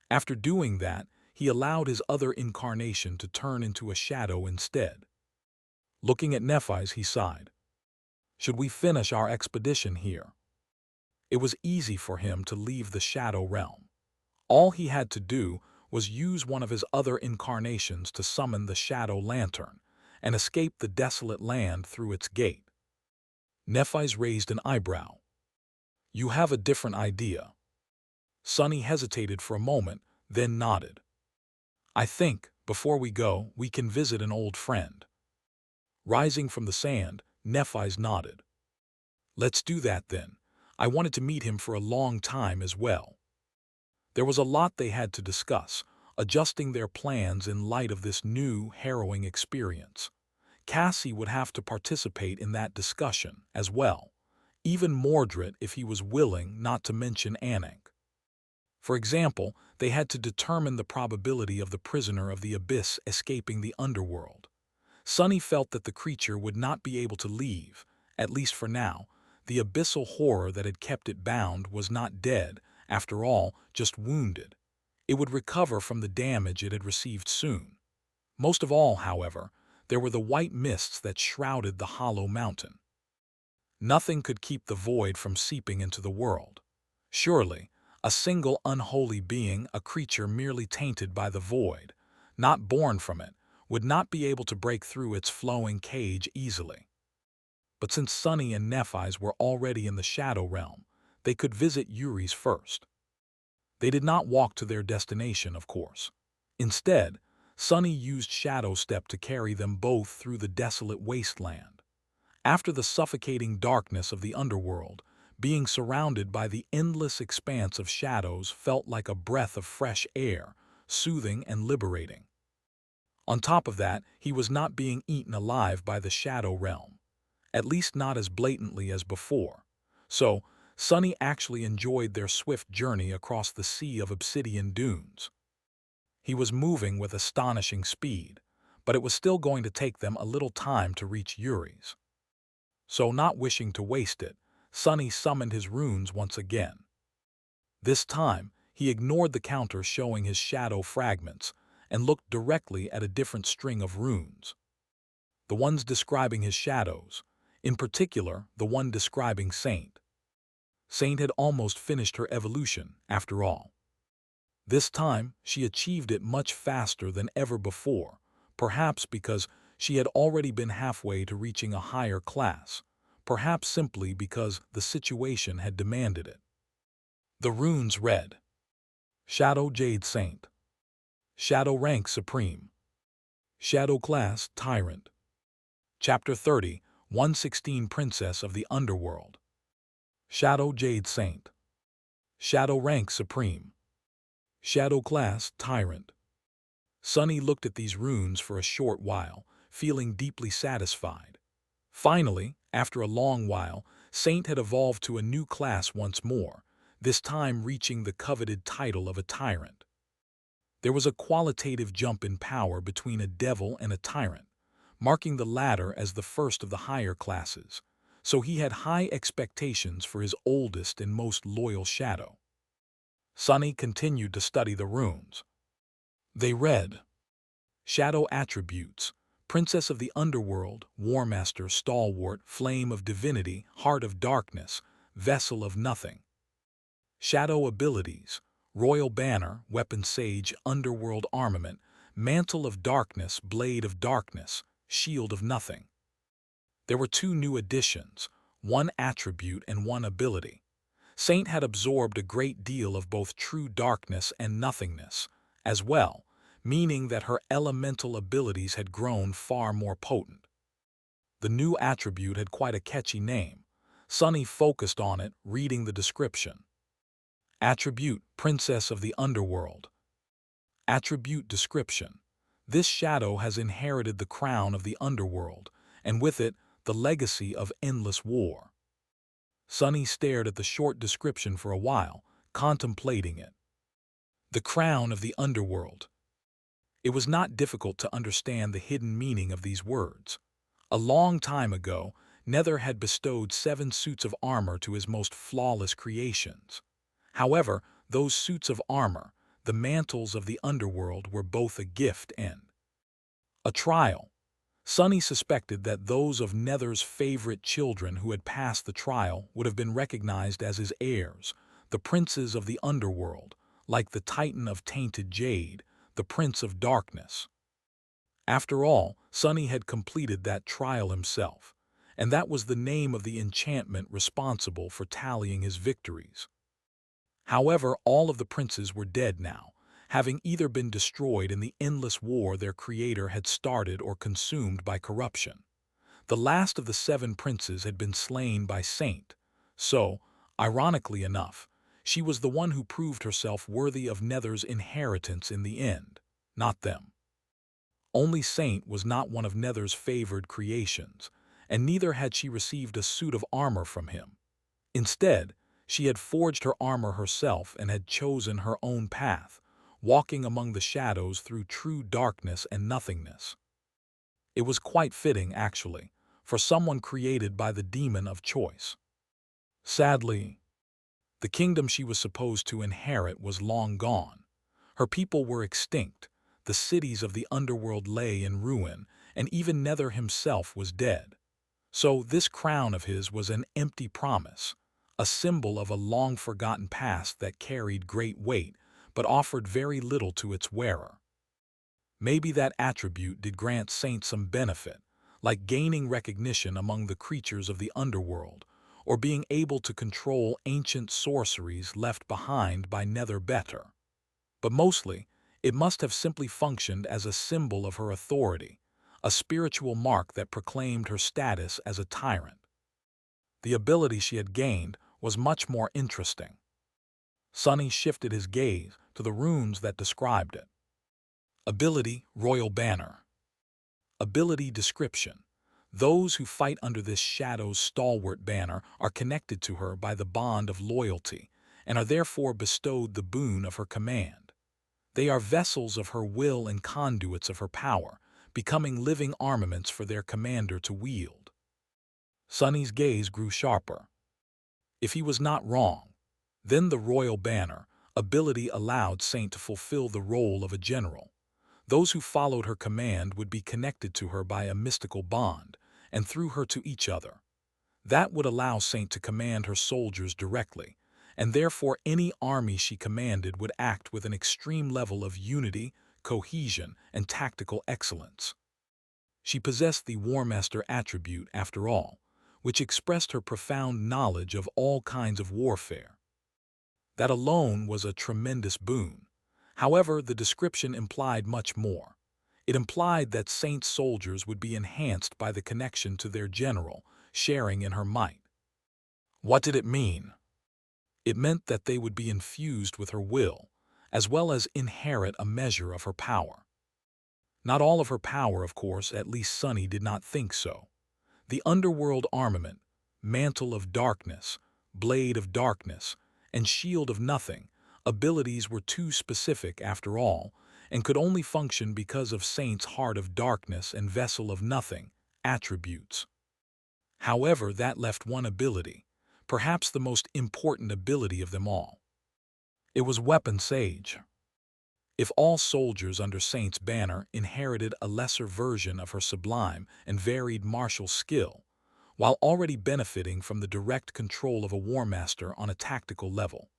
[SPEAKER 1] After doing that, he allowed his other incarnation to turn into a shadow instead. Looking at Nephis, he sighed. "Should we finish our expedition here?" It was easy for him to leave the shadow realm. All he had to do was use one of his other incarnations to summon the shadow lantern and escape the desolate land through its gate. Nephis raised an eyebrow. "You have a different idea." Sunny hesitated for a moment, then nodded. "I think, before we go, we can visit an old friend." Rising from the sand, Nephis nodded. "Let's do that then. I wanted to meet him for a long time as well." There was a lot they had to discuss, adjusting their plans in light of this new, harrowing experience. Cassie would have to participate in that discussion as well, even Mordred if he was willing, not to mention Anik. For example, they had to determine the probability of the prisoner of the abyss escaping the underworld. Sunny felt that the creature would not be able to leave, at least for now. The abyssal horror that had kept it bound was not dead, after all, just wounded. It would recover from the damage it had received soon. Most of all, however, there were the white mists that shrouded the hollow mountain. Nothing could keep the void from seeping into the world. Surely, a single unholy being, a creature merely tainted by the void, not born from it, would not be able to break through its flowing cage easily. But since Sunny and Nephis were already in the shadow realm, they could visit Yuri's first. They did not walk to their destination, of course. Instead, Sunny used Shadow Step to carry them both through the desolate wasteland. After the suffocating darkness of the underworld, being surrounded by the endless expanse of shadows felt like a breath of fresh air, soothing and liberating. On top of that, he was not being eaten alive by the shadow realm, at least not as blatantly as before. So, Sunny actually enjoyed their swift journey across the sea of obsidian dunes. He was moving with astonishing speed, but it was still going to take them a little time to reach Yuri's. So, not wishing to waste it, Sunny summoned his runes once again. This time, he ignored the counter showing his shadow fragments and looked directly at a different string of runes. The ones describing his shadows, in particular the one describing Saint. Saint had almost finished her evolution, after all. This time, she achieved it much faster than ever before, perhaps because she had already been halfway to reaching a higher class, perhaps simply because the situation had demanded it. The runes read: Shadow Jade Saint, Shadow Rank Supreme, Shadow Class Tyrant, Chapter 30, 116 Princess of the Underworld, Shadow Jade Saint, Shadow Rank Supreme, Shadow Class Tyrant. Sunny looked at these runes for a short while, feeling deeply satisfied. Finally, after a long while, Saint had evolved to a new class once more, this time reaching the coveted title of a tyrant. There was a qualitative jump in power between a devil and a tyrant, marking the latter as the first of the higher classes, so he had high expectations for his oldest and most loyal shadow. Sunny continued to study the runes. They read: Shadow Attributes, Princess of the Underworld, Warmaster, Stalwart, Flame of Divinity, Heart of Darkness, Vessel of Nothing. Shadow Abilities, Royal Banner, Weapon Sage, Underworld Armament, Mantle of Darkness, Blade of Darkness, Shield of Nothing. There were two new additions, one attribute and one ability. Saint had absorbed a great deal of both true darkness and nothingness, as well, meaning that her elemental abilities had grown far more potent. The new attribute had quite a catchy name. Sunny focused on it, reading the description. Attribute: Princess of the Underworld. Attribute description: this shadow has inherited the crown of the underworld, and with it, the legacy of endless war. Sunny stared at the short description for a while, contemplating it. The crown of the underworld. It was not difficult to understand the hidden meaning of these words. A long time ago, Nether had bestowed 7 suits of armor to his most flawless creations. However, those suits of armor, the mantles of the underworld, were both a gift and a trial. Sunny suspected that those of Nether's favorite children who had passed the trial would have been recognized as his heirs, the princes of the underworld, like the Titan of tainted jade, the Prince of Darkness. After all, Sunny had completed that trial himself, and that was the name of the enchantment responsible for tallying his victories. However, all of the princes were dead now, having either been destroyed in the endless war their creator had started or consumed by corruption. The last of the 7 princes had been slain by Saint, so, ironically enough, she was the one who proved herself worthy of Nether's inheritance in the end, not them. Only Saint was not one of Nether's favored creations, and neither had she received a suit of armor from him. Instead, she had forged her armor herself and had chosen her own path, walking among the shadows through true darkness and nothingness. It was quite fitting, actually, for someone created by the demon of choice. Sadly, the kingdom she was supposed to inherit was long gone. Her people were extinct, the cities of the underworld lay in ruin, and even Nether himself was dead. So this crown of his was an empty promise, a symbol of a long-forgotten past that carried great weight but offered very little to its wearer. Maybe that attribute did grant Saint some benefit, like gaining recognition among the creatures of the underworld, or being able to control ancient sorceries left behind by Nether better. But mostly, it must have simply functioned as a symbol of her authority, a spiritual mark that proclaimed her status as a tyrant. The ability she had gained was much more interesting. Sunny shifted his gaze to the runes that described it. Ability: Royal Banner. Ability description: those who fight under this shadow's stalwart banner are connected to her by the bond of loyalty, and are therefore bestowed the boon of her command. They are vessels of her will and conduits of her power, becoming living armaments for their commander to wield. Sunny's gaze grew sharper. If he was not wrong, then the Royal Banner ability allowed Saint to fulfill the role of a general. Those who followed her command would be connected to her by a mystical bond, and through her to each other. That would allow Saint to command her soldiers directly, and therefore any army she commanded would act with an extreme level of unity, cohesion, and tactical excellence. She possessed the War Master attribute, after all, which expressed her profound knowledge of all kinds of warfare. That alone was a tremendous boon. However, the description implied much more. It implied that Saint's soldiers would be enhanced by the connection to their general, sharing in her might. What did it mean? It meant that they would be infused with her will, as well as inherit a measure of her power. Not all of her power, of course, at least Sunny did not think so. The underworld armament, mantle of darkness, blade of darkness, and shield of nothing, abilities were too specific after all, and could only function because of Saint's heart of darkness and vessel of nothing, attributes. However, that left one ability, perhaps the most important ability of them all. It was Weapon Sage. If all soldiers under Saint's banner inherited a lesser version of her sublime and varied martial skill, while already benefiting from the direct control of a war master on a tactical level,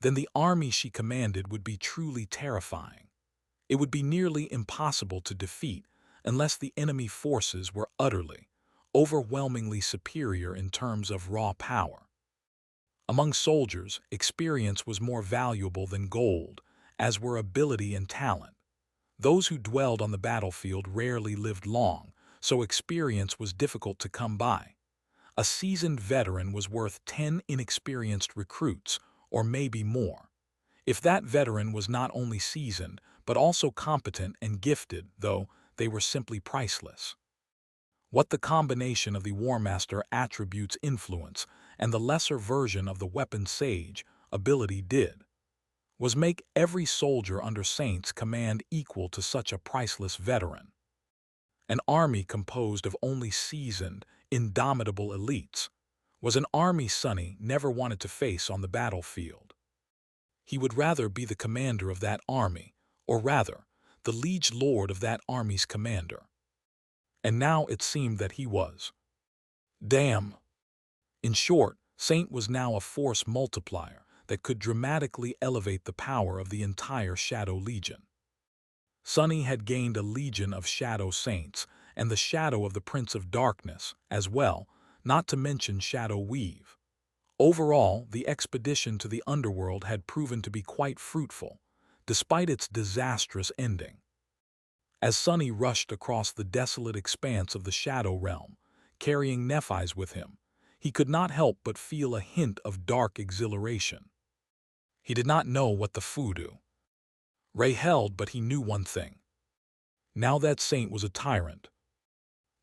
[SPEAKER 1] then the army she commanded would be truly terrifying. It would be nearly impossible to defeat unless the enemy forces were utterly, overwhelmingly superior in terms of raw power. Among soldiers, experience was more valuable than gold, as were ability and talent. Those who dwelled on the battlefield rarely lived long, so experience was difficult to come by. A seasoned veteran was worth 10 inexperienced recruits, or maybe more. If that veteran was not only seasoned, but also competent and gifted, though, they were simply priceless. What the combination of the War Master attributes influence and the lesser version of the weapon sage ability did was make every soldier under Saint's command equal to such a priceless veteran. An army composed of only seasoned, indomitable elites was an army Sonny never wanted to face on the battlefield. He would rather be the commander of that army, or rather, the liege lord of that army's commander. And now it seemed that he was. Damn! In short, Saint was now a force multiplier that could dramatically elevate the power of the entire Shadow Legion. Sonny had gained a legion of Shadow Saints and the shadow of the Prince of Darkness as well, not to mention Shadow Weave. Overall, the expedition to the underworld had proven to be quite fruitful, despite its disastrous ending. As Sonny rushed across the desolate expanse of the Shadow Realm, carrying Nephis with him, he could not help but feel a hint of dark exhilaration. He did not know what the Voodoo Ray held, but he knew one thing. Now that Saint was a tyrant,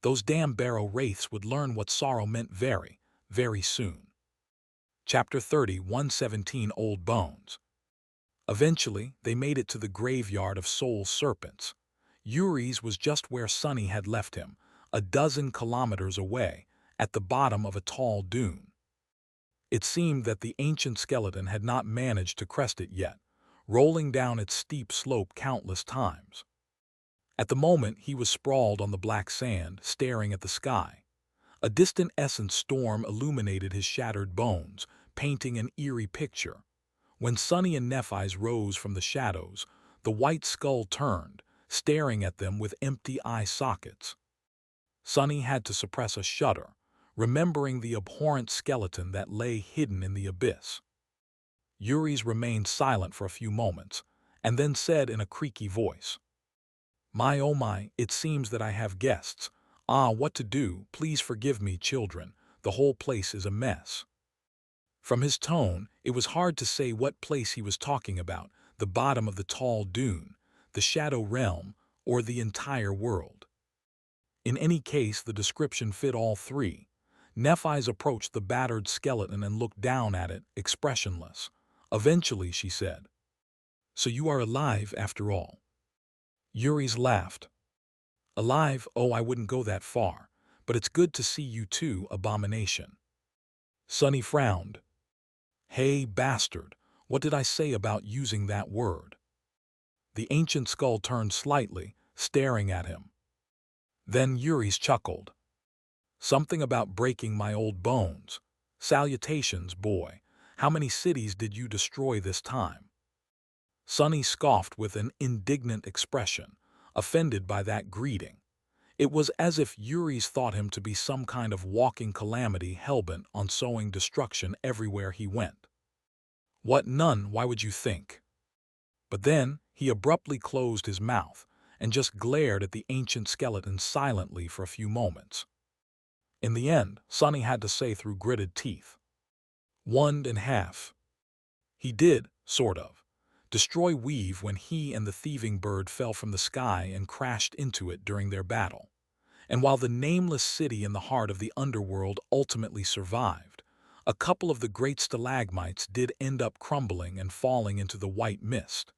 [SPEAKER 1] those damn Barrow Wraiths would learn what sorrow meant very, very soon. Chapter 30, 117 Old Bones. Eventually, they made it to the graveyard of soul serpents. Yuri's was just where Sonny had left him, a dozen kilometers away, at the bottom of a tall dune. It seemed that the ancient skeleton had not managed to crest it yet, rolling down its steep slope countless times. At the moment, he was sprawled on the black sand, staring at the sky. A distant essence storm illuminated his shattered bones, painting an eerie picture. When Sonny and Nephis rose from the shadows, the white skull turned, staring at them with empty eye sockets. Sonny had to suppress a shudder, remembering the abhorrent skeleton that lay hidden in the abyss. Yuri's remained silent for a few moments, and then said in a creaky voice, "My oh my, it seems that I have guests. Ah, what to do? Please forgive me, children. The whole place is a mess." From his tone, it was hard to say what place he was talking about, the bottom of the tall dune, the Shadow Realm, or the entire world. In any case, the description fit all three. Nephis approached the battered skeleton and looked down at it, expressionless. Eventually, she said, "So you are alive after all." Yuri's laughed. "Alive? Oh, I wouldn't go that far. But it's good to see you too, abomination." Sonny frowned. "Hey, bastard, what did I say about using that word?" The ancient skull turned slightly, staring at him. Then Yuri's chuckled. "Something about breaking my old bones. Salutations, boy. How many cities did you destroy this time?" Sonny scoffed with an indignant expression, offended by that greeting. It was as if Yuri's thought him to be some kind of walking calamity hellbent on sowing destruction everywhere he went. "What, none? Why would you think?" But then he abruptly closed his mouth and just glared at the ancient skeleton silently for a few moments. In the end, Sonny had to say through gritted teeth, "One and half." He did, sort of, destroy Weave when he and the thieving bird fell from the sky and crashed into it during their battle. And while the nameless city in the heart of the underworld ultimately survived, a couple of the great stalagmites did end up crumbling and falling into the white mist.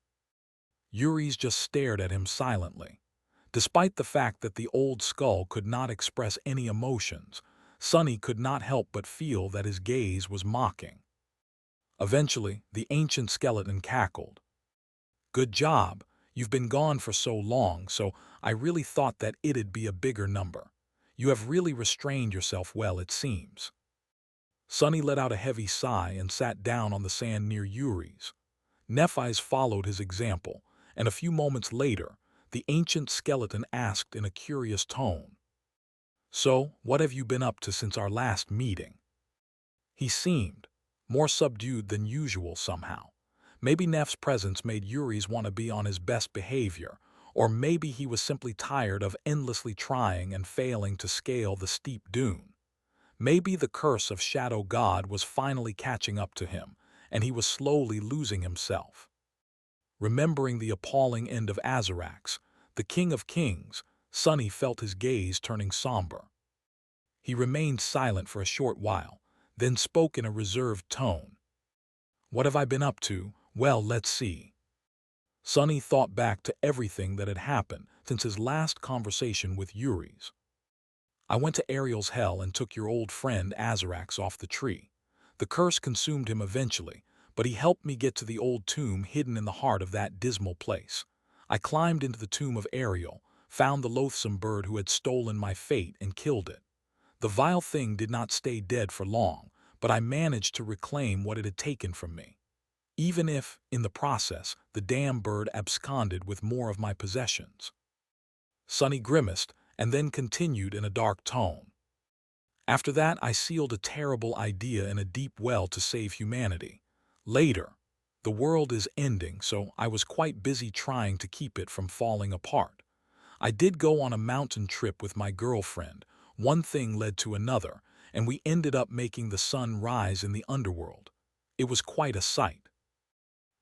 [SPEAKER 1] Yuri's just stared at him silently. Despite the fact that the old skull could not express any emotions, Sonny could not help but feel that his gaze was mocking. Eventually, the ancient skeleton cackled. "Good job. You've been gone for so long, so I really thought that it'd be a bigger number. You have really restrained yourself well, it seems." Sonny let out a heavy sigh and sat down on the sand near Yuri's. Nephis followed his example, and a few moments later, the ancient skeleton asked in a curious tone, "So, what have you been up to since our last meeting?" He seemed more subdued than usual somehow. Maybe Neff's presence made Yuri's want to be on his best behavior, Or maybe he was simply tired of endlessly trying and failing to scale the steep dune. Maybe the curse of Shadow God was finally catching up to him, and he was slowly losing himself. Remembering the appalling end of Azarax, the King of Kings, Sonny felt his gaze turning somber. He remained silent for a short while, then spoke in a reserved tone. "What have I been up to? Well, let's see." Sonny thought back to everything that had happened since his last conversation with Yuri's. "I went to Ariel's hell and took your old friend Azarax off the tree. The curse consumed him eventually, but he helped me get to the old tomb hidden in the heart of that dismal place. I climbed into the tomb of Ariel, found the loathsome bird who had stolen my fate and killed it. The vile thing did not stay dead for long, but I managed to reclaim what it had taken from me. Even if, in the process, the damn bird absconded with more of my possessions." Sonny grimaced and then continued in a dark tone. "After that, I sealed a terrible idea in a deep well to save humanity. Later, the world is ending, so I was quite busy trying to keep it from falling apart. I did go on a mountain trip with my girlfriend. One thing led to another, and we ended up making the sun rise in the underworld. It was quite a sight."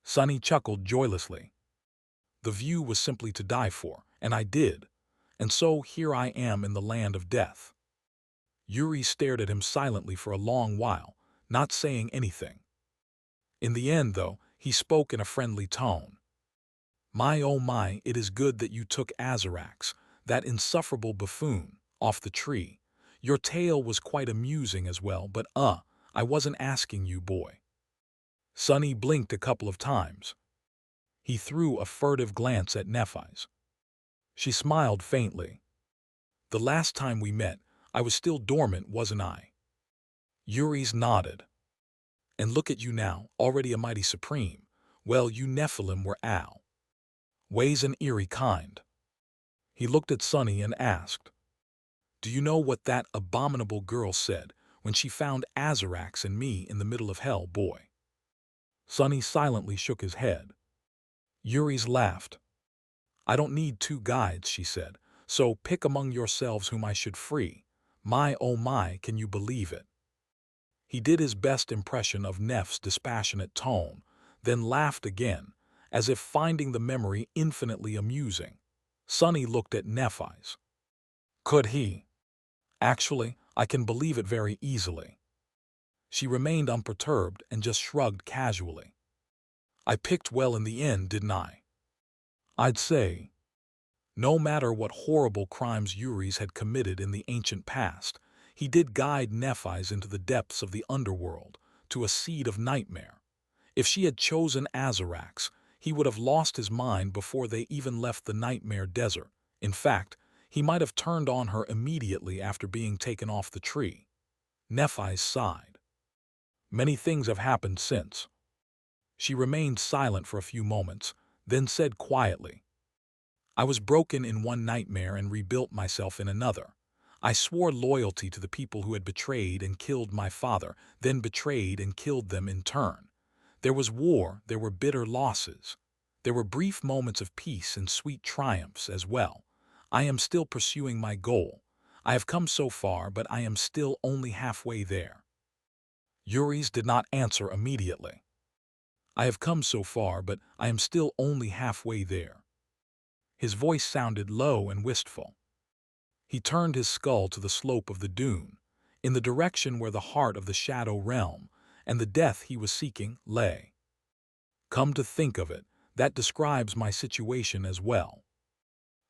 [SPEAKER 1] Sonny chuckled joylessly. "The view was simply to die for, and I did. And so here I am in the land of death." Yuri stared at him silently for a long while, not saying anything. In the end, though, he spoke in a friendly tone. "My oh my, it is good that you took Azarax, that insufferable buffoon, off the tree. Your tale was quite amusing as well, but I wasn't asking you, boy." Sonny blinked a couple of times. He threw a furtive glance at Nephis. She smiled faintly. "The last time we met, I was still dormant, wasn't I?" Yuri's nodded. "And look at you now, already a mighty supreme. Well, you Nephilim were ways an eerie kind." He looked at Sonny and asked, "Do you know what that abominable girl said when she found Azarax and me in the middle of hell, boy?" Sonny silently shook his head. Yuri's laughed. "I don't need two guides," she said, "so pick among yourselves whom I should free. My oh my, can you believe it?" He did his best impression of Neff's dispassionate tone, then laughed again, as if finding the memory infinitely amusing. Sonny looked at Nephis. "Could he?" "Actually, I can believe it very easily." She remained unperturbed and just shrugged casually. "I picked well in the end, didn't I?" "I'd say." No matter what horrible crimes Yuri's had committed in the ancient past, he did guide Nephis into the depths of the underworld, to a seed of nightmare. If she had chosen Azarax, he would have lost his mind before they even left the nightmare desert. In fact, he might have turned on her immediately after being taken off the tree. Nephis sighed. "Many things have happened since." She remained silent for a few moments, then said quietly, "I was broken in one nightmare and rebuilt myself in another. I swore loyalty to the people who had betrayed and killed my father, then betrayed and killed them in turn. There was war, there were bitter losses. There were brief moments of peace and sweet triumphs as well. I am still pursuing my goal. I have come so far, but I am still only halfway there." Yuri's did not answer immediately. "I have come so far, but I am still only halfway there." His voice sounded low and wistful. He turned his skull to the slope of the dune, in the direction where the heart of the Shadow Realm and the death he was seeking lay. "Come to think of it, that describes my situation as well."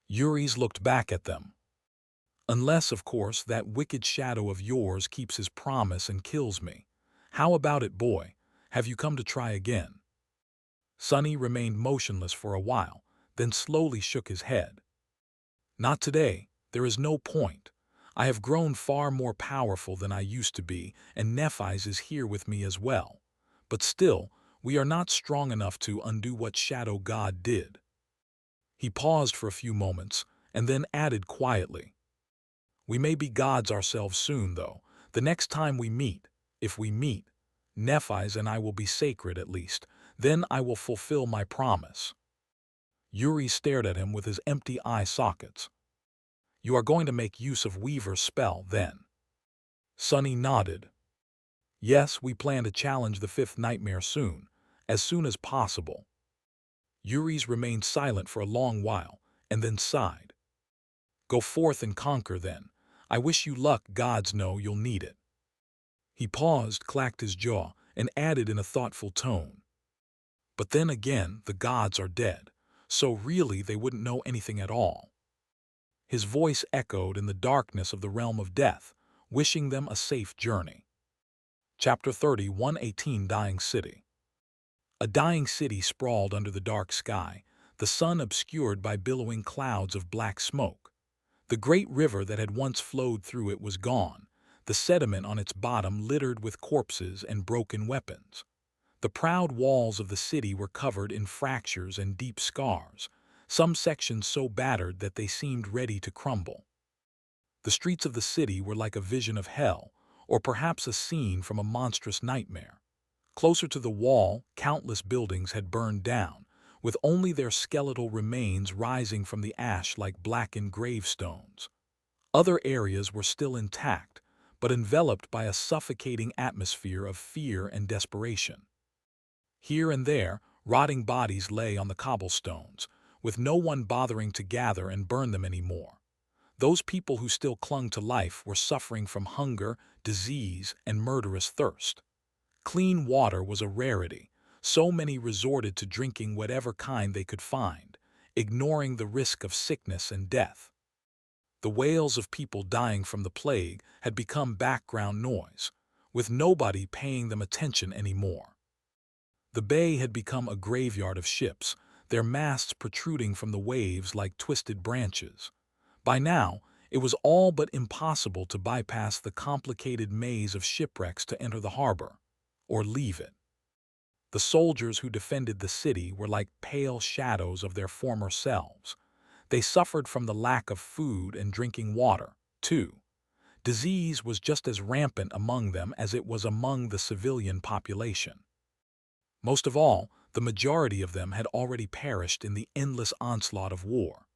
[SPEAKER 1] Yuri's looked back at them. "Unless, of course, that wicked shadow of yours keeps his promise and kills me. How about it, boy? Have you come to try again?" Sonny remained motionless for a while, then slowly shook his head. "Not today. There is no point. I have grown far more powerful than I used to be, and Nephis is here with me as well. But still, we are not strong enough to undo what Shadow God did." He paused for a few moments, and then added quietly, "We may be gods ourselves soon, though. The next time we meet, if we meet, Nephis and I will be sacred at least. Then I will fulfill my promise." Yuri stared at him with his empty eye sockets. "You are going to make use of Weaver's spell, then?" Sunny nodded. "Yes, we plan to challenge the fifth nightmare as soon as possible." Yuri's remained silent for a long while, and then sighed. "Go forth and conquer, then. I wish you luck, gods know you'll need it." He paused, clacked his jaw, and added in a thoughtful tone, "But then again, the gods are dead, so really they wouldn't know anything at all." His voice echoed in the darkness of the realm of death, wishing them a safe journey. Chapter 30, 118 Dying City. A dying city sprawled under the dark sky, the sun obscured by billowing clouds of black smoke. The great river that had once flowed through it was gone, the sediment on its bottom littered with corpses and broken weapons. The proud walls of the city were covered in fractures and deep scars, some sections so battered that they seemed ready to crumble. The streets of the city were like a vision of hell, or perhaps a scene from a monstrous nightmare. Closer to the wall, countless buildings had burned down, with only their skeletal remains rising from the ash like blackened gravestones. Other areas were still intact, but enveloped by a suffocating atmosphere of fear and desperation. Here and there, rotting bodies lay on the cobblestones, with no one bothering to gather and burn them anymore. Those people who still clung to life were suffering from hunger, disease, and murderous thirst. Clean water was a rarity. So many resorted to drinking whatever kind they could find, ignoring the risk of sickness and death. The wails of people dying from the plague had become background noise, with nobody paying them attention anymore. The bay had become a graveyard of ships, their masts protruding from the waves like twisted branches. By now, it was all but impossible to bypass the complicated maze of shipwrecks to enter the harbor, or leave it. The soldiers who defended the city were like pale shadows of their former selves. They suffered from the lack of food and drinking water, too. Disease was just as rampant among them as it was among the civilian population. Most of all, the majority of them had already perished in the endless onslaught of war.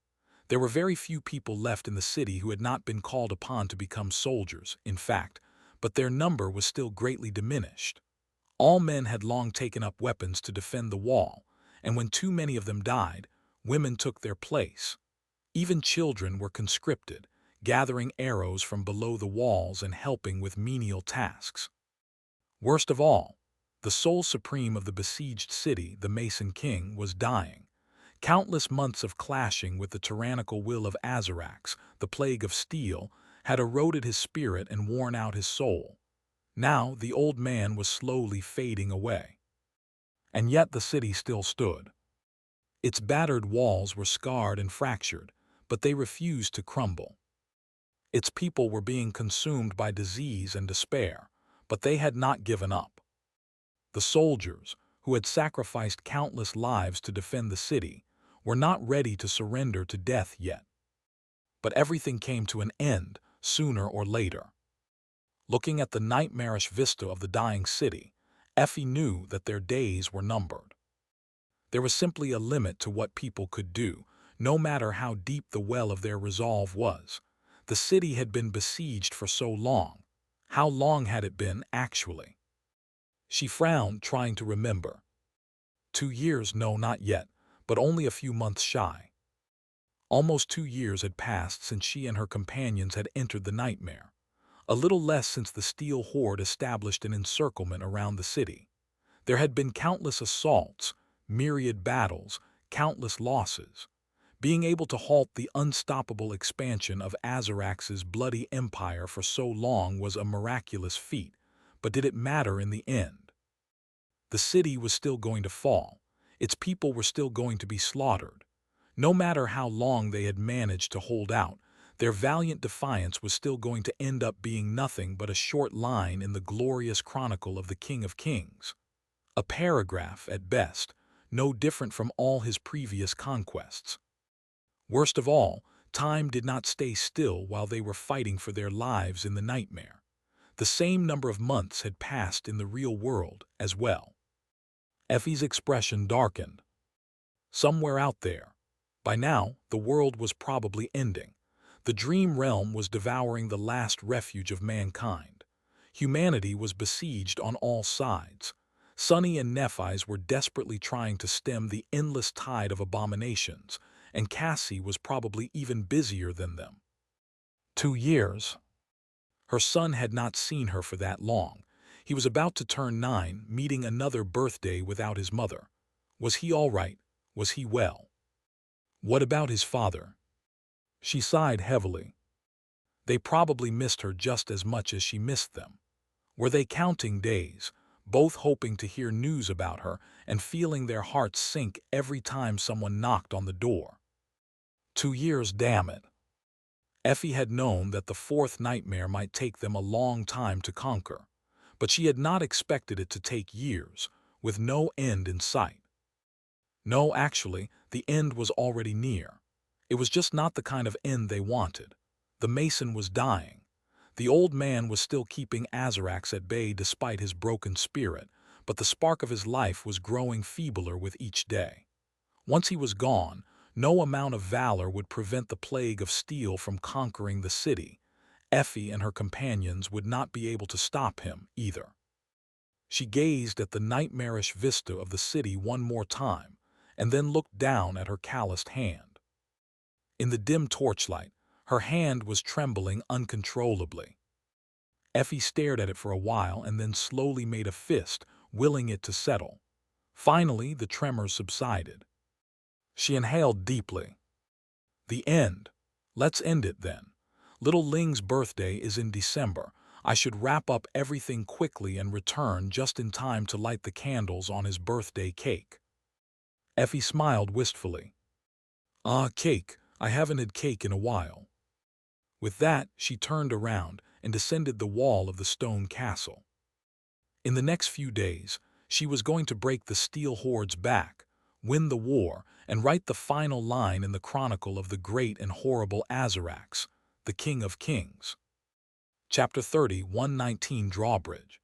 [SPEAKER 1] There were very few people left in the city who had not been called upon to become soldiers, in fact, but their number was still greatly diminished. All men had long taken up weapons to defend the wall, and when too many of them died, women took their place. Even children were conscripted, gathering arrows from below the walls and helping with menial tasks. Worst of all, the sole supreme of the besieged city, the Mason King, was dying. Countless months of clashing with the tyrannical will of Azarax, the plague of steel, had eroded his spirit and worn out his soul. Now the old man was slowly fading away. And yet the city still stood. Its battered walls were scarred and fractured, but they refused to crumble. Its people were being consumed by disease and despair, but they had not given up. The soldiers, who had sacrificed countless lives to defend the city, were not ready to surrender to death yet. But everything came to an end, sooner or later. Looking at the nightmarish vista of the dying city, Effie knew that their days were numbered. There was simply a limit to what people could do, no matter how deep the well of their resolve was. The city had been besieged for so long. How long had it been, actually? She frowned, trying to remember. 2 years, no, not yet, but only a few months shy. Almost 2 years had passed since she and her companions had entered the nightmare. A little less since the steel horde established an encirclement around the city. There had been countless assaults, myriad battles, countless losses. Being able to halt the unstoppable expansion of Azarax's bloody empire for so long was a miraculous feat, but did it matter in the end? The city was still going to fall. Its people were still going to be slaughtered. No matter how long they had managed to hold out, their valiant defiance was still going to end up being nothing but a short line in the glorious chronicle of the King of Kings. A paragraph, at best, no different from all his previous conquests. Worst of all, time did not stay still while they were fighting for their lives in the nightmare. The same number of months had passed in the real world as well. Effie's expression darkened. Somewhere out there, By now, the world was probably ending. The dream realm was devouring the last refuge of mankind. Humanity was besieged on all sides. Sunny and Nephis were desperately trying to stem the endless tide of abominations, and Cassie was probably even busier than them. 2 years. Her son had not seen her for that long. He was about to turn 9, meeting another birthday without his mother. Was he all right? Was he well? What about his father? She sighed heavily. They probably missed her just as much as she missed them. Were they counting days, both hoping to hear news about her and feeling their hearts sink every time someone knocked on the door? 2 years, damn it. Effie had known that the fourth nightmare might take them a long time to conquer, but she had not expected it to take years, with no end in sight. No, actually, the end was already near. It was just not the kind of end they wanted. The Mason was dying. The old man was still keeping Azarax at bay despite his broken spirit, but the spark of his life was growing feebler with each day. Once he was gone, no amount of valor would prevent the plague of steel from conquering the city. Effie and her companions would not be able to stop him, either. She gazed at the nightmarish vista of the city one more time, and then looked down at her calloused hand. In the dim torchlight, her hand was trembling uncontrollably. Effie stared at it for a while and then slowly made a fist, willing it to settle. Finally, the tremors subsided. She inhaled deeply. The end. Let's end it then. Little Ling's birthday is in December. I should wrap up everything quickly and return just in time to light the candles on his birthday cake. Effie smiled wistfully. Ah, cake. I haven't had cake in a while. With that, she turned around and descended the wall of the stone castle. In the next few days, she was going to break the Steel Horde's back, win the war, and write the final line in the chronicle of the great and horrible Azarax, the King of Kings. Chapter 30, 119 Drawbridge.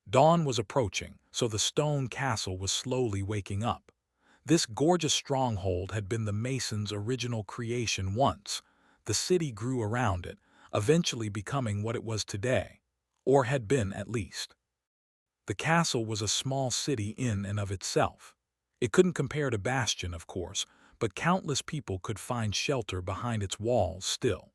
[SPEAKER 1] Dawn was approaching, so the stone castle was slowly waking up. This gorgeous stronghold had been the Mason's original creation once. The city grew around it, eventually becoming what it was today, or had been at least. The castle was a small city in and of itself. It couldn't compare to Bastion, of course, but countless people could find shelter behind its walls still.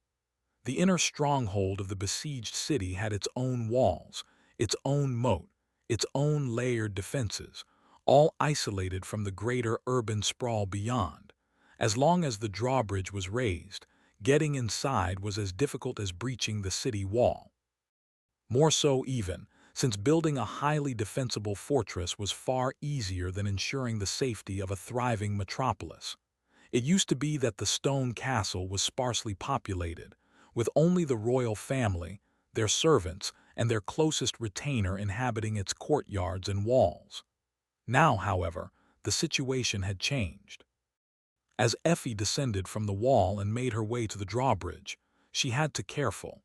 [SPEAKER 1] The inner stronghold of the besieged city had its own walls, its own moat, its own layered defenses, all isolated from the greater urban sprawl beyond. As long as the drawbridge was raised, getting inside was as difficult as breaching the city wall. More so even, since building a highly defensible fortress was far easier than ensuring the safety of a thriving metropolis. It used to be that the stone castle was sparsely populated, with only the royal family, their servants, and their closest retainer inhabiting its courtyards and walls. Now, however, the situation had changed. As Effie descended from the wall and made her way to the drawbridge, she had to careful.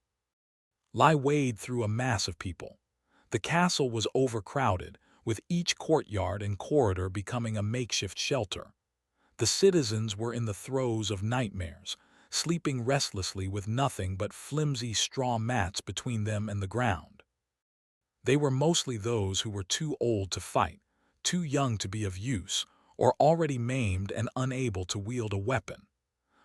[SPEAKER 1] Wade through a mass of people. The castle was overcrowded, with each courtyard and corridor becoming a makeshift shelter. The citizens were in the throes of nightmares, sleeping restlessly with nothing but flimsy straw mats between them and the ground. They were mostly those who were too old to fight, too young to be of use, or already maimed and unable to wield a weapon.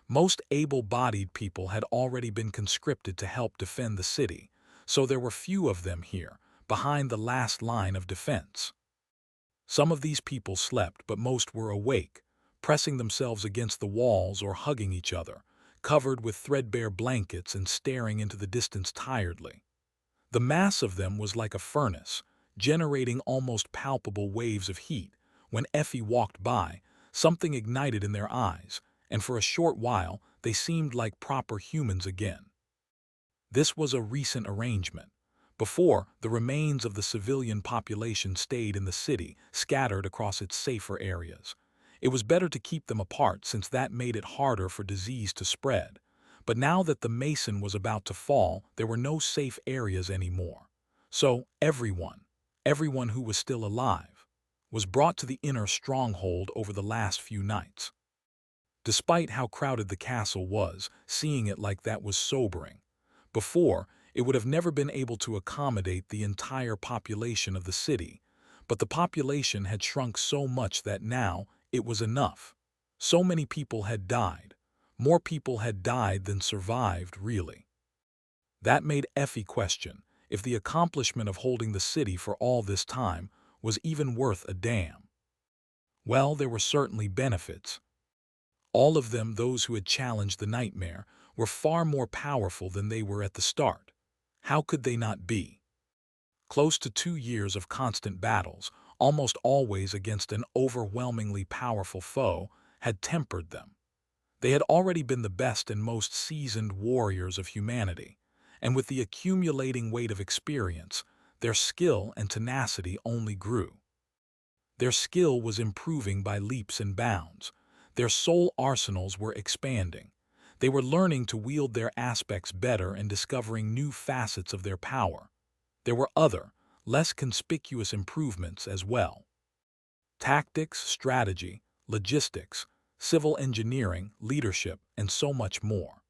[SPEAKER 1] Most able-bodied people had already been conscripted to help defend the city, so there were few of them here, behind the last line of defense. Some of these people slept, but most were awake, pressing themselves against the walls or hugging each other, covered with threadbare blankets and staring into the distance tiredly. The mass of them was like a furnace, generating almost palpable waves of heat. When Effie walked by, something ignited in their eyes, and for a short while they seemed like proper humans again. This was a recent arrangement. Before, the remains of the civilian population stayed in the city, scattered across its safer areas. It was better to keep them apart since that made it harder for disease to spread. But now that the Mason was about to fall, there were no safe areas anymore. So everyone who was still alive, was brought to the inner stronghold over the last few nights. Despite how crowded the castle was, seeing it like that was sobering. Before, it would have never been able to accommodate the entire population of the city, but the population had shrunk so much that now it was enough. So many people had died. More people had died than survived, really. That made Effie question if the accomplishment of holding the city for all this time was even worth a damn. Well, there were certainly benefits. All of them, those who had challenged the nightmare, were far more powerful than they were at the start. How could they not be? Close to 2 years of constant battles, almost always against an overwhelmingly powerful foe, had tempered them. They had already been the best and most seasoned warriors of humanity, and with the accumulating weight of experience, their skill and tenacity only grew. Their skill was improving by leaps and bounds. Their soul arsenals were expanding. They were learning to wield their aspects better and discovering new facets of their power. There were other, less conspicuous improvements as well. Tactics, strategy, logistics, civil engineering, leadership, and so much more.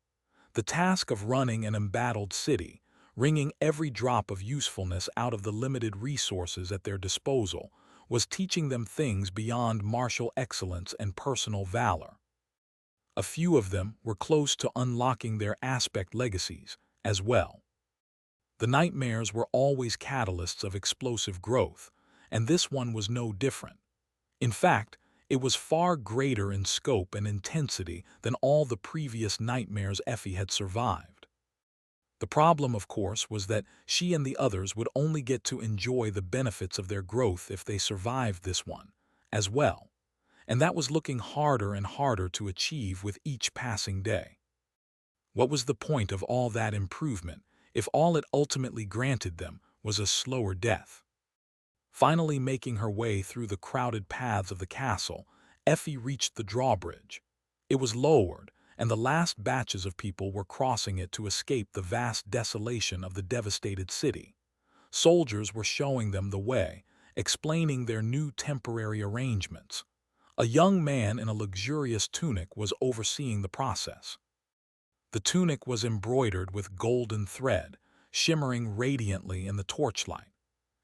[SPEAKER 1] The task of running an embattled city, wringing every drop of usefulness out of the limited resources at their disposal, was teaching them things beyond martial excellence and personal valor. A few of them were close to unlocking their aspect legacies as well. The nightmares were always catalysts of explosive growth, and this one was no different. In fact, it was far greater in scope and intensity than all the previous nightmares Effie had survived. The problem, of course, was that she and the others would only get to enjoy the benefits of their growth if they survived this one, as well, and that was looking harder and harder to achieve with each passing day. What was the point of all that improvement if all it ultimately granted them was a slower death? Finally making her way through the crowded paths of the castle, Effie reached the drawbridge. It was lowered, and the last batches of people were crossing it to escape the vast desolation of the devastated city. Soldiers were showing them the way, explaining their new temporary arrangements. A young man in a luxurious tunic was overseeing the process. The tunic was embroidered with golden thread, shimmering radiantly in the torchlight.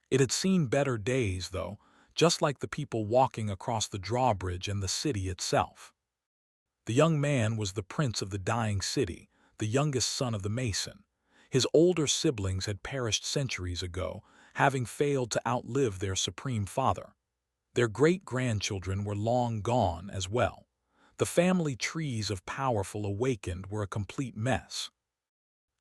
[SPEAKER 1] It had seen better days, though, just like the people walking across the drawbridge and the city itself. The young man was the prince of the dying city, the youngest son of the mason. His older siblings had perished centuries ago, having failed to outlive their supreme father. Their great-grandchildren were long gone as well. The family trees of powerful awakened were a complete mess.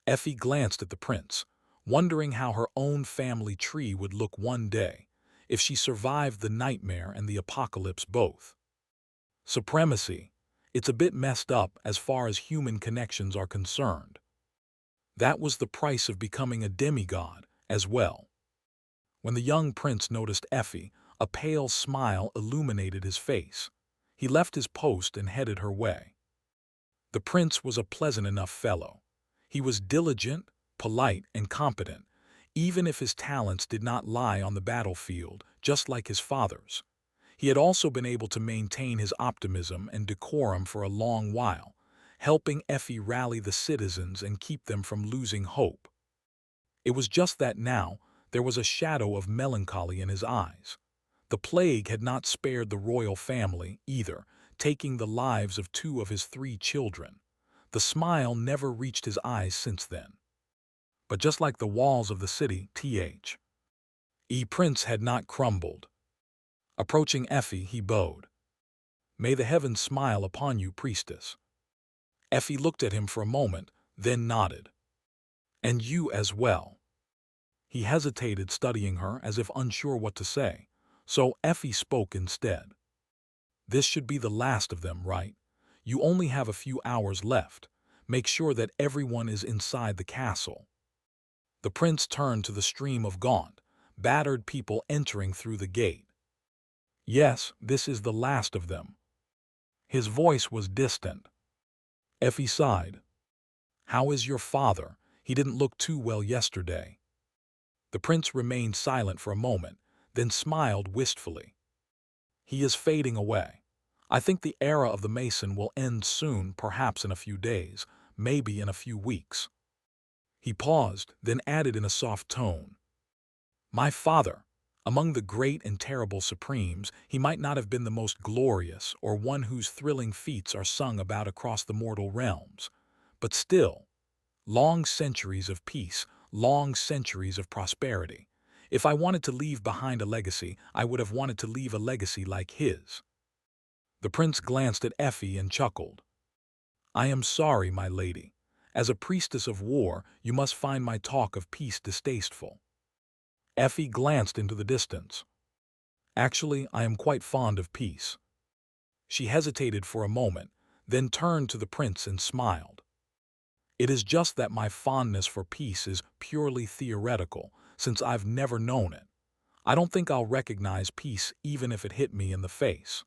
[SPEAKER 1] Effie glanced at the prince, wondering how her own family tree would look one day, if she survived the nightmare and the apocalypse both. Supremacy. It's a bit messed up as far as human connections are concerned. That was the price of becoming a demigod as well. When the young prince noticed Effie, a pale smile illuminated his face. He left his post and headed her way. The prince was a pleasant enough fellow. He was diligent, polite, and competent, even if his talents did not lie on the battlefield, just like his father's. He had also been able to maintain his optimism and decorum for a long while, helping Effie rally the citizens and keep them from losing hope. It was just that now there was a shadow of melancholy in his eyes. The plague had not spared the royal family, either, taking the lives of 2 of his 3 children. The smile never reached his eyes since then. But just like the walls of the city, Prince had not crumbled. Approaching Effie, he bowed. "May the heavens smile upon you, priestess." Effie looked at him for a moment, then nodded. "And you as well." He hesitated, studying her as if unsure what to say, so Effie spoke instead. "This should be the last of them, right? You only have a few hours left. Make sure that everyone is inside the castle." The prince turned to the stream of gaunt, battered people entering through the gate. "Yes, this is the last of them." His voice was distant. Effie sighed. "How is your father? He didn't look too well yesterday." The prince remained silent for a moment, then smiled wistfully. "He is fading away. I think the era of the Mason will end soon, perhaps in a few days, maybe in a few weeks." He paused, then added in a soft tone, "My father, among the great and terrible supremes, he might not have been the most glorious or one whose thrilling feats are sung about across the mortal realms. But still, long centuries of peace, long centuries of prosperity. If I wanted to leave behind a legacy, I would have wanted to leave a legacy like his." The prince glanced at Effie and chuckled. "I am sorry, my lady. As a priestess of war, you must find my talk of peace distasteful." Effie glanced into the distance. "Actually, I am quite fond of peace." She hesitated for a moment, then turned to the prince and smiled. "It is just that my fondness for peace is purely theoretical, since I've never known it. I don't think I'll recognize peace even if it hit me in the face."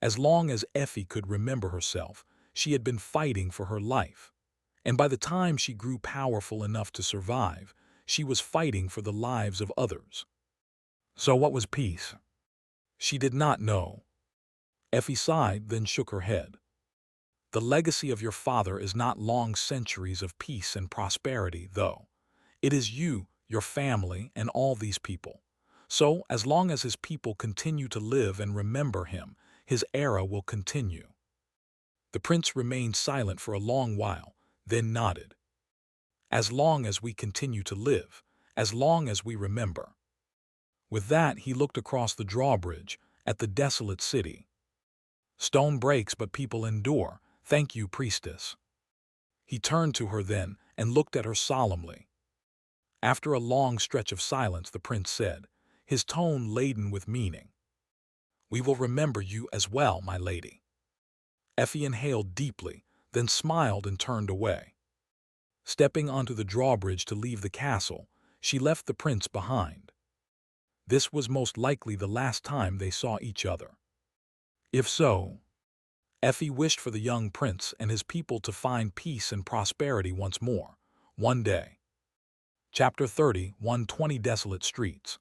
[SPEAKER 1] As long as Effie could remember herself, she had been fighting for her life. And by the time she grew powerful enough to survive, she was fighting for the lives of others. So what was peace? She did not know. Effie sighed, then shook her head. "The legacy of your father is not long centuries of peace and prosperity, though. It is you, your family, and all these people. So, as long as his people continue to live and remember him, his era will continue." The prince remained silent for a long while, then nodded. "As long as we continue to live, as long as we remember." With that, he looked across the drawbridge, at the desolate city. "Stone breaks, but people endure. Thank you, priestess." He turned to her then and looked at her solemnly. After a long stretch of silence, the prince said, his tone laden with meaning, "We will remember you as well, my lady." Effie inhaled deeply, then smiled and turned away. Stepping onto the drawbridge to leave the castle, she left the prince behind. This was most likely the last time they saw each other. If so, Effie wished for the young prince and his people to find peace and prosperity once more, one day. Chapter 30, 120 Desolate Streets.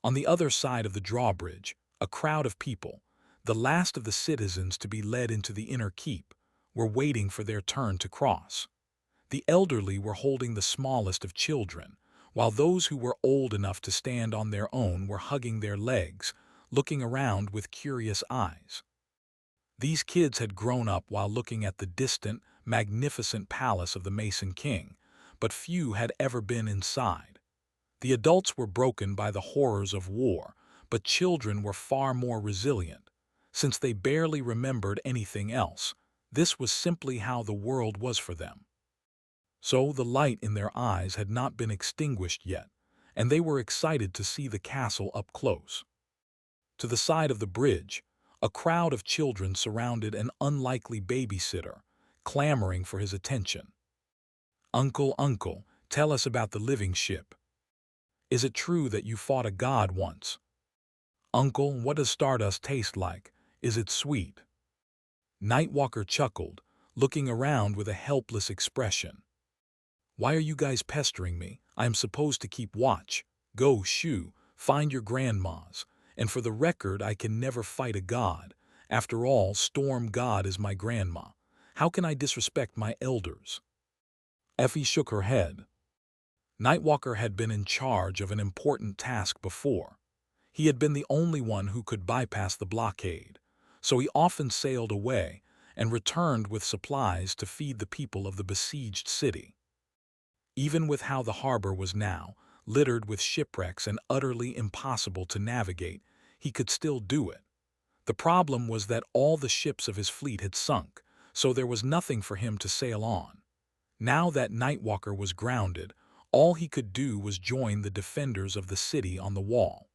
[SPEAKER 1] On the other side of the drawbridge, a crowd of people, the last of the citizens to be led into the inner keep, were waiting for their turn to cross. The elderly were holding the smallest of children, while those who were old enough to stand on their own were hugging their legs, looking around with curious eyes. These kids had grown up while looking at the distant, magnificent palace of the Mason King, but few had ever been inside. The adults were broken by the horrors of war, but children were far more resilient. Since they barely remembered anything else, this was simply how the world was for them. So the light in their eyes had not been extinguished yet, and they were excited to see the castle up close. To the side of the bridge, a crowd of children surrounded an unlikely babysitter, clamoring for his attention. "Uncle, uncle, tell us about the living ship. Is it true that you fought a god once? Uncle, what does stardust taste like? Is it sweet?" Nightwalker chuckled, looking around with a helpless expression. "Why are you guys pestering me? I am supposed to keep watch. Go, shoo, find your grandmas. And for the record, I can never fight a god. After all, Storm God is my grandma. How can I disrespect my elders?" Effie shook her head. Nightwalker had been in charge of an important task before. He had been the only one who could bypass the blockade, so he often sailed away and returned with supplies to feed the people of the besieged city. Even with how the harbor was now, littered with shipwrecks and utterly impossible to navigate, he could still do it. The problem was that all the ships of his fleet had sunk, so there was nothing for him to sail on. Now that Nightwalker was grounded, all he could do was join the defenders of the city on the wall.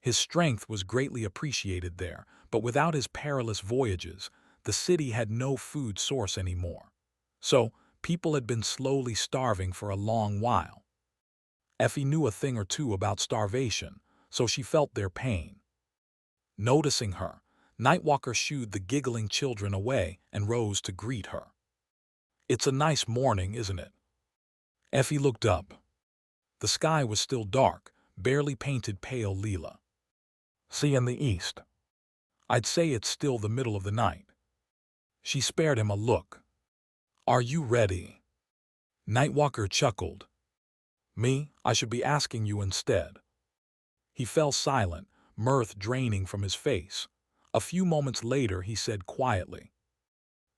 [SPEAKER 1] His strength was greatly appreciated there, but without his perilous voyages, the city had no food source anymore. So, people had been slowly starving for a long while. Effie knew a thing or two about starvation, so she felt their pain. Noticing her, Nightwalker shooed the giggling children away and rose to greet her. "It's a nice morning, isn't it?" Effie looked up. The sky was still dark, barely painted pale lila. "See in the east." I'd say it's still the middle of the night. She spared him a look. Are you ready? Nightwalker chuckled. Me? I should be asking you instead. He fell silent, mirth draining from his face. A few moments later he said quietly,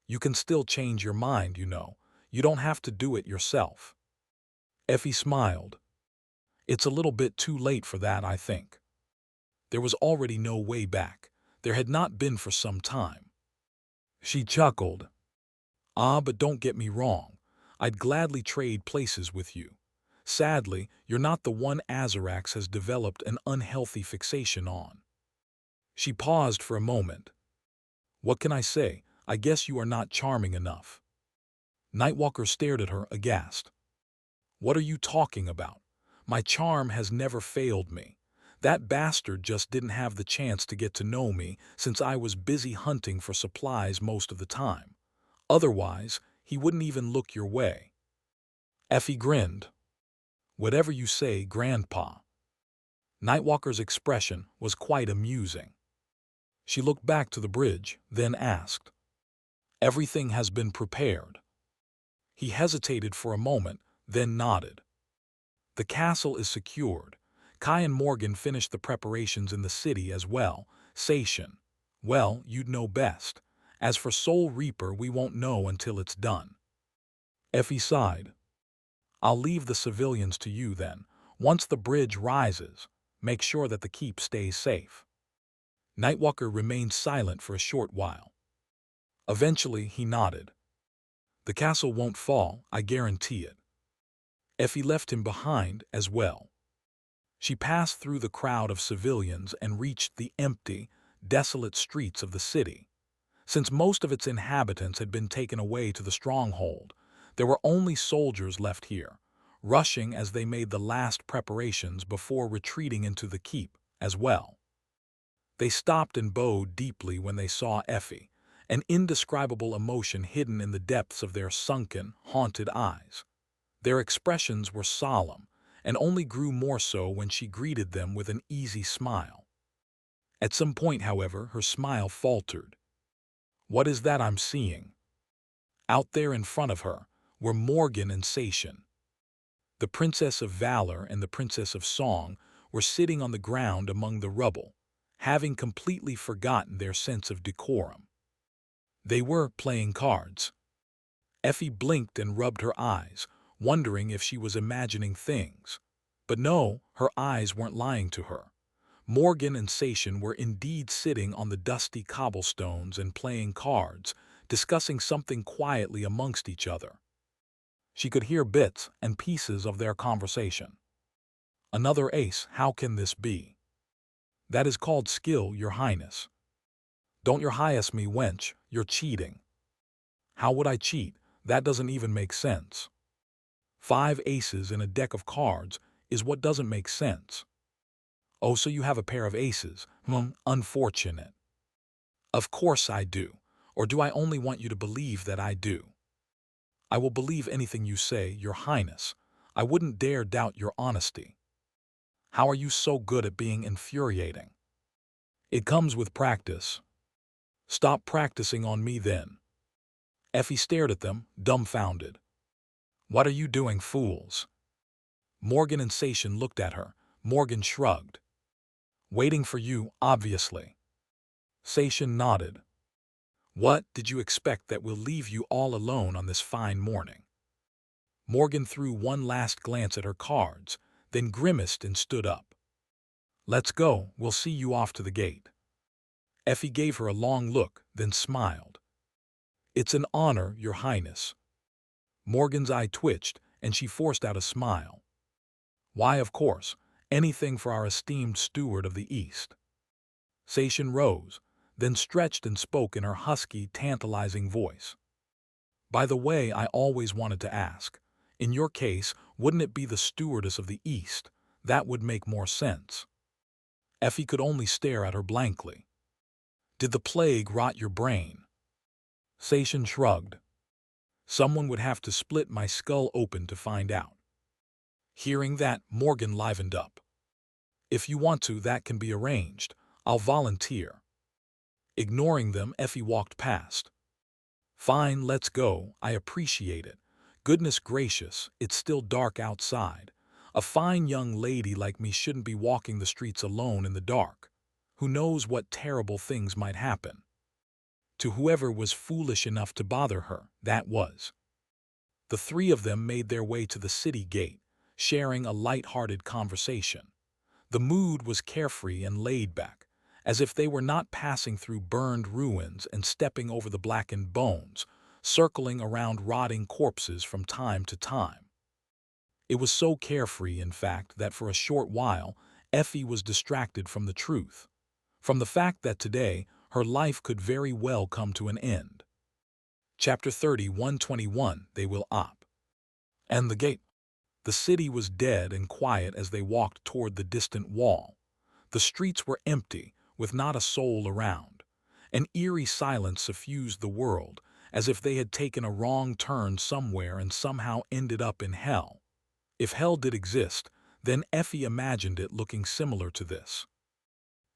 [SPEAKER 1] You can still change your mind, you know. You don't have to do it yourself. Effie smiled. It's a little bit too late for that, I think. There was already no way back. There had not been for some time. She chuckled. Ah, but don't get me wrong. I'd gladly trade places with you. Sadly, you're not the one Azarax has developed an unhealthy fixation on. She paused for a moment. What can I say? I guess you are not charming enough. Nightwalker stared at her aghast. What are you talking about? My charm has never failed me. That bastard just didn't have the chance to get to know me since I was busy hunting for supplies most of the time. Otherwise, he wouldn't even look your way. Effie grinned. Whatever you say, Grandpa. Nightwalker's expression was quite amusing. She looked back to the bridge, then asked, Everything has been prepared. He hesitated for a moment, then nodded. The castle is secured. Kai and Morgan finished the preparations in the city as well. Sation. Well, you'd know best. As for Soul Reaper, we won't know until it's done. Effie sighed. I'll leave the civilians to you then. Once the bridge rises, make sure that the keep stays safe. Nightwalker remained silent for a short while. Eventually, he nodded. The castle won't fall, I guarantee it. Effie left him behind as well. She passed through the crowd of civilians and reached the empty, desolate streets of the city. Since most of its inhabitants had been taken away to the stronghold, there were only soldiers left here, rushing as they made the last preparations before retreating into the keep as well. They stopped and bowed deeply when they saw Effie, an indescribable emotion hidden in the depths of their sunken, haunted eyes. Their expressions were solemn, and only grew more so when she greeted them with an easy smile. At some point, however, her smile faltered. What is that I'm seeing? Out there in front of her were Morgan and Sation. The Princess of Valor and the Princess of Song were sitting on the ground among the rubble, having completely forgotten their sense of decorum. They were playing cards. Effie blinked and rubbed her eyes, wondering if she was imagining things. But no, her eyes weren't lying to her. Morgan and Sation were indeed sitting on the dusty cobblestones and playing cards, discussing something quietly amongst each other. She could hear bits and pieces of their conversation. Another ace, how can this be? That is called skill, Your Highness. Don't Your Highness me, wench, you're cheating. How would I cheat? That doesn't even make sense. 5 aces in a deck of cards is what doesn't make sense. Oh, so you have a pair of aces? Unfortunate. Of course I do. Or do I only want you to believe that I do? I will believe anything you say, Your Highness. I wouldn't dare doubt your honesty. How are you so good at being infuriating? It comes with practice. Stop practicing on me then. Effie stared at them, dumbfounded. What are you doing, fools? Morgan and Sation looked at her. Morgan shrugged. Waiting for you, obviously. Sation nodded. What, did you expect that we'll leave you all alone on this fine morning? Morgan threw one last glance at her cards, then grimaced and stood up. Let's go, we'll see you off to the gate. Effie gave her a long look, then smiled. It's an honor, Your Highness. Morgan's eye twitched, and she forced out a smile. Why, of course, anything for our esteemed steward of the East. Sation rose, then stretched and spoke in her husky, tantalizing voice. By the way, I always wanted to ask, in your case, wouldn't it be the stewardess of the East? That would make more sense. Effie could only stare at her blankly. Did the plague rot your brain? Sation shrugged. Someone would have to split my skull open to find out. Hearing that, Morgan livened up. If you want to, that can be arranged. I'll volunteer. Ignoring them, Effie walked past. "Fine, let's go. I appreciate it. Goodness gracious, it's still dark outside. A fine young lady like me shouldn't be walking the streets alone in the dark. Who knows what terrible things might happen?" To whoever was foolish enough to bother her, that was. The three of them made their way to the city gate, sharing a light-hearted conversation. The mood was carefree and laid back, as if they were not passing through burned ruins and stepping over the blackened bones, circling around rotting corpses from time to time. It was so carefree, in fact, that for a short while, Effie was distracted from the truth, from the fact that today her life could very well come to an end. Chapter 31:21. They will op. And the gate. The city was dead and quiet as they walked toward the distant wall. The streets were empty, with not a soul around. An eerie silence suffused the world, as if they had taken a wrong turn somewhere and somehow ended up in hell. If hell did exist, then Effie imagined it looking similar to this.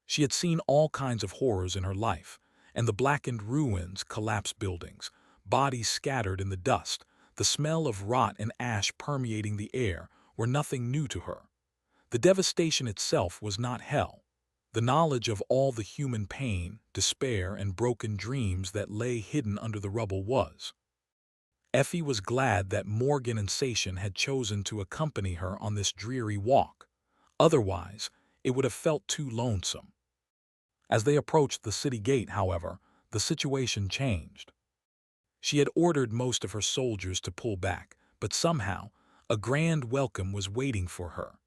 [SPEAKER 1] She had seen all kinds of horrors in her life, and the blackened ruins, collapsed buildings, bodies scattered in the dust, the smell of rot and ash permeating the air were nothing new to her. The devastation itself was not hell. The knowledge of all the human pain, despair, and broken dreams that lay hidden under the rubble was. Effie was glad that Morgan and Sation had chosen to accompany her on this dreary walk. Otherwise, it would have felt too lonesome. As they approached the city gate, however, the situation changed. She had ordered most of her soldiers to pull back, but somehow, a grand welcome was waiting for her.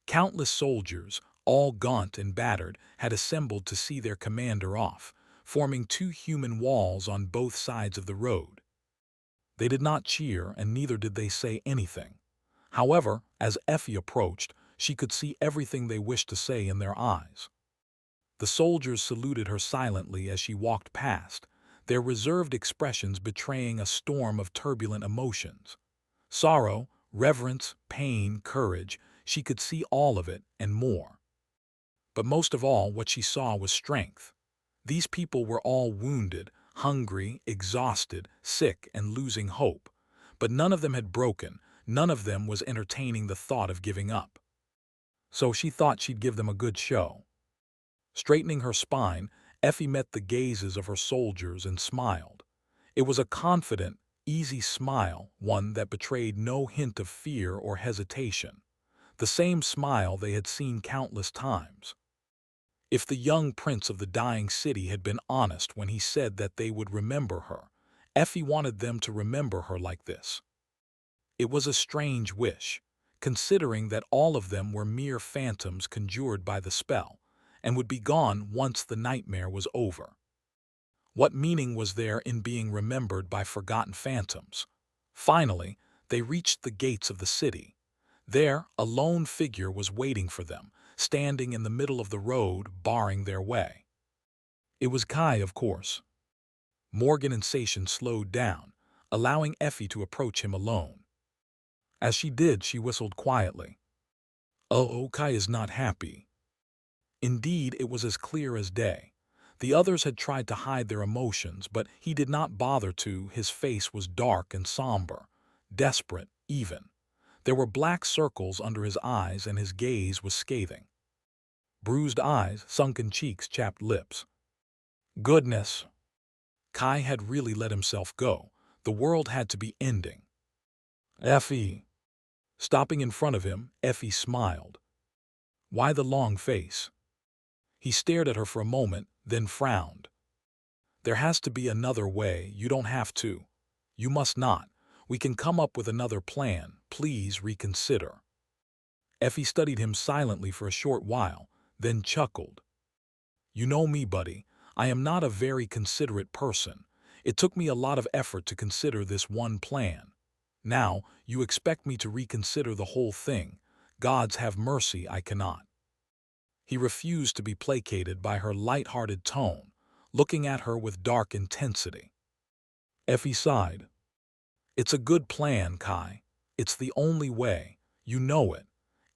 [SPEAKER 1] Countless soldiers, all gaunt and battered, had assembled to see their commander off, forming two human walls on both sides of the road. They did not cheer, and neither did they say anything. However, as Effie approached, she could see everything they wished to say in their eyes. The soldiers saluted her silently as she walked past, their reserved expressions betraying a storm of turbulent emotions. Sorrow, reverence, pain, courage, she could see all of it and more. But most of all, what she saw was strength. These people were all wounded, hungry, exhausted, sick, and losing hope. But none of them had broken, none of them was entertaining the thought of giving up. So she thought she'd give them a good show. Straightening her spine, Effie met the gazes of her soldiers and smiled. It was a confident, easy smile, one that betrayed no hint of fear or hesitation. The same smile they had seen countless times. If the young prince of the dying city had been honest when he said that they would remember her, Effie wanted them to remember her like this. It was a strange wish, considering that all of them were mere phantoms conjured by the spell, and would be gone once the nightmare was over. What meaning was there in being remembered by forgotten phantoms? Finally, they reached the gates of the city. There, a lone figure was waiting for them, standing in the middle of the road, barring their way. It was Kai, of course. Morgan and Sation slowed down, allowing Effie to approach him alone. As she did, she whistled quietly. "Oh, Kai is not happy." Indeed, it was as clear as day. The others had tried to hide their emotions, but he did not bother to. His face was dark and somber, desperate, even. There were black circles under his eyes, and his gaze was scathing. Bruised eyes, sunken cheeks, chapped lips. Goodness! Kai had really let himself go. The world had to be ending. Effie! Stopping in front of him, Effie smiled. Why the long face? He stared at her for a moment, then frowned. There has to be another way. You don't have to. You must not. We can come up with another plan. Please reconsider. Effie studied him silently for a short while, then chuckled. You know me, buddy. I am not a very considerate person. It took me a lot of effort to consider this one plan. Now, you expect me to reconsider the whole thing. Gods have mercy, I cannot. He refused to be placated by her light-hearted tone, looking at her with dark intensity. Effie sighed. It's a good plan, Kai. It's the only way. You know it.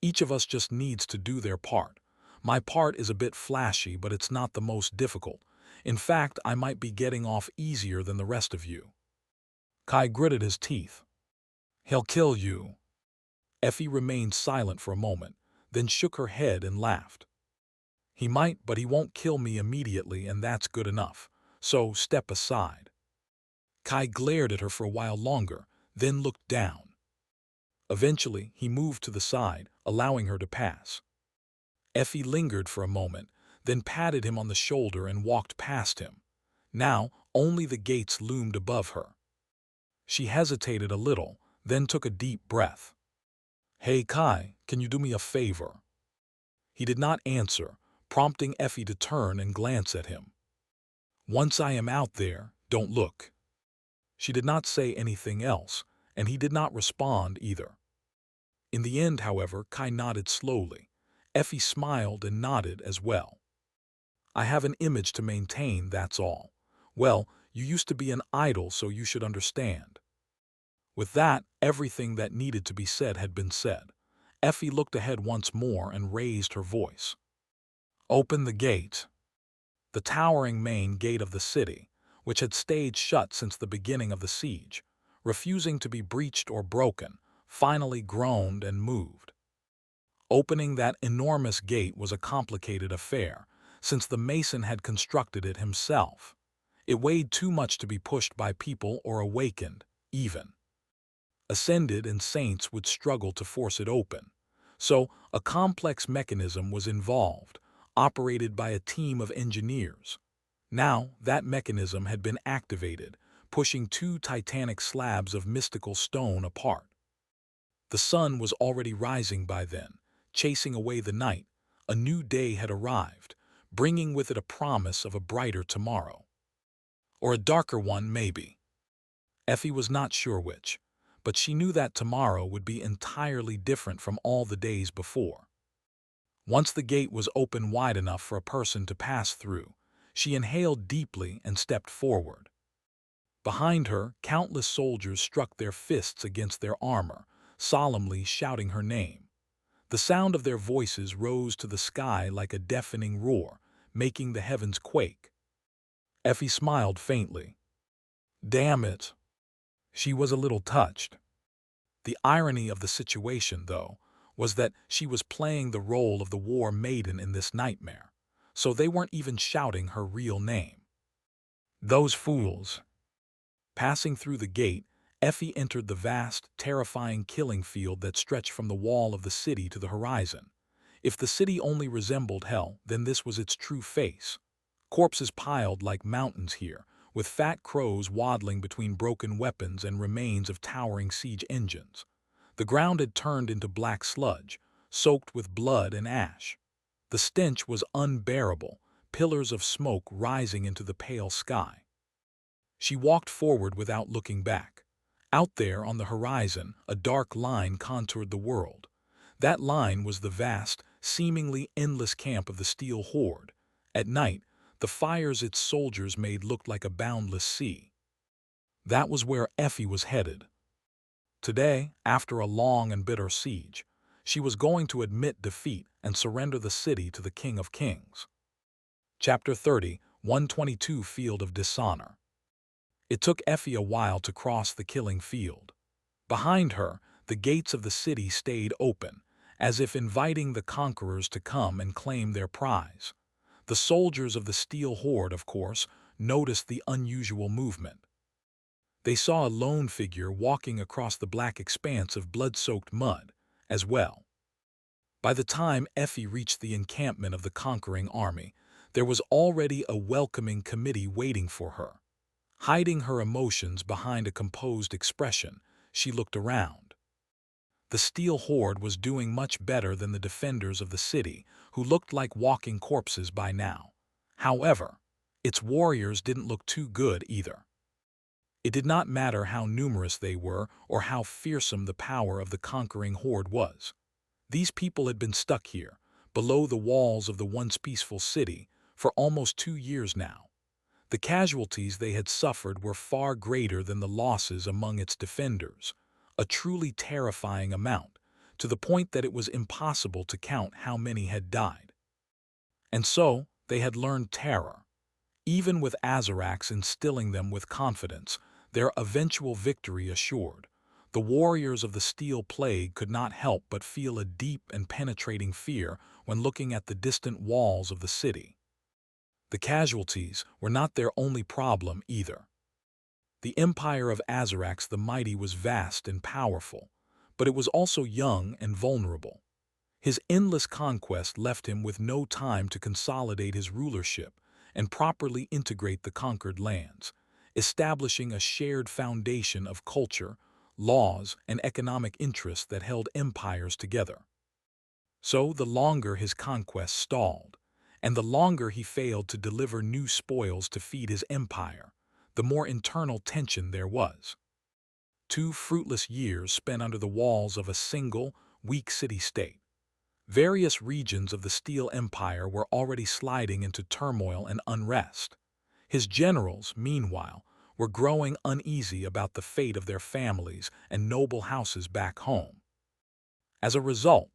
[SPEAKER 1] Each of us just needs to do their part. My part is a bit flashy, but it's not the most difficult. In fact, I might be getting off easier than the rest of you." Kai gritted his teeth. "He'll kill you." Effie remained silent for a moment, then shook her head and laughed. "He might, but he won't kill me immediately, and that's good enough. So step aside." Kai glared at her for a while longer, then looked down. Eventually, he moved to the side, allowing her to pass. Effie lingered for a moment, then patted him on the shoulder and walked past him. Now, only the gates loomed above her. She hesitated a little, then took a deep breath. "Hey Kai, can you do me a favor?" He did not answer, prompting Effie to turn and glance at him. "Once I am out there, don't look." She did not say anything else, and he did not respond either. In the end, however, Kai nodded slowly. Effie smiled and nodded as well. "I have an image to maintain, that's all. Well, you used to be an idol, so you should understand." With that, everything that needed to be said had been said. Effie looked ahead once more and raised her voice. "Open the gate." The towering main gate of the city, which had stayed shut since the beginning of the siege, refusing to be breached or broken, finally groaned and moved. Opening that enormous gate was a complicated affair, since the mason had constructed it himself. It weighed too much to be pushed by people or awakened, even. Ascended and saints would struggle to force it open. So, a complex mechanism was involved, operated by a team of engineers. Now, that mechanism had been activated, pushing two titanic slabs of mystical stone apart. The sun was already rising by then, chasing away the night. A new day had arrived, bringing with it a promise of a brighter tomorrow. Or a darker one, maybe. Effie was not sure which, but she knew that tomorrow would be entirely different from all the days before. Once the gate was open wide enough for a person to pass through, she inhaled deeply and stepped forward. Behind her, countless soldiers struck their fists against their armor, solemnly shouting her name. The sound of their voices rose to the sky like a deafening roar, making the heavens quake. Effie smiled faintly. Damn it. She was a little touched. The irony of the situation, though, was that she was playing the role of the war maiden in this nightmare, so they weren't even shouting her real name. Those fools. Passing through the gate, Effie entered the vast, terrifying killing field that stretched from the wall of the city to the horizon. If the city only resembled hell, then this was its true face. Corpses piled like mountains here, with fat crows waddling between broken weapons and remains of towering siege engines. The ground had turned into black sludge, soaked with blood and ash. The stench was unbearable, pillars of smoke rising into the pale sky. She walked forward without looking back. Out there on the horizon, a dark line contoured the world. That line was the vast, seemingly endless camp of the Steel Horde. At night, the fires its soldiers made looked like a boundless sea. That was where Effie was headed. Today, after a long and bitter siege, she was going to admit defeat and surrender the city to the King of Kings. Chapter 30, 122 Field of Dishonor. It took Effie a while to cross the killing field. Behind her, the gates of the city stayed open, as if inviting the conquerors to come and claim their prize. The soldiers of the Steel Horde, of course, noticed the unusual movement. They saw a lone figure walking across the black expanse of blood-soaked mud, as well. By the time Effie reached the encampment of the conquering army, there was already a welcoming committee waiting for her. Hiding her emotions behind a composed expression, she looked around. The Steel Horde was doing much better than the defenders of the city, who looked like walking corpses by now. However, its warriors didn't look too good either. It did not matter how numerous they were or how fearsome the power of the conquering horde was. These people had been stuck here, below the walls of the once peaceful city, for almost 2 years now. The casualties they had suffered were far greater than the losses among its defenders, a truly terrifying amount, to the point that it was impossible to count how many had died. And so, they had learned terror. Even with Azarax instilling them with confidence, their eventual victory assured, the warriors of the Steel Plague could not help but feel a deep and penetrating fear when looking at the distant walls of the city. The casualties were not their only problem either. The empire of Azarax the Mighty was vast and powerful, but it was also young and vulnerable. His endless conquest left him with no time to consolidate his rulership and properly integrate the conquered lands, establishing a shared foundation of culture, laws, and economic interests that held empires together. So the longer his conquest stalled, and the longer he failed to deliver new spoils to feed his empire, the more internal tension there was. 2 fruitless years spent under the walls of a single, weak city-state. Various regions of the Steel Empire were already sliding into turmoil and unrest. His generals, meanwhile, were growing uneasy about the fate of their families and noble houses back home. As a result,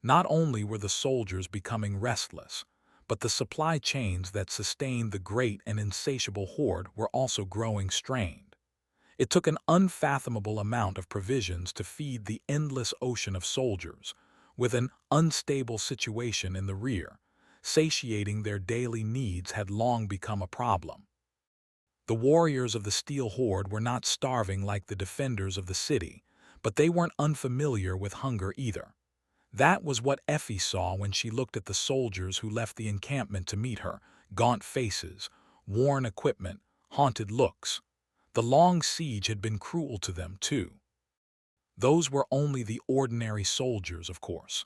[SPEAKER 1] not only were the soldiers becoming restless, but the supply chains that sustained the great and insatiable horde were also growing strained. It took an unfathomable amount of provisions to feed the endless ocean of soldiers, with an unstable situation in the rear. Satiating their daily needs had long become a problem. The warriors of the Steel Horde were not starving like the defenders of the city, but they weren't unfamiliar with hunger either. That was what Effie saw when she looked at the soldiers who left the encampment to meet her: gaunt faces, worn equipment, haunted looks. The long siege had been cruel to them, too. Those were only the ordinary soldiers, of course.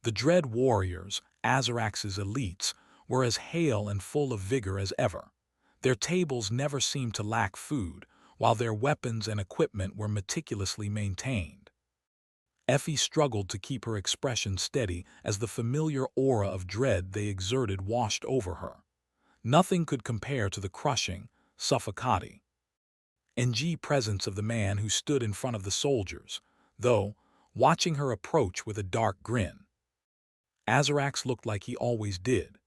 [SPEAKER 1] The dread warriors, Azarax's elites, were as hale and full of vigor as ever. Their tables never seemed to lack food, while their weapons and equipment were meticulously maintained. Effie struggled to keep her expression steady as the familiar aura of dread they exerted washed over her. Nothing could compare to the crushing, suffocating presence of the man who stood in front of the soldiers, though, watching her approach with a dark grin. Azarax looked like he always did.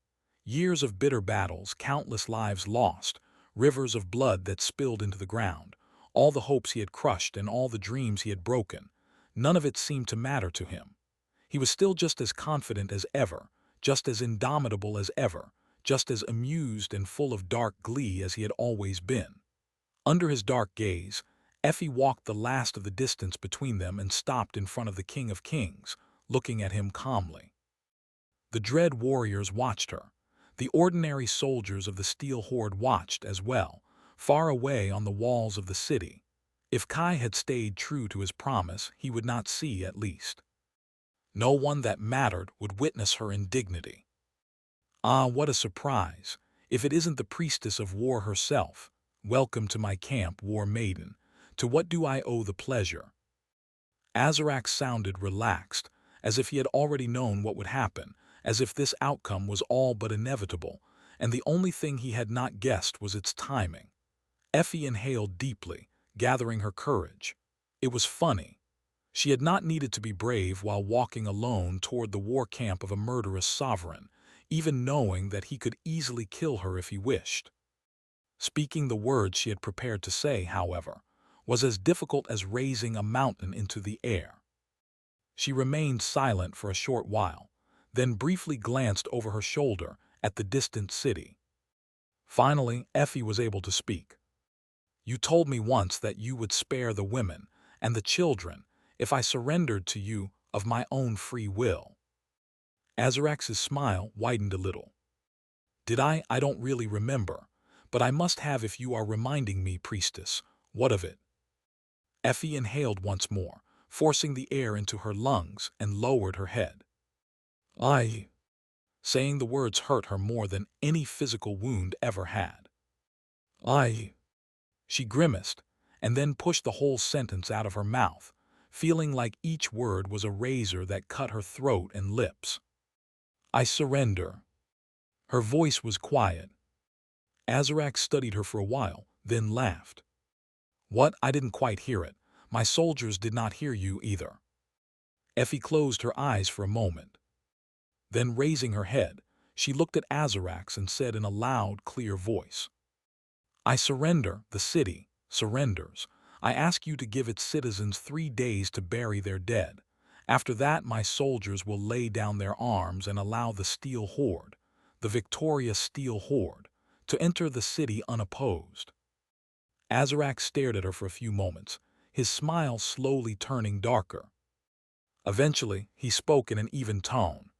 [SPEAKER 1] Years of bitter battles, countless lives lost, rivers of blood that spilled into the ground, all the hopes he had crushed and all the dreams he had broken. None of it seemed to matter to him. He was still just as confident as ever, just as indomitable as ever, just as amused and full of dark glee as he had always been. Under his dark gaze, Effie walked the last of the distance between them and stopped in front of the King of Kings, looking at him calmly. The dread warriors watched her. The ordinary soldiers of the Steel Horde watched as well, far away on the walls of the city. If Kai had stayed true to his promise, he would not see, at least. No one that mattered would witness her indignity. Ah, what a surprise, if it isn't the priestess of war herself. Welcome to my camp, war maiden. To what do I owe the pleasure? Azarax sounded relaxed, as if he had already known what would happen, as if this outcome was all but inevitable, and the only thing he had not guessed was its timing. Effie inhaled deeply, gathering her courage. It was funny. She had not needed to be brave while walking alone toward the war camp of a murderous sovereign, even knowing that he could easily kill her if he wished. Speaking the words she had prepared to say, however, was as difficult as raising a mountain into the air. She remained silent for a short while, then briefly glanced over her shoulder at the distant city. Finally, Effie was able to speak. You told me once that you would spare the women and the children if I surrendered to you of my own free will. Azarax's smile widened a little. Did I? I don't really remember, but I must have if you are reminding me, priestess. What of it? Effie inhaled once more, forcing the air into her lungs, and lowered her head. Saying the words hurt her more than any physical wound ever had. She grimaced, and then pushed the whole sentence out of her mouth, feeling like each word was a razor that cut her throat and lips. I surrender. Her voice was quiet. Azarax studied her for a while, then laughed. What? I didn't quite hear it. My soldiers did not hear you either. Effie closed her eyes for a moment. Then, raising her head, She looked at Azarax and said in a loud, clear voice, "I surrender, the city surrenders. I ask you to give its citizens 3 days to bury their dead. After that, my soldiers will lay down their arms and allow the Steel Horde, the victorious Steel Horde, to enter the city unopposed." Azarax stared at her for a few moments, his smile slowly turning darker. Eventually, he spoke in an even tone.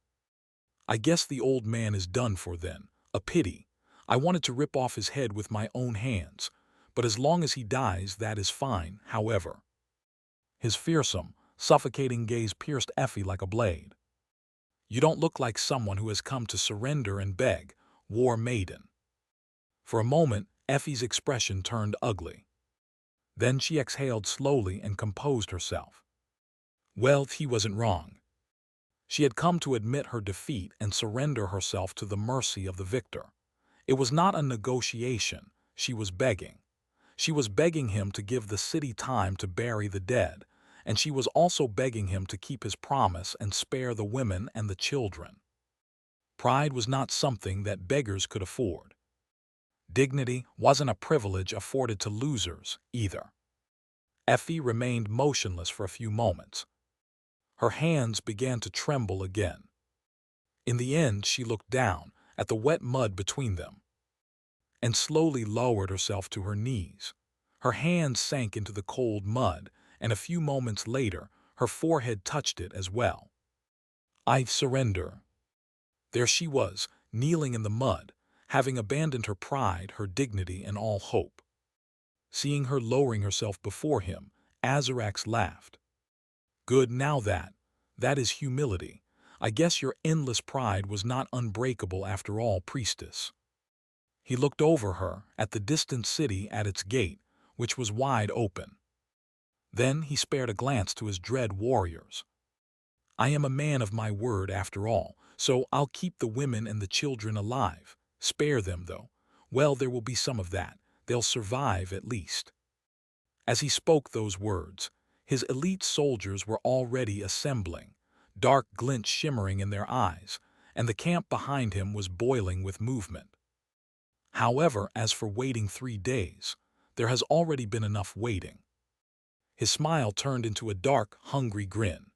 [SPEAKER 1] "I guess the old man is done for then. A pity. I wanted to rip off his head with my own hands, but as long as he dies, that is fine, however." His fearsome, suffocating gaze pierced Effie like a blade. "You don't look like someone who has come to surrender and beg, war maiden." For a moment, Effie's expression turned ugly. Then she exhaled slowly and composed herself. Well, he wasn't wrong. She had come to admit her defeat and surrender herself to the mercy of the victor. It was not a negotiation, she was begging. She was begging him to give the city time to bury the dead, and she was also begging him to keep his promise and spare the women and the children. Pride was not something that beggars could afford. Dignity wasn't a privilege afforded to losers, either. Effie remained motionless for a few moments. Her hands began to tremble again. In the end, she looked down at the wet mud between them and slowly lowered herself to her knees. Her hands sank into the cold mud, and a few moments later, her forehead touched it as well. "I surrender." There she was, kneeling in the mud, having abandoned her pride, her dignity, and all hope. Seeing her lowering herself before him, Azarax laughed. "Good, now that is humility. I guess your endless pride was not unbreakable after all, priestess." He looked over her at the distant city at its gate, which was wide open. Then he spared a glance to his dread warriors. "I am a man of my word after all, so I'll keep the women and the children alive. Spare them, though. Well, there will be some of that. They'll survive at least." As he spoke those words, his elite soldiers were already assembling, dark glints shimmering in their eyes, and the camp behind him was boiling with movement. However, as for waiting 3 days, there has already been enough waiting. His smile turned into a dark, hungry grin.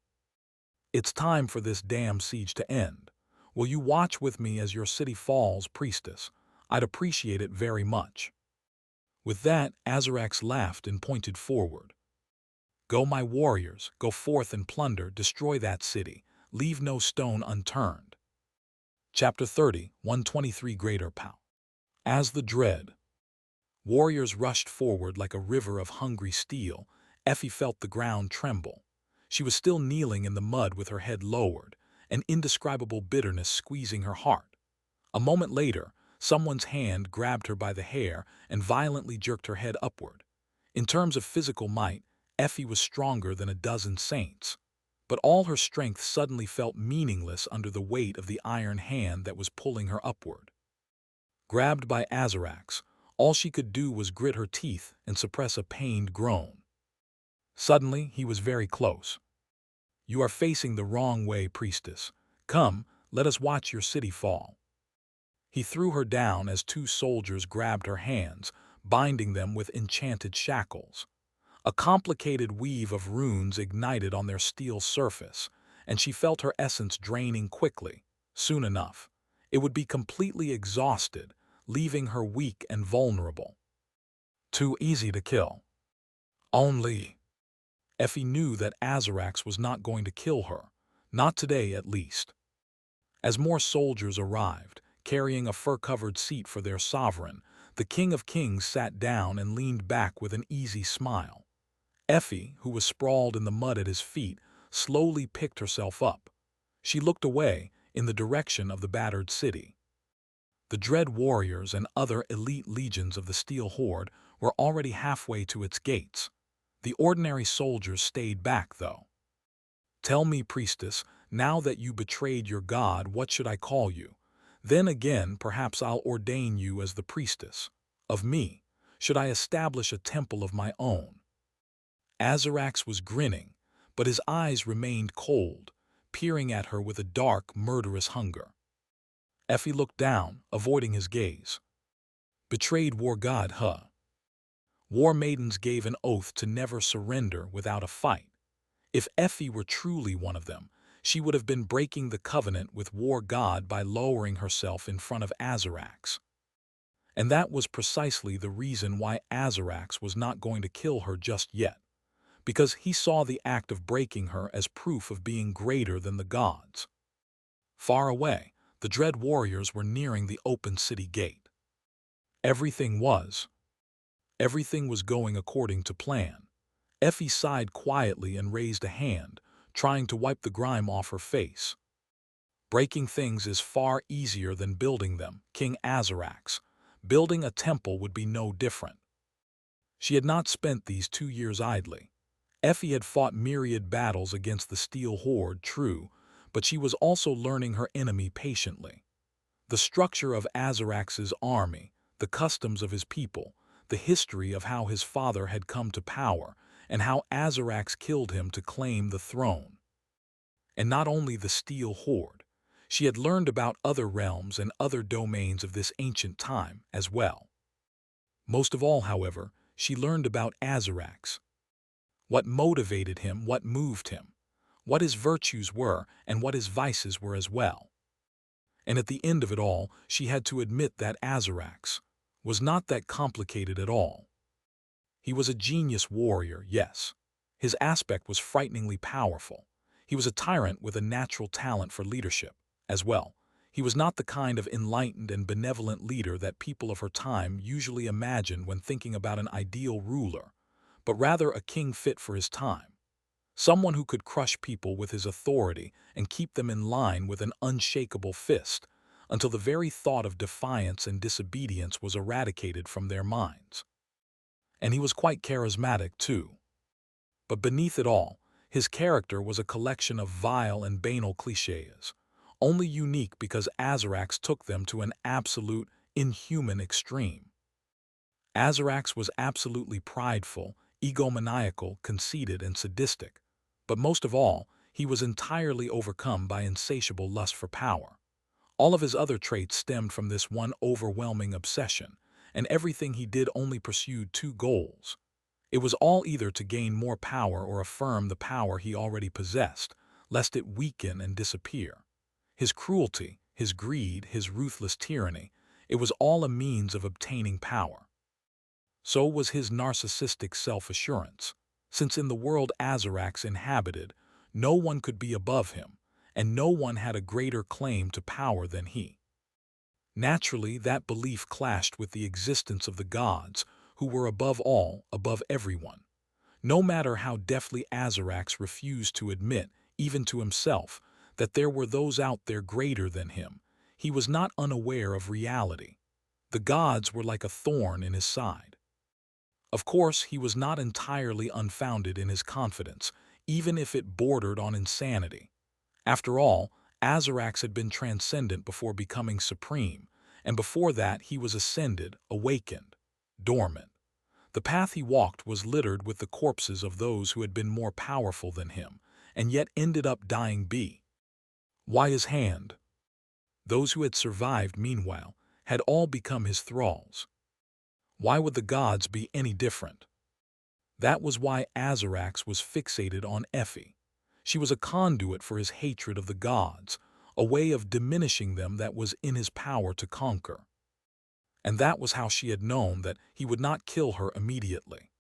[SPEAKER 1] "It's time for this damn siege to end. Will you watch with me as your city falls, priestess? I'd appreciate it very much." With that, Azarax laughed and pointed forward. "Go, my warriors, go forth and plunder, destroy that city. Leave no stone unturned." Chapter 30, 123 Greater Pow. As the dread warriors rushed forward like a river of hungry steel, Effie felt the ground tremble. She was still kneeling in the mud with her head lowered, an indescribable bitterness squeezing her heart. A moment later, someone's hand grabbed her by the hair and violently jerked her head upward. In terms of physical might, Effie was stronger than a dozen saints. But all her strength suddenly felt meaningless under the weight of the iron hand that was pulling her upward. Grabbed by Azarax, all she could do was grit her teeth and suppress a pained groan. Suddenly, he was very close. "You are facing the wrong way, priestess. Come, let us watch your city fall." He threw her down as two soldiers grabbed her hands, binding them with enchanted shackles. A complicated weave of runes ignited on their steel surface, and she felt her essence draining quickly. Soon enough, it would be completely exhausted, leaving her weak and vulnerable. Too easy to kill. Only Effie knew that Azarax was not going to kill her, not today at least. As more soldiers arrived, carrying a fur-covered seat for their sovereign, the King of Kings sat down and leaned back with an easy smile. Effie, who was sprawled in the mud at his feet, slowly picked herself up. She looked away, in the direction of the battered city. The dread warriors and other elite legions of the Steel Horde were already halfway to its gates. The ordinary soldiers stayed back, though. "Tell me, priestess, now that you betrayed your god, what should I call you? Then again, perhaps I'll ordain you as the priestess of me. Should I establish a temple of my own?" Azarax was grinning, but his eyes remained cold, peering at her with a dark, murderous hunger. Effie looked down, avoiding his gaze. Betrayed war god, huh? War maidens gave an oath to never surrender without a fight. If Effie were truly one of them, she would have been breaking the covenant with war god by lowering herself in front of Azarax. And that was precisely the reason why Azarax was not going to kill her just yet, because he saw the act of breaking her as proof of being greater than the gods. Far away, the dread warriors were nearing the open city gate. Everything was going according to plan. Effie sighed quietly and raised a hand, trying to wipe the grime off her face. Breaking things is far easier than building them, King Azarax. Building a temple would be no different. She had not spent these 2 years idly. Effie had fought myriad battles against the Steel Horde, true, but she was also learning her enemy patiently. The structure of Azarax's army, the customs of his people, the history of how his father had come to power, and how Azarax killed him to claim the throne. And not only the Steel Horde, she had learned about other realms and other domains of this ancient time as well. Most of all, however, she learned about Azarax. What motivated him, what moved him, what his virtues were, and what his vices were as well. And at the end of it all, she had to admit that Azarax was not that complicated at all. He was a genius warrior, yes. His aspect was frighteningly powerful. He was a tyrant with a natural talent for leadership, as well. He was not the kind of enlightened and benevolent leader that people of her time usually imagine when thinking about an ideal ruler, but rather a king fit for his time. Someone who could crush people with his authority and keep them in line with an unshakable fist until the very thought of defiance and disobedience was eradicated from their minds. And he was quite charismatic, too. But beneath it all, his character was a collection of vile and banal clichés, only unique because Azarax took them to an absolute, inhuman extreme. Azarax was absolutely prideful, egomaniacal, conceited, and sadistic. But most of all, he was entirely overcome by insatiable lust for power. All of his other traits stemmed from this one overwhelming obsession, and everything he did only pursued 2 goals. It was all either to gain more power or affirm the power he already possessed, lest it weaken and disappear. His cruelty, his greed, his ruthless tyranny, it was all a means of obtaining power. So was his narcissistic self-assurance, since in the world Azarax inhabited, no one could be above him, and no one had a greater claim to power than he. Naturally, that belief clashed with the existence of the gods, who were above all, above everyone. No matter how deftly Azarax refused to admit, even to himself, that there were those out there greater than him, he was not unaware of reality. The gods were like a thorn in his side. Of course, he was not entirely unfounded in his confidence, even if it bordered on insanity. After all, Azarax had been transcendent before becoming supreme, and before that he was ascended, awakened, dormant. The path he walked was littered with the corpses of those who had been more powerful than him, and yet ended up dying be. Why his hand? Those who had survived, meanwhile, had all become his thralls. Why would the gods be any different? That was why Azarax was fixated on Effie. She was a conduit for his hatred of the gods, a way of diminishing them that was in his power to conquer. And that was how she had known that he would not kill her immediately.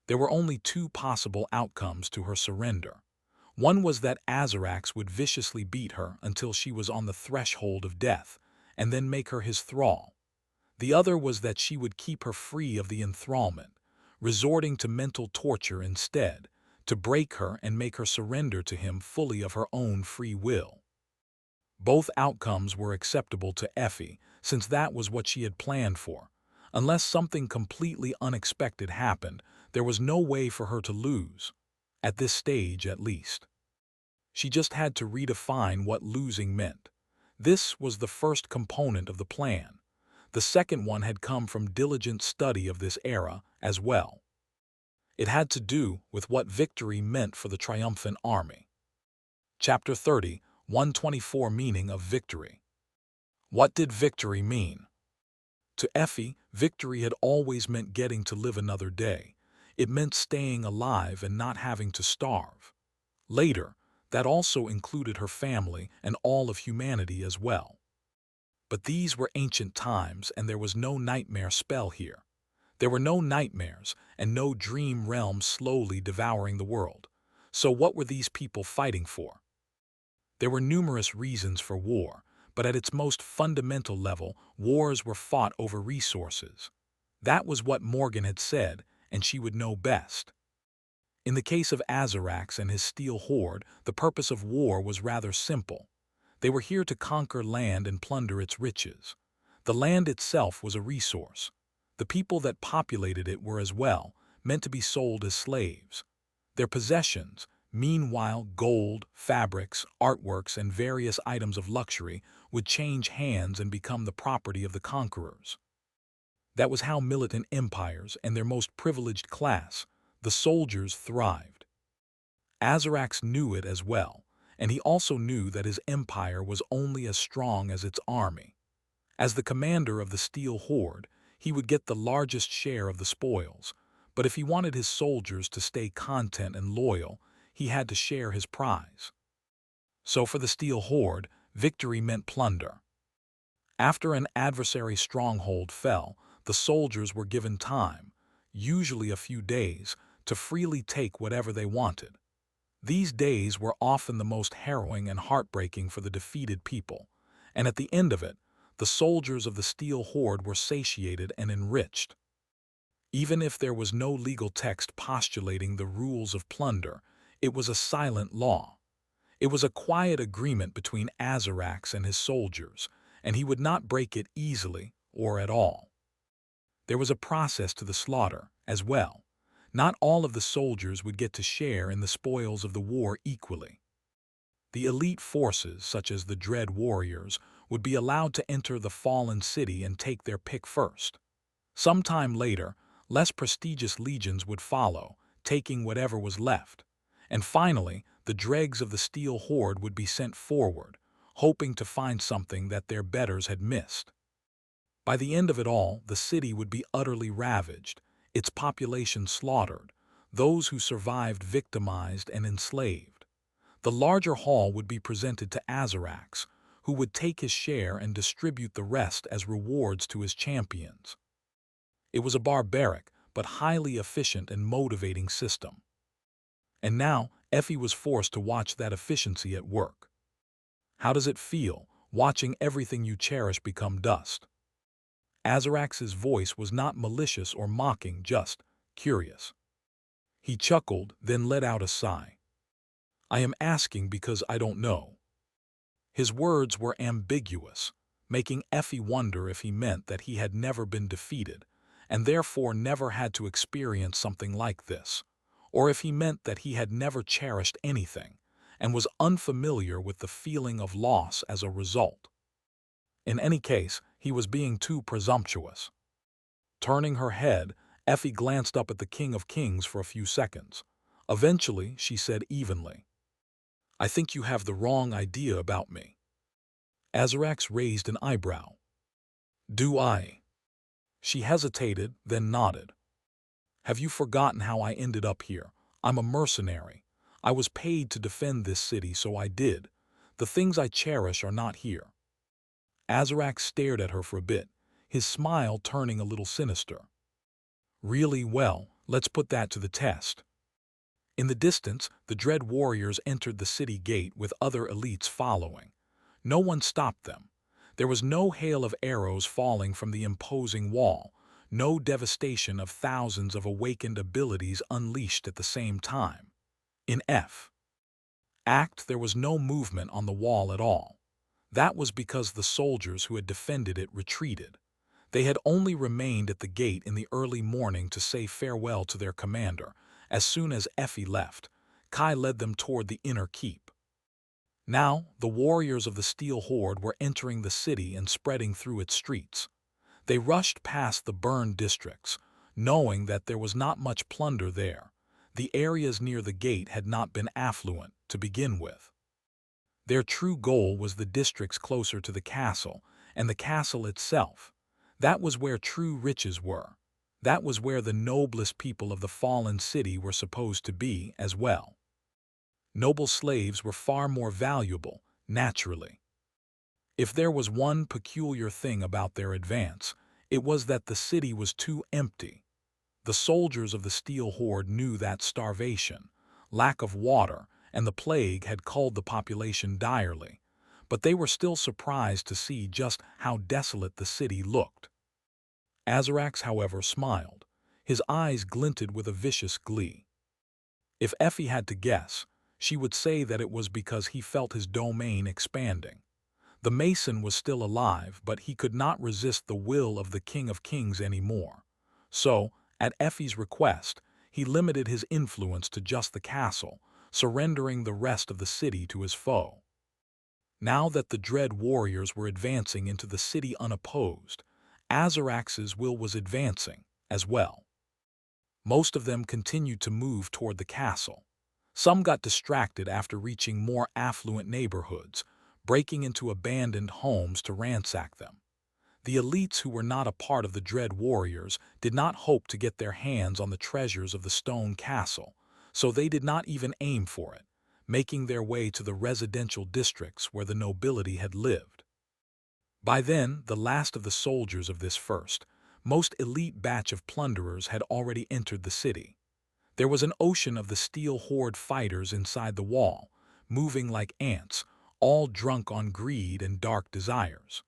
[SPEAKER 1] There were only 2 possible outcomes to her surrender. One was that Azarax would viciously beat her until she was on the threshold of death, and then make her his thrall. The other was that she would keep her free of the enthrallment, resorting to mental torture instead, to break her and make her surrender to him fully of her own free will. Both outcomes were acceptable to Effie, since that was what she had planned for. Unless something completely unexpected happened, there was no way for her to lose, at this stage at least. She just had to redefine what losing meant. This was the first component of the plan. The second one had come from diligent study of this era as well. It had to do with what victory meant for the triumphant army. Chapter 30, 124 Meaning of Victory. What did victory mean? To Effie, victory had always meant getting to live another day. It meant staying alive and not having to starve. Later, that also included her family and all of humanity as well. But these were ancient times, and there was no nightmare spell here. There were no nightmares and no dream realm slowly devouring the world. So what were these people fighting for? There were numerous reasons for war, but at its most fundamental level, wars were fought over resources. That was what Morgan had said, and she would know best. In the case of Azarax and his steel horde, the purpose of war was rather simple. They were here to conquer land and plunder its riches. The land itself was a resource. The people that populated it were as well, meant to be sold as slaves. Their possessions, meanwhile gold, fabrics, artworks, and various items of luxury, would change hands and become the property of the conquerors. That was how militant empires and their most privileged class, the soldiers, thrived. Azarax knew it as well, and he also knew that his empire was only as strong as its army. As the commander of the Steel Horde, he would get the largest share of the spoils, but if he wanted his soldiers to stay content and loyal, he had to share his prize. So for the Steel Horde, victory meant plunder. After an adversary's stronghold fell, the soldiers were given time, usually a few days, to freely take whatever they wanted. These days were often the most harrowing and heartbreaking for the defeated people, and at the end of it, the soldiers of the Steel Horde were satiated and enriched. Even if there was no legal text postulating the rules of plunder, it was a silent law. It was a quiet agreement between Azarax and his soldiers, and he would not break it easily or at all. There was a process to the slaughter, as well. Not all of the soldiers would get to share in the spoils of the war equally. The elite forces, such as the Dread Warriors, would be allowed to enter the fallen city and take their pick first. Sometime later, less prestigious legions would follow, taking whatever was left. And finally, the dregs of the Steel Horde would be sent forward, hoping to find something that their betters had missed. By the end of it all, the city would be utterly ravaged, its population slaughtered, those who survived victimized and enslaved. The larger haul would be presented to Azarax, who would take his share and distribute the rest as rewards to his champions. It was a barbaric, but highly efficient and motivating system. And now, Effie was forced to watch that efficiency at work. How does it feel, watching everything you cherish become dust? Azarax's voice was not malicious or mocking, just curious. He chuckled, then let out a sigh. I am asking because I don't know. His words were ambiguous, making Effie wonder if he meant that he had never been defeated, and therefore never had to experience something like this, or if he meant that he had never cherished anything, and was unfamiliar with the feeling of loss as a result. In any case, he was being too presumptuous. Turning her head, Effie glanced up at the King of Kings for a few seconds. Eventually, she said evenly, I think you have the wrong idea about me. Azarax raised an eyebrow. Do I? She hesitated, then nodded. Have you forgotten how I ended up here? I'm a mercenary. I was paid to defend this city, so I did. The things I cherish are not here. Azarax stared at her for a bit, his smile turning a little sinister. Really? Well, let's put that to the test. In the distance, the Dread Warriors entered the city gate with other elites following. No one stopped them. There was no hail of arrows falling from the imposing wall, no devastation of thousands of awakened abilities unleashed at the same time. In F. Act, there was no movement on the wall at all. That was because the soldiers who had defended it retreated. They had only remained at the gate in the early morning to say farewell to their commander. As soon as Effie left, Kai led them toward the inner keep. Now, the warriors of the Steel Horde were entering the city and spreading through its streets. They rushed past the burned districts, knowing that there was not much plunder there. The areas near the gate had not been affluent to begin with. Their true goal was the districts closer to the castle, and the castle itself. That was where true riches were. That was where the noblest people of the fallen city were supposed to be as well. Noble slaves were far more valuable, naturally. If there was one peculiar thing about their advance, it was that the city was too empty. The soldiers of the Steel Horde knew that starvation, lack of water, and the plague had culled the population direly, but they were still surprised to see just how desolate the city looked. Azarax, however, smiled. His eyes glinted with a vicious glee. If Effie had to guess, she would say that it was because he felt his domain expanding. The Mason was still alive, but he could not resist the will of the King of Kings anymore. So, at Effie's request, he limited his influence to just the castle, surrendering the rest of the city to his foe. Now that the dread warriors were advancing into the city unopposed, Azarax's will was advancing as well. Most of them continued to move toward the castle. Some got distracted after reaching more affluent neighborhoods, breaking into abandoned homes to ransack them. The elites who were not a part of the dread warriors did not hope to get their hands on the treasures of the stone castle, so they did not even aim for it, making their way to the residential districts where the nobility had lived. By then, the last of the soldiers of this first, most elite batch of plunderers had already entered the city. There was an ocean of the Steel Horde fighters inside the wall, moving like ants, all drunk on greed and dark desires.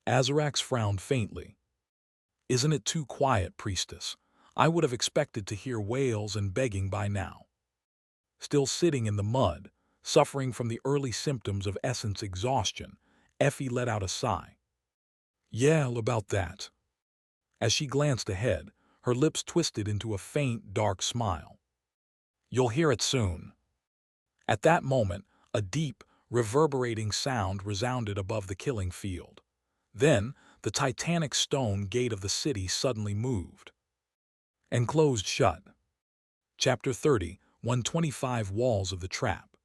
[SPEAKER 1] Azarax frowned faintly. "Isn't it too quiet, priestess? I would have expected to hear wails and begging by now." Still sitting in the mud, suffering from the early symptoms of essence exhaustion, Effie let out a sigh. "Yeah, about that." As she glanced ahead, her lips twisted into a faint, dark smile. "You'll hear it soon." At that moment, a deep, reverberating sound resounded above the killing field. Then, the titanic stone gate of the city suddenly moved and closed shut. Chapter 30, 125 Walls of the Trap.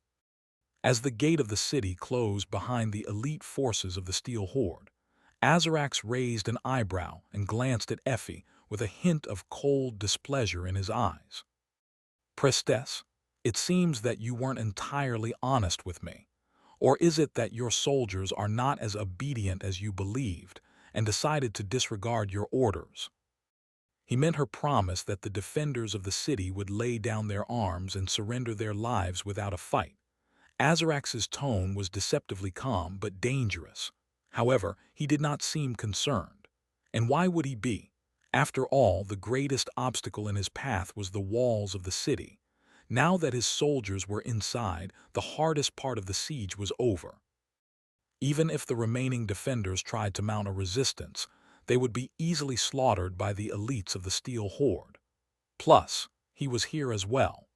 [SPEAKER 1] As the gate of the city closed behind the elite forces of the Steel Horde, Azarax raised an eyebrow and glanced at Effie with a hint of cold displeasure in his eyes. "Priestess, it seems that you weren't entirely honest with me. Or is it that your soldiers are not as obedient as you believed and decided to disregard your orders?" He meant her promise that the defenders of the city would lay down their arms and surrender their lives without a fight. Azarax's tone was deceptively calm but dangerous. However, he did not seem concerned. And why would he be? After all, the greatest obstacle in his path was the walls of the city. Now that his soldiers were inside, the hardest part of the siege was over. Even if the remaining defenders tried to mount a resistance, they would be easily slaughtered by the elites of the Steel Horde. Plus, he was here as well.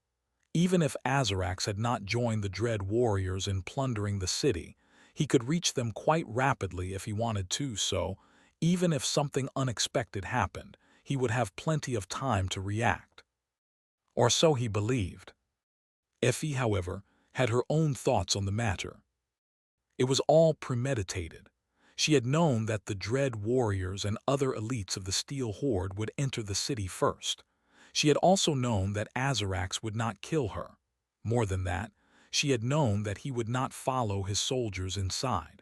[SPEAKER 1] Even if Azarax had not joined the dread warriors in plundering the city, he could reach them quite rapidly if he wanted to, so even if something unexpected happened, he would have plenty of time to react. Or so he believed. Effie, however, had her own thoughts on the matter. It was all premeditated. She had known that the dread warriors and other elites of the Steel Horde would enter the city first. She had also known that Azarax would not kill her. More than that, she had known that he would not follow his soldiers inside.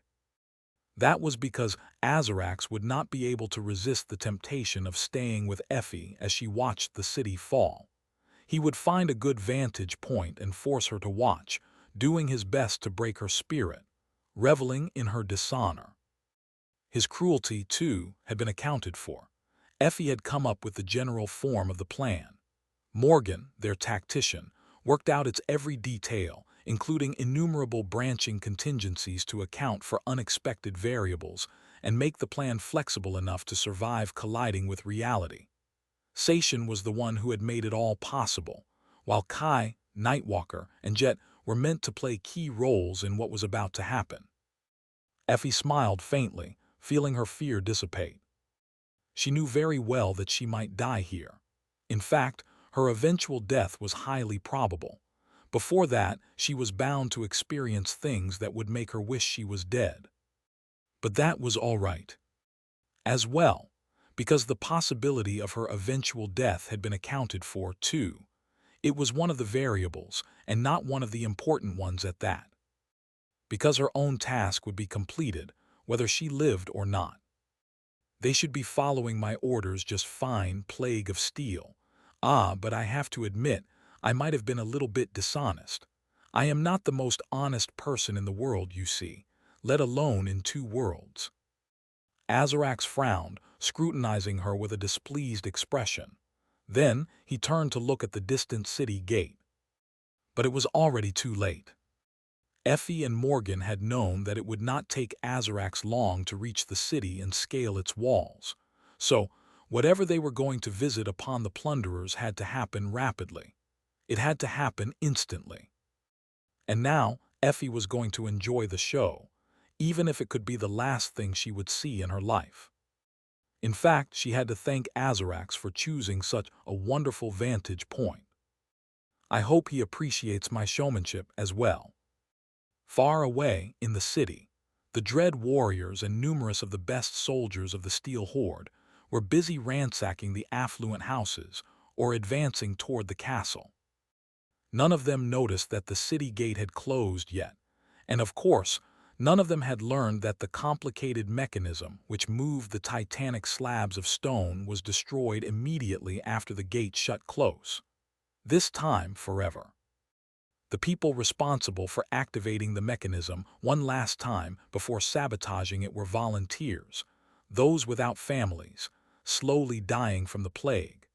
[SPEAKER 1] That was because Azarax would not be able to resist the temptation of staying with Effie as she watched the city fall. He would find a good vantage point and force her to watch, doing his best to break her spirit, reveling in her dishonor. His cruelty, too, had been accounted for. Effie had come up with the general form of the plan. Morgan, their tactician, worked out its every detail, including innumerable branching contingencies to account for unexpected variables and make the plan flexible enough to survive colliding with reality. Sation was the one who had made it all possible, while Kai, Nightwalker, and Jet were meant to play key roles in what was about to happen. Effie smiled faintly, feeling her fear dissipate. She knew very well that she might die here. In fact, her eventual death was highly probable. Before that, she was bound to experience things that would make her wish she was dead. But that was all right as well, because the possibility of her eventual death had been accounted for, too. It was one of the variables, and not one of the important ones at that, because her own task would be completed, whether she lived or not. They should be following my orders just fine, plague of steel. But I have to admit, I might have been a little bit dishonest. I am not the most honest person in the world, you see, let alone in two worlds. Azarax frowned, scrutinizing her with a displeased expression. Then he turned to look at the distant city gate. But it was already too late. Effie and Morgan had known that it would not take Azarax long to reach the city and scale its walls. So, whatever they were going to visit upon the plunderers had to happen rapidly. It had to happen instantly. And now, Effie was going to enjoy the show, even if it could be the last thing she would see in her life. In fact, she had to thank Azarax for choosing such a wonderful vantage point. I hope he appreciates my showmanship as well. Far away, in the city, the dread warriors and numerous of the best soldiers of the Steel Horde were busy ransacking the affluent houses or advancing toward the castle. None of them noticed that the city gate had closed yet, and of course, none of them had learned that the complicated mechanism which moved the titanic slabs of stone was destroyed immediately after the gate shut close. This time forever. The people responsible for activating the mechanism one last time before sabotaging it were volunteers, those without families, slowly dying from the plague.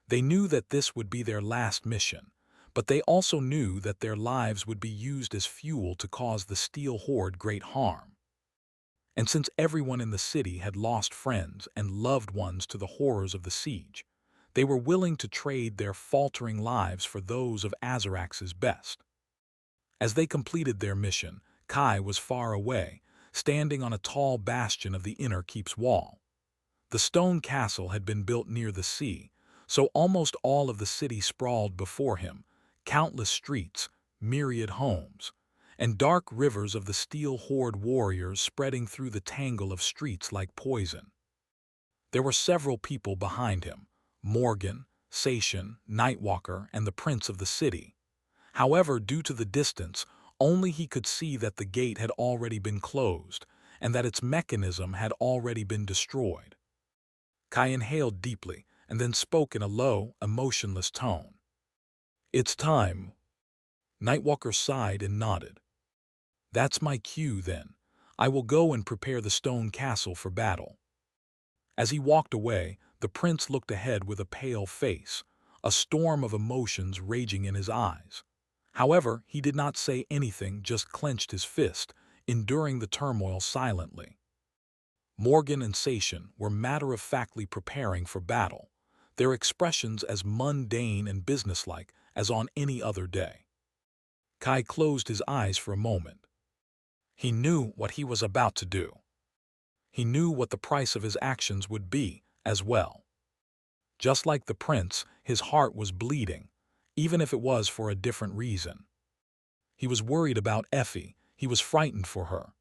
[SPEAKER 1] They knew that this would be their last mission, but they also knew that their lives would be used as fuel to cause the Steel Horde great harm. And since everyone in the city had lost friends and loved ones to the horrors of the siege, they were willing to trade their faltering lives for those of Azarax's best. As they completed their mission, Kai was far away, standing on a tall bastion of the inner keep's wall. The stone castle had been built near the sea, so almost all of the city sprawled before him, countless streets, myriad homes, and dark rivers of the Steel Horde warriors spreading through the tangle of streets like poison. There were several people behind him: Morgan, Sation, Nightwalker, and the prince of the city. However, due to the distance, only he could see that the gate had already been closed and that its mechanism had already been destroyed. Kai inhaled deeply and then spoke in a low, emotionless tone. "It's time." Nightwalker sighed and nodded. "That's my cue, then. I will go and prepare the stone castle for battle." As he walked away, the prince looked ahead with a pale face, a storm of emotions raging in his eyes. However, he did not say anything, just clenched his fist, enduring the turmoil silently. Morgan and Sation were matter-of-factly preparing for battle, their expressions as mundane and businesslike as on any other day. Kai closed his eyes for a moment. He knew what he was about to do. He knew what the price of his actions would be, as well. Just like the prince, his heart was bleeding, even if it was for a different reason. He was worried about Effie, he was frightened for her.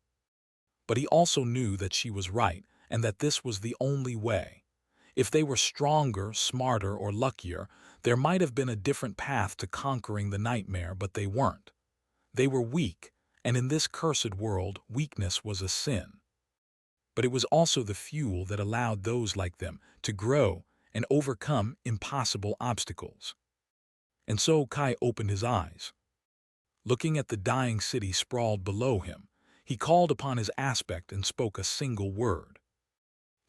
[SPEAKER 1] But he also knew that she was right, and that this was the only way. If they were stronger, smarter, or luckier, there might have been a different path to conquering the nightmare, but they weren't. They were weak, and in this cursed world, weakness was a sin. But it was also the fuel that allowed those like them to grow and overcome impossible obstacles. And so Kai opened his eyes. Looking at the dying city sprawled below him, he called upon his aspect and spoke a single word: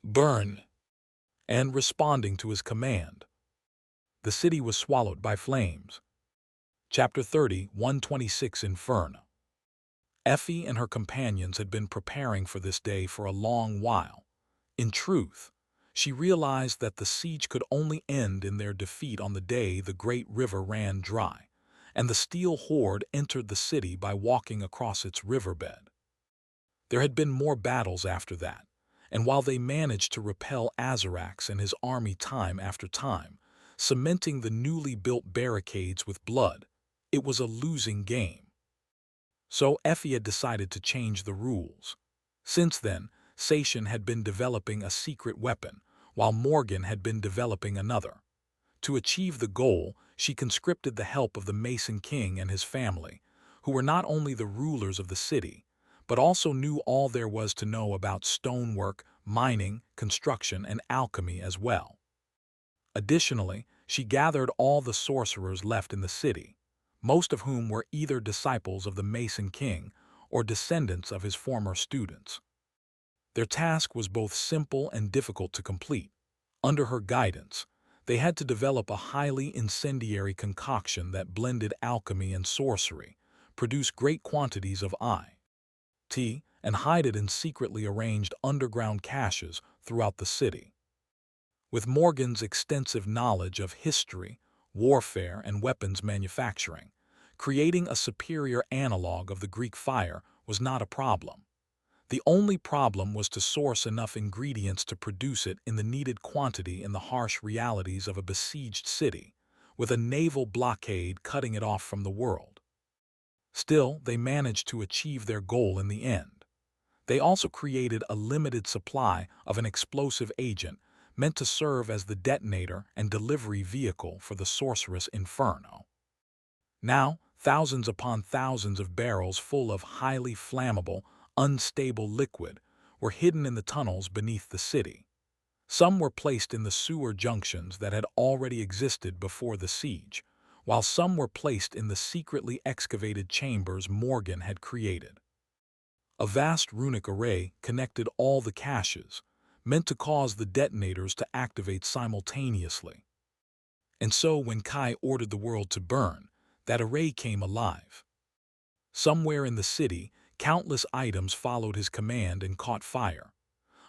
[SPEAKER 1] "Burn!" And responding to his command, the city was swallowed by flames. Chapter 30, 126 Inferno. Effie and her companions had been preparing for this day for a long while. In truth, she realized that the siege could only end in their defeat on the day the great river ran dry, and the Steel Horde entered the city by walking across its riverbed. There had been more battles after that, and while they managed to repel Azarax and his army time after time, cementing the newly built barricades with blood, it was a losing game. So Effie had decided to change the rules. Since then, Sation had been developing a secret weapon, while Morgan had been developing another. To achieve the goal, she conscripted the help of the Mason King and his family, who were not only the rulers of the city, but also knew all there was to know about stonework, mining, construction, and alchemy as well. Additionally, she gathered all the sorcerers left in the city, most of whom were either disciples of the Mason King or descendants of his former students. Their task was both simple and difficult to complete. Under her guidance, they had to develop a highly incendiary concoction that blended alchemy and sorcery, produce great quantities of tea, and hide it in secretly arranged underground caches throughout the city. With Morgan's extensive knowledge of history, warfare, and weapons manufacturing, creating a superior analog of the Greek fire was not a problem. The only problem was to source enough ingredients to produce it in the needed quantity in the harsh realities of a besieged city, with a naval blockade cutting it off from the world. Still, they managed to achieve their goal in the end. They also created a limited supply of an explosive agent meant to serve as the detonator and delivery vehicle for the sorceress Inferno. Now, thousands upon thousands of barrels full of highly flammable, unstable liquid were hidden in the tunnels beneath the city. Some were placed in the sewer junctions that had already existed before the siege, while some were placed in the secretly excavated chambers Morgan had created. A vast runic array connected all the caches, meant to cause the detonators to activate simultaneously. And so when Kai ordered the world to burn, that array came alive. Somewhere in the city, countless items followed his command and caught fire.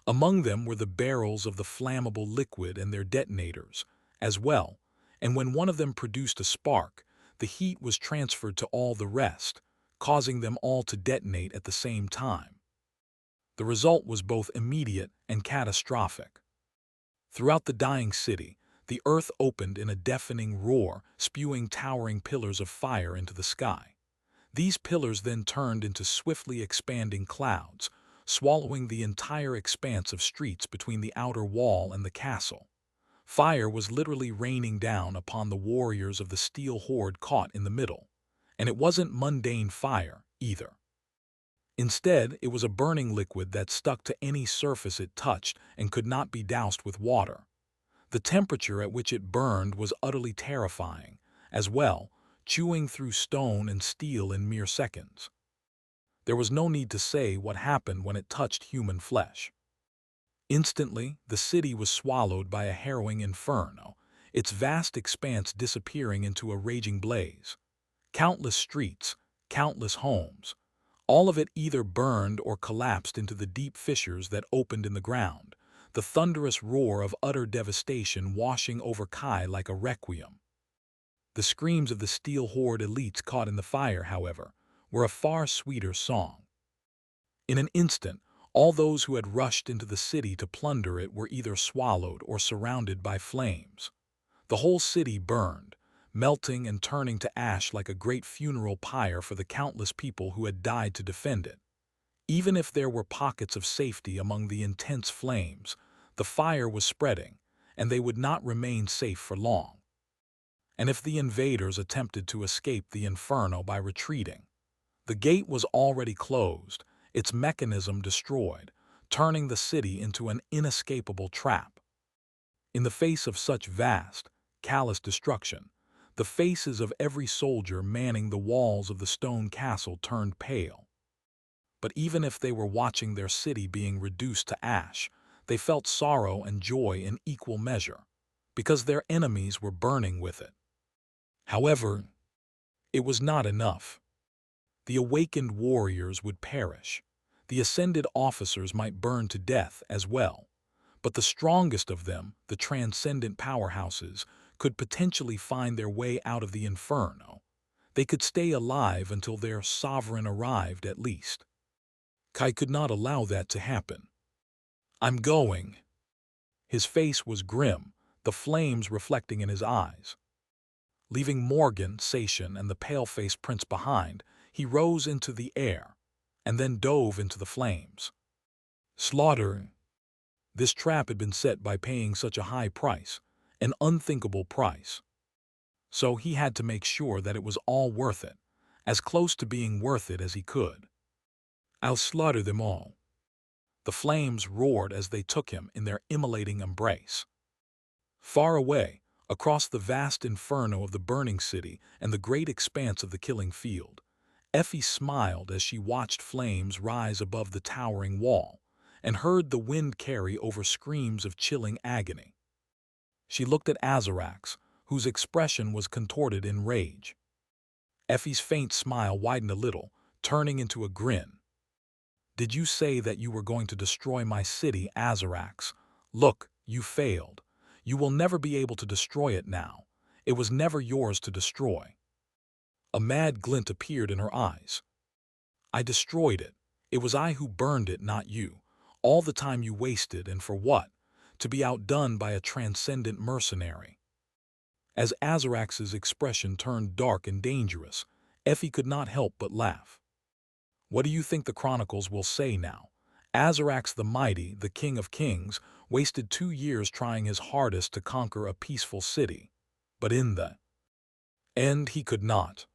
[SPEAKER 1] Among them were the barrels of the flammable liquid and their detonators, as well, and when one of them produced a spark, the heat was transferred to all the rest, causing them all to detonate at the same time. The result was both immediate and catastrophic. Throughout the dying city, the earth opened in a deafening roar, spewing towering pillars of fire into the sky. These pillars then turned into swiftly expanding clouds, swallowing the entire expanse of streets between the outer wall and the castle. Fire was literally raining down upon the warriors of the steel horde caught in the middle. And it wasn't mundane fire, either. Instead, it was a burning liquid that stuck to any surface it touched and could not be doused with water. The temperature at which it burned was utterly terrifying, as well, chewing through stone and steel in mere seconds. There was no need to say what happened when it touched human flesh. Instantly, the city was swallowed by a harrowing inferno, its vast expanse disappearing into a raging blaze. Countless streets, countless homes, all of it either burned or collapsed into the deep fissures that opened in the ground, the thunderous roar of utter devastation washing over Kai like a requiem. The screams of the steel horde elites caught in the fire, however, were a far sweeter song. In an instant, all those who had rushed into the city to plunder it were either swallowed or surrounded by flames. The whole city burned, melting and turning to ash like a great funeral pyre for the countless people who had died to defend it. Even if there were pockets of safety among the intense flames, the fire was spreading, and they would not remain safe for long. And if the invaders attempted to escape the inferno by retreating, the gate was already closed, its mechanism destroyed, turning the city into an inescapable trap. In the face of such vast, callous destruction, the faces of every soldier manning the walls of the stone castle turned pale. But even if they were watching their city being reduced to ash, they felt sorrow and joy in equal measure, because their enemies were burning with it. However, it was not enough. The awakened warriors would perish. The ascended officers might burn to death as well. But the strongest of them, the transcendent powerhouses, could potentially find their way out of the inferno. They could stay alive until their sovereign arrived at least. Kai could not allow that to happen. "I'm going." His face was grim, the flames reflecting in his eyes. Leaving Morgan, Sation, and the pale-faced prince behind, he rose into the air, and then dove into the flames. Slaughter. This trap had been set by paying such a high price, an unthinkable price. So he had to make sure that it was all worth it, as close to being worth it as he could. I'll slaughter them all. The flames roared as they took him in their immolating embrace. Far away, across the vast inferno of the burning city and the great expanse of the killing field, Effie smiled as she watched flames rise above the towering wall and heard the wind carry over screams of chilling agony. She looked at Azarax, whose expression was contorted in rage. Effie's faint smile widened a little, turning into a grin. Did you say that you were going to destroy my city, Azarax? Look, you failed. You will never be able to destroy it now. It was never yours to destroy. A mad glint appeared in her eyes. I destroyed it. It was I who burned it, not you. All the time you wasted, and for what? To be outdone by a transcendent mercenary. As Azarax's expression turned dark and dangerous, Effie could not help but laugh. What do you think the chronicles will say now? Azarax the Mighty, the King of Kings, wasted 2 years trying his hardest to conquer a peaceful city. But in the end, he could not.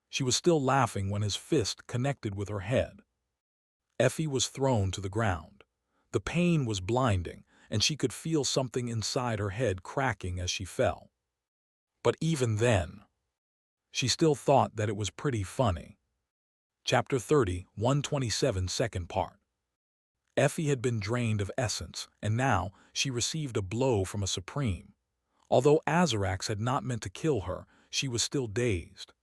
[SPEAKER 1] She was still laughing when his fist connected with her head. Effie was thrown to the ground. The pain was blinding, and she could feel something inside her head cracking as she fell. But even then, she still thought that it was pretty funny. Chapter 30, 127, second part. Effie had been drained of essence, and now she received a blow from a supreme. Although Azarax had not meant to kill her, she was still dazed.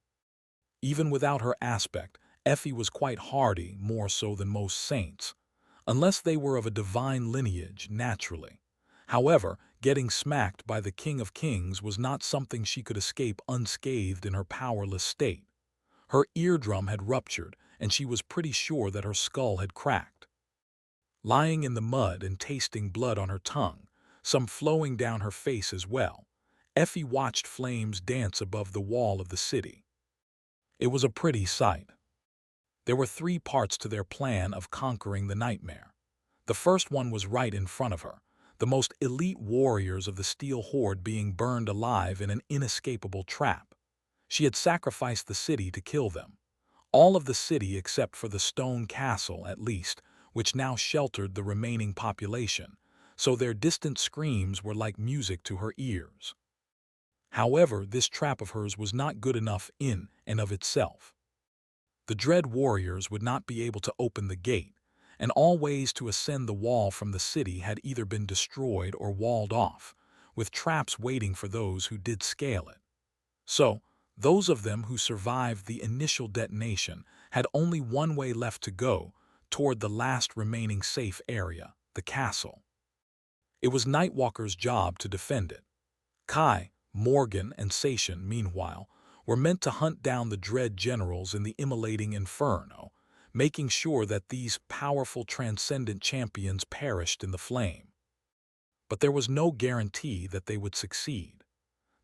[SPEAKER 1] Even without her aspect, Effie was quite hardy, more so than most saints, unless they were of a divine lineage, naturally. However, getting smacked by the King of Kings was not something she could escape unscathed in her powerless state. Her eardrum had ruptured, and she was pretty sure that her skull had cracked. Lying in the mud and tasting blood on her tongue, some flowing down her face as well, Effie watched flames dance above the wall of the city. It was a pretty sight. There were 3 parts to their plan of conquering the nightmare. The first one was right in front of her, the most elite warriors of the Steel Horde being burned alive in an inescapable trap. She had sacrificed the city to kill them. All of the city except for the stone castle, at least, which now sheltered the remaining population, so their distant screams were like music to her ears. However, this trap of hers was not good enough in and of itself. The dread warriors would not be able to open the gate, and all ways to ascend the wall from the city had either been destroyed or walled off, with traps waiting for those who did scale it. So, those of them who survived the initial detonation had only one way left to go, toward the last remaining safe area, the castle. It was Nightwalker's job to defend it. Kai, Morgan, and Sation, meanwhile, were meant to hunt down the dread generals in the immolating inferno, making sure that these powerful transcendent champions perished in the flame. But there was no guarantee that they would succeed.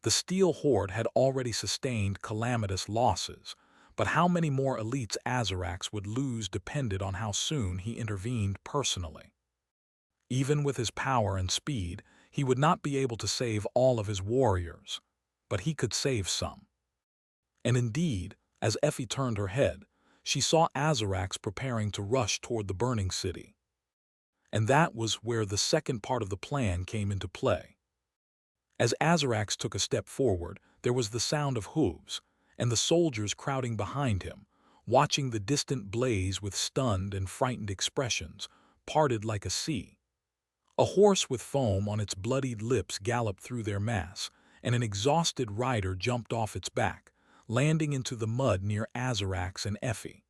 [SPEAKER 1] The Steel Horde had already sustained calamitous losses, but how many more elites Azarax would lose depended on how soon he intervened personally. Even with his power and speed, he would not be able to save all of his warriors, but he could save some. And indeed, as Effie turned her head, she saw Azarax preparing to rush toward the burning city. And that was where the second part of the plan came into play. As Azarax took a step forward, there was the sound of hooves, and the soldiers crowding behind him, watching the distant blaze with stunned and frightened expressions, parted like a sea. A horse with foam on its bloodied lips galloped through their mass, and an exhausted rider jumped off its back, landing into the mud near Azarax and Effie.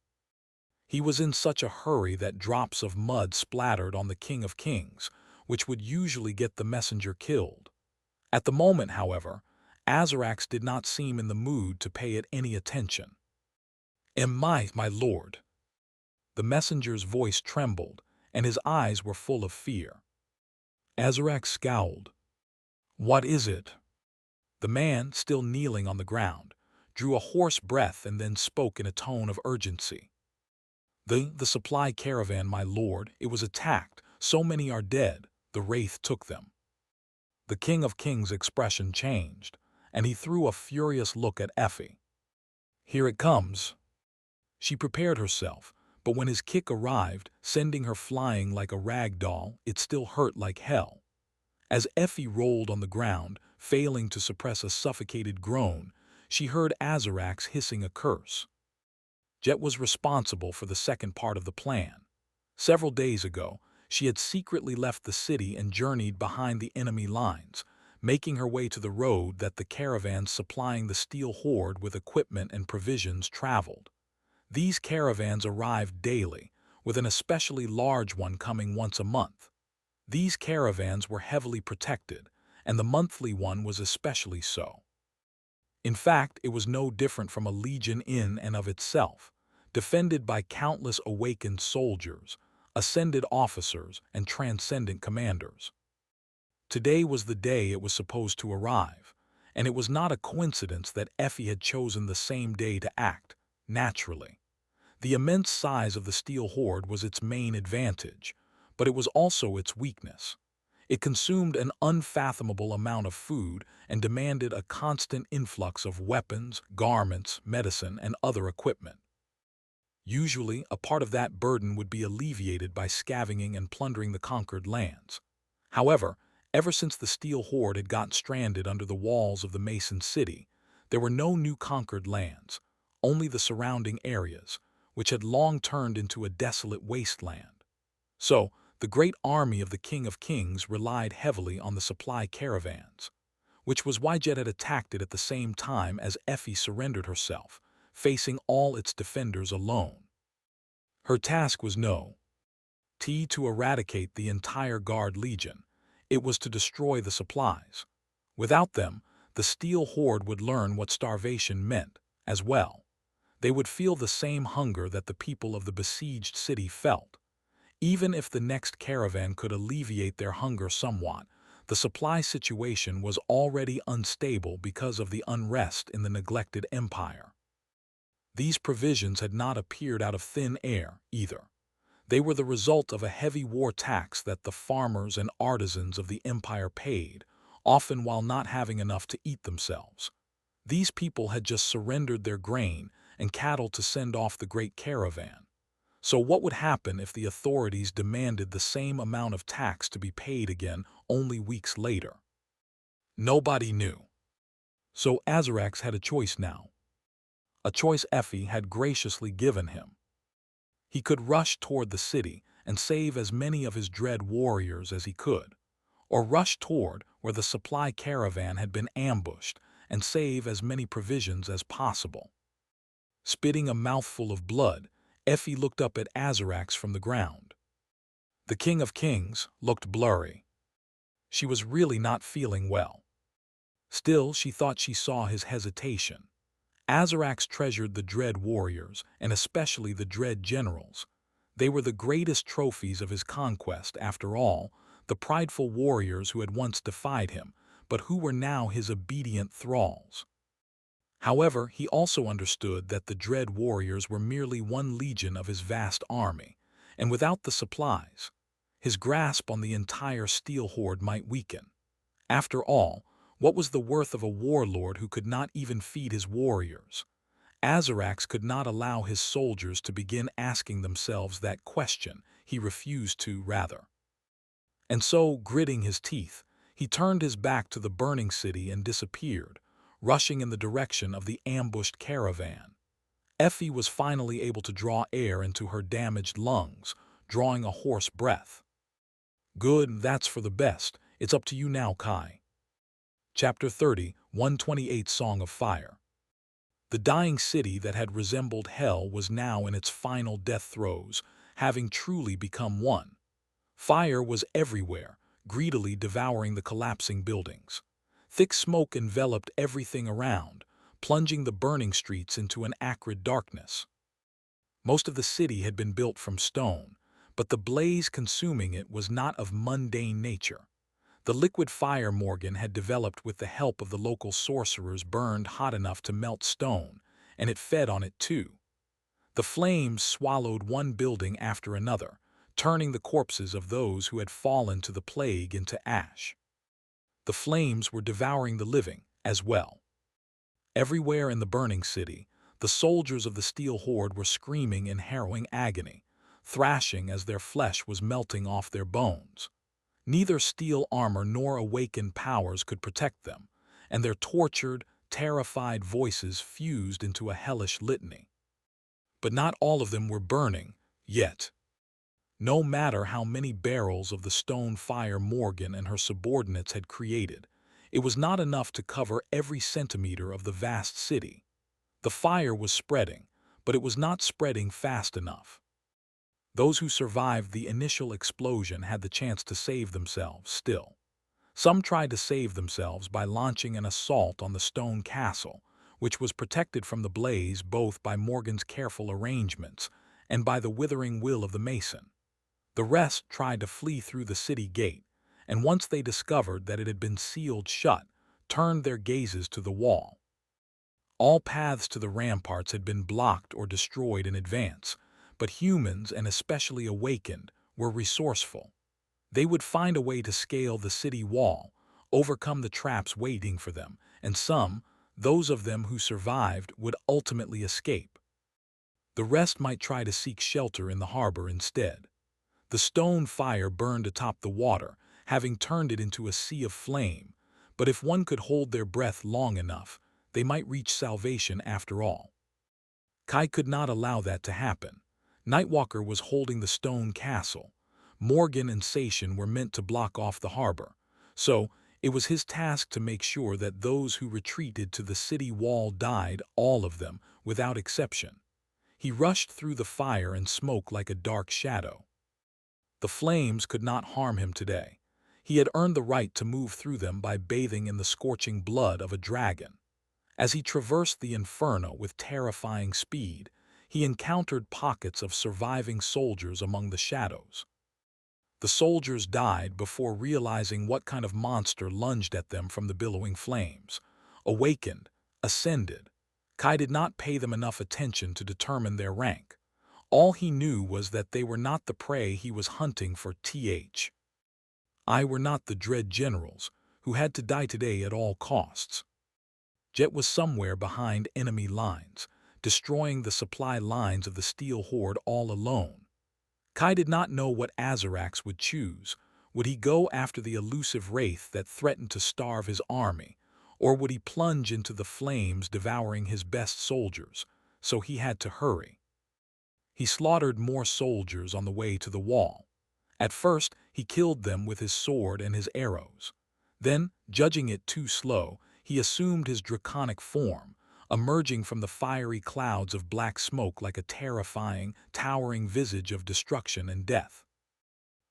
[SPEAKER 1] He was in such a hurry that drops of mud splattered on the King of Kings, which would usually get the messenger killed. At the moment, however, Azarax did not seem in the mood to pay it any attention. "Am I, my lord?" The messenger's voice trembled, and his eyes were full of fear. Azarax scowled. "What is it?" The man, still kneeling on the ground, drew a hoarse breath and then spoke in a tone of urgency. The supply caravan, my lord, it was attacked. So many are dead. The wraith took them. The King of Kings' expression changed, and he threw a furious look at Effie. Here it comes. She prepared herself, but when his kick arrived, sending her flying like a rag doll, it still hurt like hell. As Effie rolled on the ground, failing to suppress a suffocated groan, she heard Azarax hissing a curse. Jet was responsible for the second part of the plan. Several days ago, she had secretly left the city and journeyed behind the enemy lines, making her way to the road that the caravans supplying the steel horde with equipment and provisions traveled. These caravans arrived daily, with an especially large one coming once a month. These caravans were heavily protected, and the monthly one was especially so. In fact, it was no different from a legion in and of itself, defended by countless awakened soldiers, ascended officers, and transcendent commanders. Today was the day it was supposed to arrive, and it was not a coincidence that Effie had chosen the same day to act, naturally. The immense size of the steel horde was its main advantage, but it was also its weakness. It consumed an unfathomable amount of food and demanded a constant influx of weapons, garments, medicine, and other equipment. Usually, a part of that burden would be alleviated by scavenging and plundering the conquered lands. However, ever since the steel horde had gotten stranded under the walls of the Mason City, there were no new conquered lands, only the surrounding areas, which had long turned into a desolate wasteland. So, the great army of the King of Kings relied heavily on the supply caravans, which was why Jet had attacked it at the same time as Effie surrendered herself, facing all its defenders alone. Her task was to eradicate the entire Guard Legion. It was to destroy the supplies. Without them, the steel horde would learn what starvation meant, as well. They would feel the same hunger that the people of the besieged city felt. Even if the next caravan could alleviate their hunger somewhat, the supply situation was already unstable because of the unrest in the neglected empire. These provisions had not appeared out of thin air, either. They were the result of a heavy war tax that the farmers and artisans of the empire paid, often while not having enough to eat themselves. These people had just surrendered their grain and cattle to send off the great caravan. So what would happen if the authorities demanded the same amount of tax to be paid again only weeks later? Nobody knew. So Azarax had a choice now. A choice Effie had graciously given him. He could rush toward the city and save as many of his dread warriors as he could, or rush toward where the supply caravan had been ambushed and save as many provisions as possible. Spitting a mouthful of blood, Effie looked up at Azarax from the ground. The King of Kings looked blurry. She was really not feeling well. Still, she thought she saw his hesitation. Azarax treasured the dread warriors, and especially the dread generals. They were the greatest trophies of his conquest, after all, the prideful warriors who had once defied him, but who were now his obedient thralls. However, he also understood that the dread warriors were merely one legion of his vast army, and without the supplies, his grasp on the entire steel horde might weaken. After all, what was the worth of a warlord who could not even feed his warriors? Azarax could not allow his soldiers to begin asking themselves that question. He refused to, rather. And so, gritting his teeth, he turned his back to the burning city and disappeared, rushing in the direction of the ambushed caravan. Effie was finally able to draw air into her damaged lungs, drawing a hoarse breath. Good, that's for the best. It's up to you now, Kai. Chapter 30, 128 Song of Fire. The dying city that had resembled hell was now in its final death throes, having truly become one. Fire was everywhere, greedily devouring the collapsing buildings. Thick smoke enveloped everything around, plunging the burning streets into an acrid darkness. Most of the city had been built from stone, but the blaze consuming it was not of mundane nature. The liquid fire Morgan had developed with the help of the local sorcerers burned hot enough to melt stone, and it fed on it too. The flames swallowed one building after another, turning the corpses of those who had fallen to the plague into ash. The flames were devouring the living as well. Everywhere in the burning city, the soldiers of the Steel Horde were screaming in harrowing agony, thrashing as their flesh was melting off their bones. Neither steel armor nor awakened powers could protect them, and their tortured, terrified voices fused into a hellish litany. But not all of them were burning, yet. No matter how many barrels of the stone fire Morgan and her subordinates had created, it was not enough to cover every centimeter of the vast city. The fire was spreading, but it was not spreading fast enough. Those who survived the initial explosion had the chance to save themselves still. Some tried to save themselves by launching an assault on the stone castle, which was protected from the blaze both by Morgan's careful arrangements and by the withering will of the mason. The rest tried to flee through the city gate, and once they discovered that it had been sealed shut, turned their gazes to the wall. All paths to the ramparts had been blocked or destroyed in advance, but humans, and especially awakened, were resourceful. They would find a way to scale the city wall, overcome the traps waiting for them, and some, those of them who survived, would ultimately escape. The rest might try to seek shelter in the harbor instead. The stone fire burned atop the water, having turned it into a sea of flame, but if one could hold their breath long enough, they might reach salvation after all. Kai could not allow that to happen. Nightwalker was holding the stone castle. Morgan and Sation were meant to block off the harbor, so it was his task to make sure that those who retreated to the city wall died, all of them, without exception. He rushed through the fire and smoke like a dark shadow. The flames could not harm him today. He had earned the right to move through them by bathing in the scorching blood of a dragon. As he traversed the inferno with terrifying speed, he encountered pockets of surviving soldiers among the shadows. The soldiers died before realizing what kind of monster lunged at them from the billowing flames. Awakened, ascended. Kai did not pay them enough attention to determine their rank. All he knew was that they were not the prey he was hunting for. I were not the dread generals, who had to die today at all costs. Jet was somewhere behind enemy lines, destroying the supply lines of the Steel Horde all alone. Kai did not know what Azarax would choose. Would he go after the elusive wraith that threatened to starve his army, or would he plunge into the flames devouring his best soldiers? So he had to hurry. He slaughtered more soldiers on the way to the wall. At first, he killed them with his sword and his arrows. Then, judging it too slow, he assumed his draconic form, emerging from the fiery clouds of black smoke like a terrifying, towering visage of destruction and death.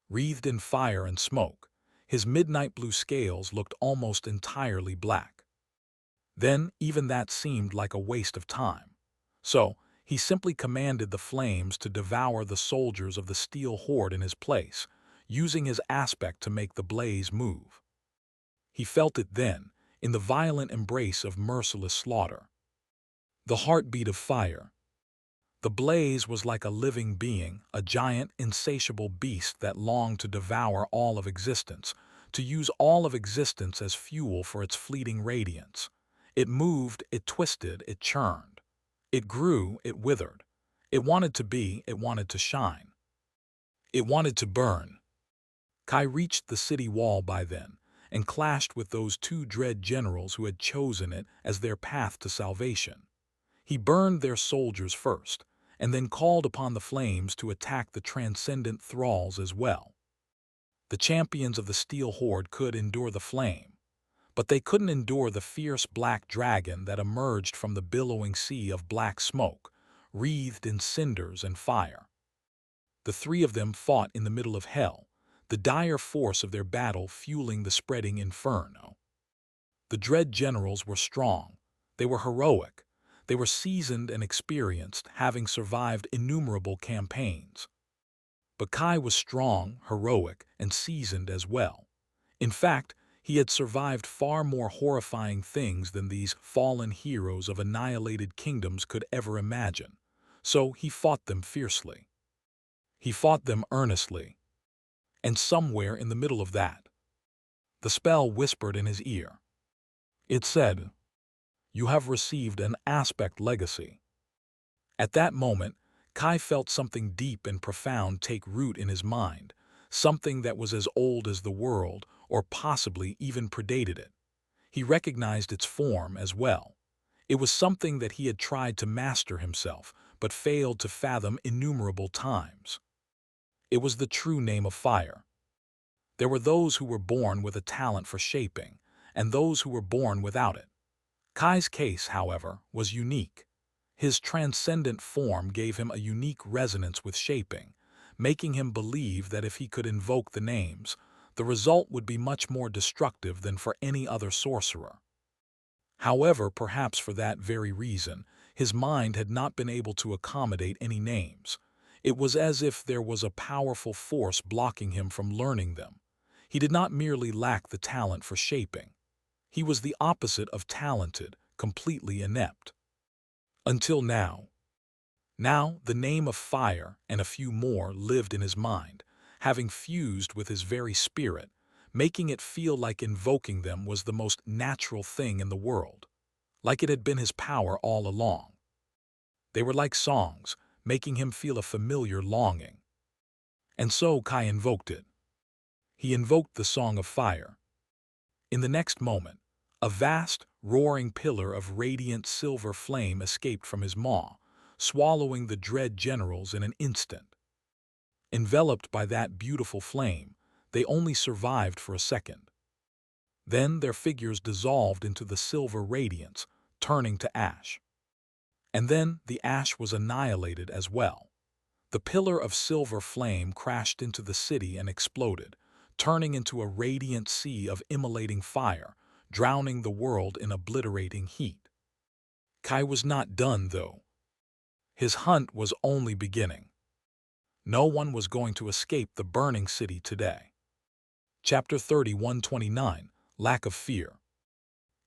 [SPEAKER 1] Wreathed in fire and smoke, his midnight blue scales looked almost entirely black. Then, even that seemed like a waste of time. So, he simply commanded the flames to devour the soldiers of the Steel Horde in his place, using his aspect to make the blaze move. He felt it then, in the violent embrace of merciless slaughter. The heartbeat of fire. The blaze was like a living being, a giant, insatiable beast that longed to devour all of existence, to use all of existence as fuel for its fleeting radiance. It moved, it twisted, it churned. It grew, it withered. It wanted to be, it wanted to shine. It wanted to burn. Kai reached the city wall by then, and clashed with those two dread generals who had chosen it as their path to salvation. He burned their soldiers first, and then called upon the flames to attack the transcendent thralls as well. The champions of the Steel Horde could endure the flame, but they couldn't endure the fierce black dragon that emerged from the billowing sea of black smoke, wreathed in cinders and fire. The three of them fought in the middle of hell, the dire force of their battle fueling the spreading inferno. The dread generals were strong. They were heroic. They were seasoned and experienced, having survived innumerable campaigns. But Kai was strong, heroic, and seasoned as well. In fact, he had survived far more horrifying things than these fallen heroes of annihilated kingdoms could ever imagine. So he fought them fiercely. He fought them earnestly. And somewhere in the middle of that, the spell whispered in his ear. It said, "You have received an aspect legacy." At that moment, Kai felt something deep and profound take root in his mind, something that was as old as the world, or possibly even predated it. He recognized its form as well. It was something that he had tried to master himself, but failed to fathom innumerable times. It was the true name of fire. There were those who were born with a talent for shaping, and those who were born without it. Kai's case, however, was unique. His transcendent form gave him a unique resonance with shaping, making him believe that if he could invoke the names, the result would be much more destructive than for any other sorcerer. However, perhaps for that very reason, his mind had not been able to accommodate any names. It was as if there was a powerful force blocking him from learning them. He did not merely lack the talent for shaping. He was the opposite of talented, completely inept. Until now. Now, the name of fire and a few more lived in his mind, having fused with his very spirit, making it feel like invoking them was the most natural thing in the world, like it had been his power all along. They were like songs, making him feel a familiar longing. And so Kai invoked it. He invoked the Song of Fire. In the next moment, a vast, roaring pillar of radiant silver flame escaped from his maw, swallowing the dread generals in an instant. Enveloped by that beautiful flame, they only survived for a second. Then their figures dissolved into the silver radiance, turning to ash. And then the ash was annihilated as well. The pillar of silver flame crashed into the city and exploded, turning into a radiant sea of immolating fire, drowning the world in obliterating heat. Kai was not done, though. His hunt was only beginning. No one was going to escape the burning city today. Chapter 31:29, Lack of Fear.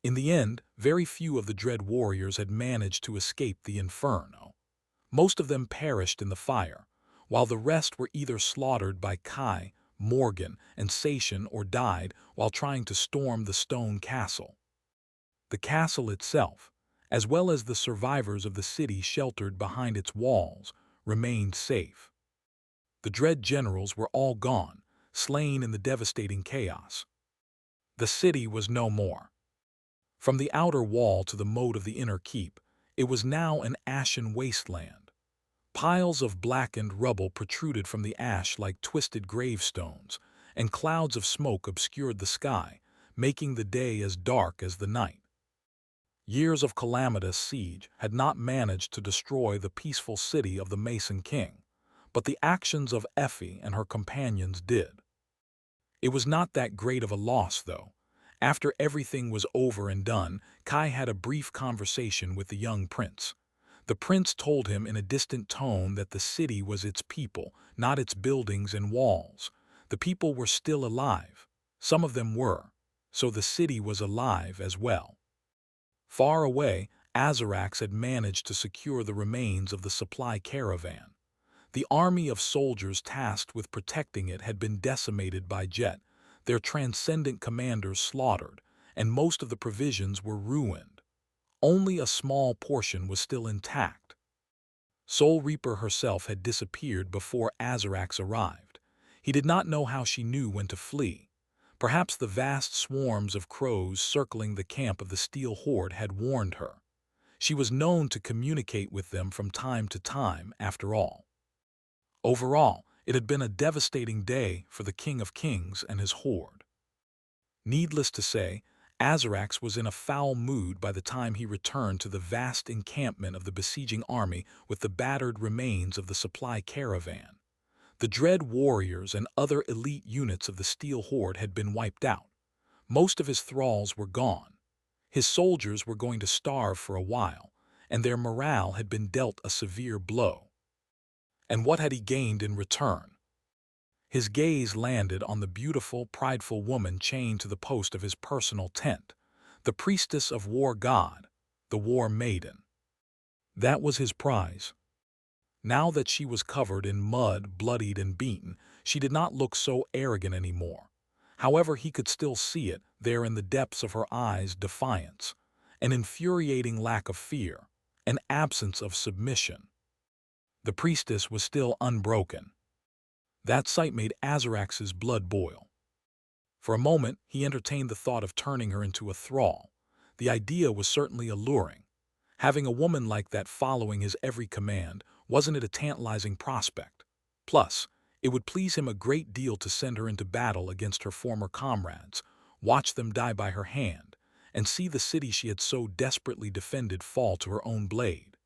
[SPEAKER 1] In the end, very few of the dread warriors had managed to escape the inferno. Most of them perished in the fire, while the rest were either slaughtered by Kai, Morgan, and Sation or died while trying to storm the stone castle. The castle itself, as well as the survivors of the city sheltered behind its walls, remained safe. The dread generals were all gone, slain in the devastating chaos. The city was no more. From the outer wall to the moat of the inner keep, it was now an ashen wasteland. Piles of blackened rubble protruded from the ash like twisted gravestones, and clouds of smoke obscured the sky, making the day as dark as the night. Years of calamitous siege had not managed to destroy the peaceful city of the Mason King, but the actions of Effie and her companions did. It was not that great of a loss, though. After everything was over and done, Kai had a brief conversation with the young prince. The prince told him in a distant tone that the city was its people, not its buildings and walls. The people were still alive. Some of them were. So the city was alive as well. Far away, Azarax had managed to secure the remains of the supply caravan. The army of soldiers tasked with protecting it had been decimated by Jet, their transcendent commanders slaughtered, and most of the provisions were ruined. Only a small portion was still intact. Soul Reaper herself had disappeared before Azarax arrived. He did not know how she knew when to flee. Perhaps the vast swarms of crows circling the camp of the Steel Horde had warned her. She was known to communicate with them from time to time, after all. Overall, it had been a devastating day for the King of Kings and his horde. Needless to say, Azarax was in a foul mood by the time he returned to the vast encampment of the besieging army with the battered remains of the supply caravan. The dread warriors and other elite units of the Steel Horde had been wiped out. Most of his thralls were gone. His soldiers were going to starve for a while, and their morale had been dealt a severe blow. And what had he gained in return? His gaze landed on the beautiful, prideful woman chained to the post of his personal tent, the priestess of War God, the War Maiden. That was his prize. Now that she was covered in mud, bloodied and beaten, she did not look so arrogant anymore. However, he could still see it, there in the depths of her eyes, defiance, an infuriating lack of fear, an absence of submission. The priestess was still unbroken. That sight made Azarax's blood boil. For a moment, he entertained the thought of turning her into a thrall. The idea was certainly alluring. Having a woman like that following his every command, wasn't it a tantalizing prospect? Plus, it would please him a great deal to send her into battle against her former comrades, watch them die by her hand, and see the city she had so desperately defended fall to her own blade.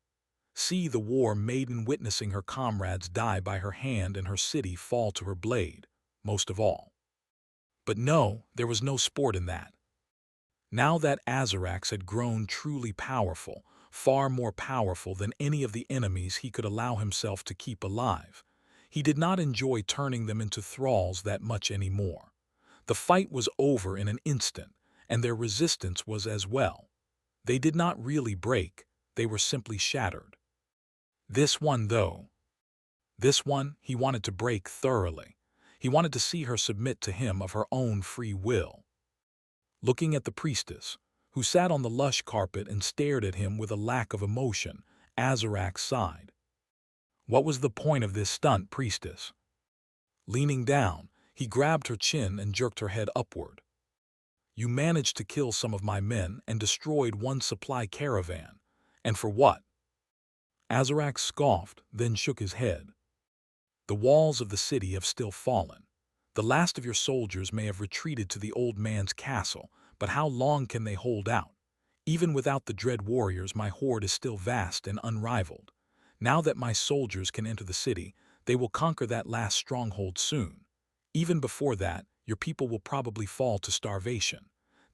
[SPEAKER 1] See the war maiden witnessing her comrades die by her hand and her city fall to her blade, most of all. But no, there was no sport in that. Now that Azarax had grown truly powerful, far more powerful than any of the enemies he could allow himself to keep alive, he did not enjoy turning them into thralls that much anymore. The fight was over in an instant, and their resistance was as well. They did not really break, they were simply shattered. This one, though, he wanted to break thoroughly. He wanted to see her submit to him of her own free will. Looking at the priestess, who sat on the lush carpet and stared at him with a lack of emotion, Azarax sighed. What was the point of this stunt, priestess? Leaning down, he grabbed her chin and jerked her head upward. You managed to kill some of my men and destroyed one supply caravan. And for what? Azarax scoffed, then shook his head. The walls of the city have still fallen. The last of your soldiers may have retreated to the old man's castle, but how long can they hold out? Even without the dread warriors, my horde is still vast and unrivaled. Now that my soldiers can enter the city, they will conquer that last stronghold soon. Even before that, your people will probably fall to starvation.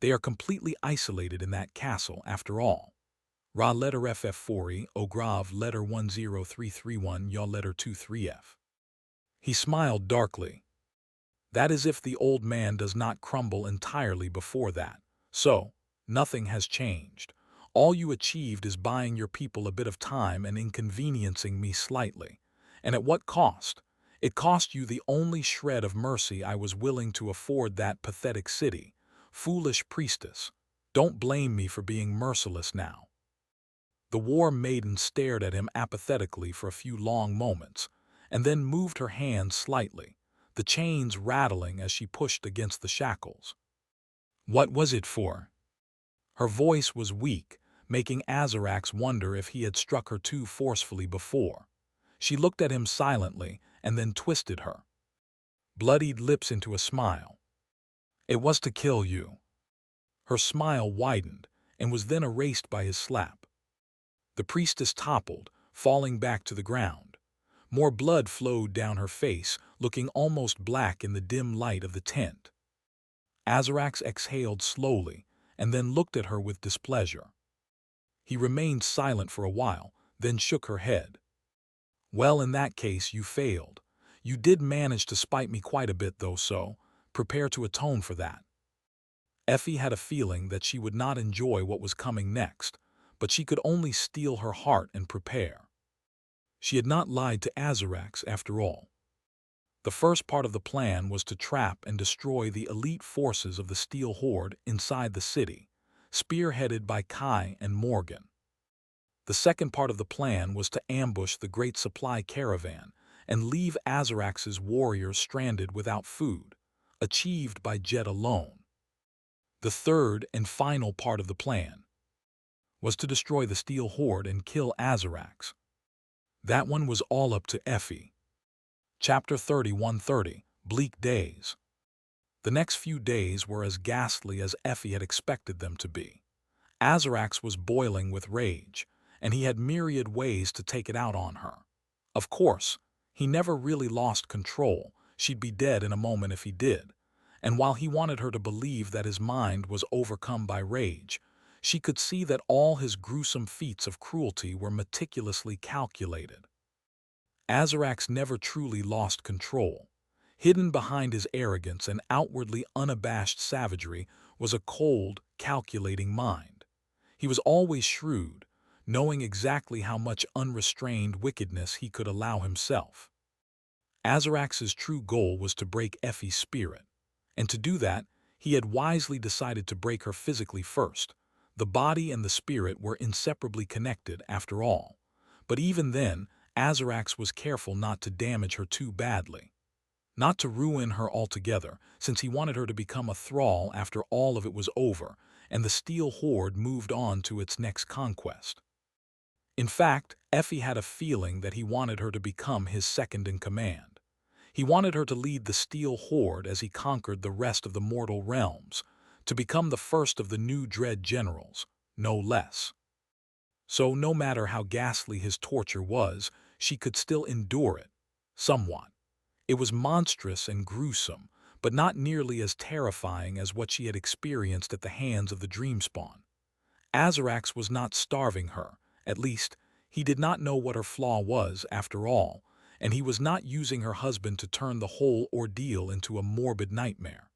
[SPEAKER 1] They are completely isolated in that castle, after all. Ra letter FF4E, O Grav letter 10331, Ya letter 23F. He smiled darkly. That is if the old man does not crumble entirely before that. So, nothing has changed. All you achieved is buying your people a bit of time and inconveniencing me slightly. And at what cost? It cost you the only shred of mercy I was willing to afford that pathetic city. Foolish priestess, don't blame me for being merciless now. The war maiden stared at him apathetically for a few long moments, and then moved her hands slightly, the chains rattling as she pushed against the shackles. What was it for? Her voice was weak, making Azarax wonder if he had struck her too forcefully before. She looked at him silently and then twisted her bloodied lips into a smile. It was to kill you. Her smile widened and was then erased by his slap. The priestess toppled, falling back to the ground. More blood flowed down her face, looking almost black in the dim light of the tent. Azarax exhaled slowly, and then looked at her with displeasure. He remained silent for a while, then shook her head. Well, in that case, you failed. You did manage to spite me quite a bit, though, so prepare to atone for that. Effie had a feeling that she would not enjoy what was coming next, but she could only steel her heart and prepare. She had not lied to Azarax after all. The first part of the plan was to trap and destroy the elite forces of the Steel Horde inside the city, spearheaded by Kai and Morgan. The second part of the plan was to ambush the great supply caravan and leave Azarax's warriors stranded without food, achieved by Jet alone. The third and final part of the plan was to destroy the Steel Horde and kill Azarax. That one was all up to Effie. Chapter 31:30, Bleak Days. The next few days were as ghastly as Effie had expected them to be. Azarax was boiling with rage, and he had myriad ways to take it out on her. Of course, he never really lost control. She'd be dead in a moment if he did. And while he wanted her to believe that his mind was overcome by rage, she could see that all his gruesome feats of cruelty were meticulously calculated. Azarax never truly lost control. Hidden behind his arrogance and outwardly unabashed savagery was a cold, calculating mind. He was always shrewd, knowing exactly how much unrestrained wickedness he could allow himself. Azarax's true goal was to break Effie's spirit, and to do that, he had wisely decided to break her physically first. The body and the spirit were inseparably connected, after all. But even then, Azarax was careful not to damage her too badly, not to ruin her altogether, since he wanted her to become a thrall after all of it was over, and the Steel Horde moved on to its next conquest. In fact, Effie had a feeling that he wanted her to become his second-in-command. He wanted her to lead the Steel Horde as he conquered the rest of the mortal realms, to become the first of the new Dread Generals, no less. So no matter how ghastly his torture was, she could still endure it, somewhat. It was monstrous and gruesome, but not nearly as terrifying as what she had experienced at the hands of the Dreamspawn. Azarax was not starving her, at least, he did not know what her flaw was, after all, and he was not using her husband to turn the whole ordeal into a morbid nightmare.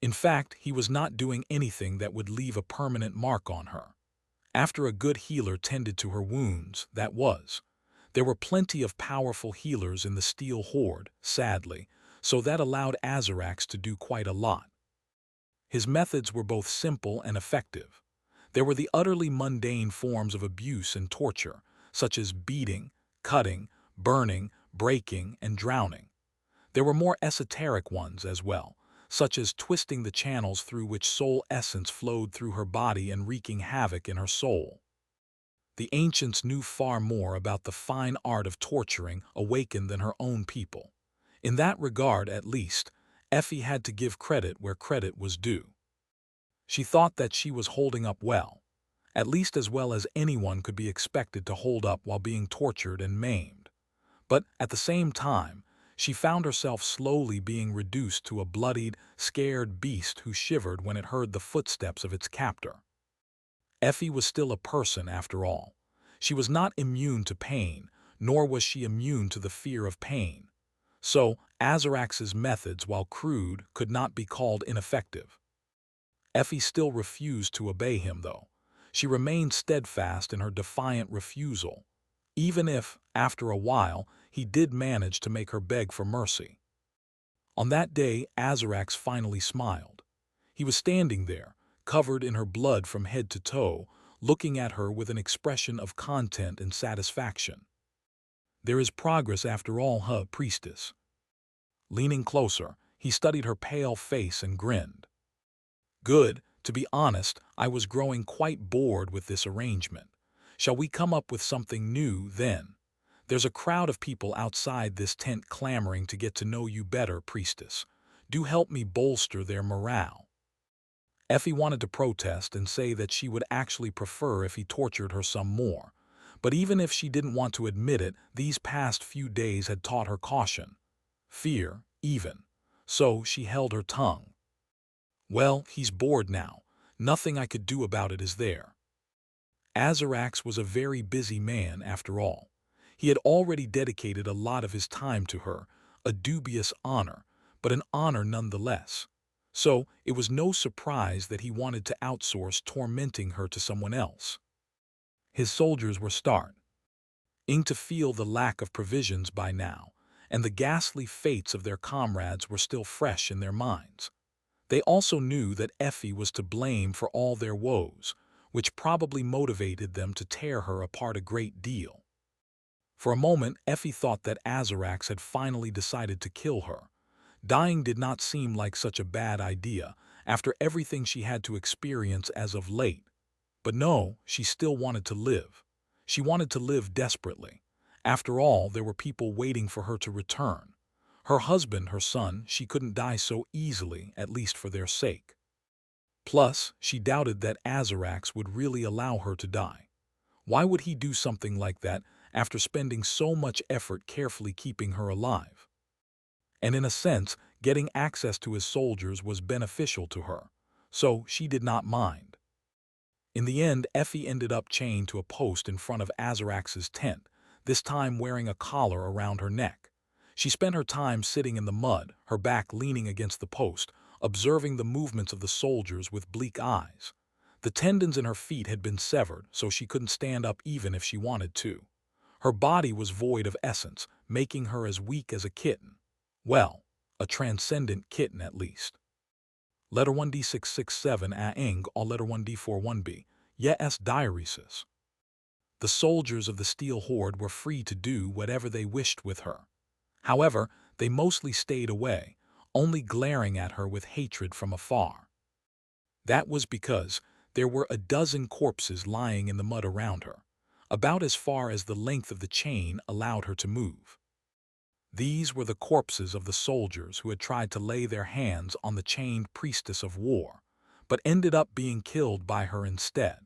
[SPEAKER 1] In fact, he was not doing anything that would leave a permanent mark on her. After a good healer tended to her wounds, that was. There were plenty of powerful healers in the Steel Horde, sadly, so that allowed Azarax to do quite a lot. His methods were both simple and effective. There were the utterly mundane forms of abuse and torture, such as beating, cutting, burning, breaking, and drowning. There were more esoteric ones as well, such as twisting the channels through which soul essence flowed through her body and wreaking havoc in her soul. The ancients knew far more about the fine art of torturing awakened than her own people. In that regard, at least, Effie had to give credit where credit was due. She thought that she was holding up well, at least as well as anyone could be expected to hold up while being tortured and maimed. But at the same time, she found herself slowly being reduced to a bloodied, scared beast who shivered when it heard the footsteps of its captor. Effie was still a person, after all. She was not immune to pain, nor was she immune to the fear of pain. So, Azarax's methods, while crude, could not be called ineffective. Effie still refused to obey him, though. She remained steadfast in her defiant refusal, even if, after a while, he did manage to make her beg for mercy. On that day, Azarax finally smiled. He was standing there, covered in her blood from head to toe, looking at her with an expression of content and satisfaction. "There is progress after all, huh, priestess?" Leaning closer, he studied her pale face and grinned. "Good. To be honest, I was growing quite bored with this arrangement. Shall we come up with something new, then? There's a crowd of people outside this tent clamoring to get to know you better, priestess. Do help me bolster their morale." Effie wanted to protest and say that she would actually prefer if he tortured her some more. But even if she didn't want to admit it, these past few days had taught her caution. Fear, even. So she held her tongue. "Well, he's bored now. Nothing I could do about it, is there?" Azarax was a very busy man, after all. He had already dedicated a lot of his time to her, a dubious honor, but an honor nonetheless. So it was no surprise that he wanted to outsource tormenting her to someone else. His soldiers were starting to feel the lack of provisions by now, and the ghastly fates of their comrades were still fresh in their minds. They also knew that Effie was to blame for all their woes, which probably motivated them to tear her apart a great deal. For a moment, Effie thought that Azarax had finally decided to kill her. Dying did not seem like such a bad idea, after everything she had to experience as of late. But no, she still wanted to live. She wanted to live desperately. After all, there were people waiting for her to return. Her husband, her son, she couldn't die so easily, at least for their sake. Plus, she doubted that Azarax would really allow her to die. Why would he do something like that after spending so much effort carefully keeping her alive? And in a sense, getting access to his soldiers was beneficial to her, so she did not mind. In the end, Effie ended up chained to a post in front of Azarax's tent, this time wearing a collar around her neck. She spent her time sitting in the mud, her back leaning against the post, observing the movements of the soldiers with bleak eyes. The tendons in her feet had been severed, so she couldn't stand up even if she wanted to. Her body was void of essence, making her as weak as a kitten. Well, a transcendent kitten at least. Letter 1D667 a ing or letter 1D41b. Yes, diuresis. The soldiers of the Steel Horde were free to do whatever they wished with her. However, they mostly stayed away, only glaring at her with hatred from afar. That was because there were a dozen corpses lying in the mud around her, about as far as the length of the chain allowed her to move. These were the corpses of the soldiers who had tried to lay their hands on the chained priestess of war, but ended up being killed by her instead.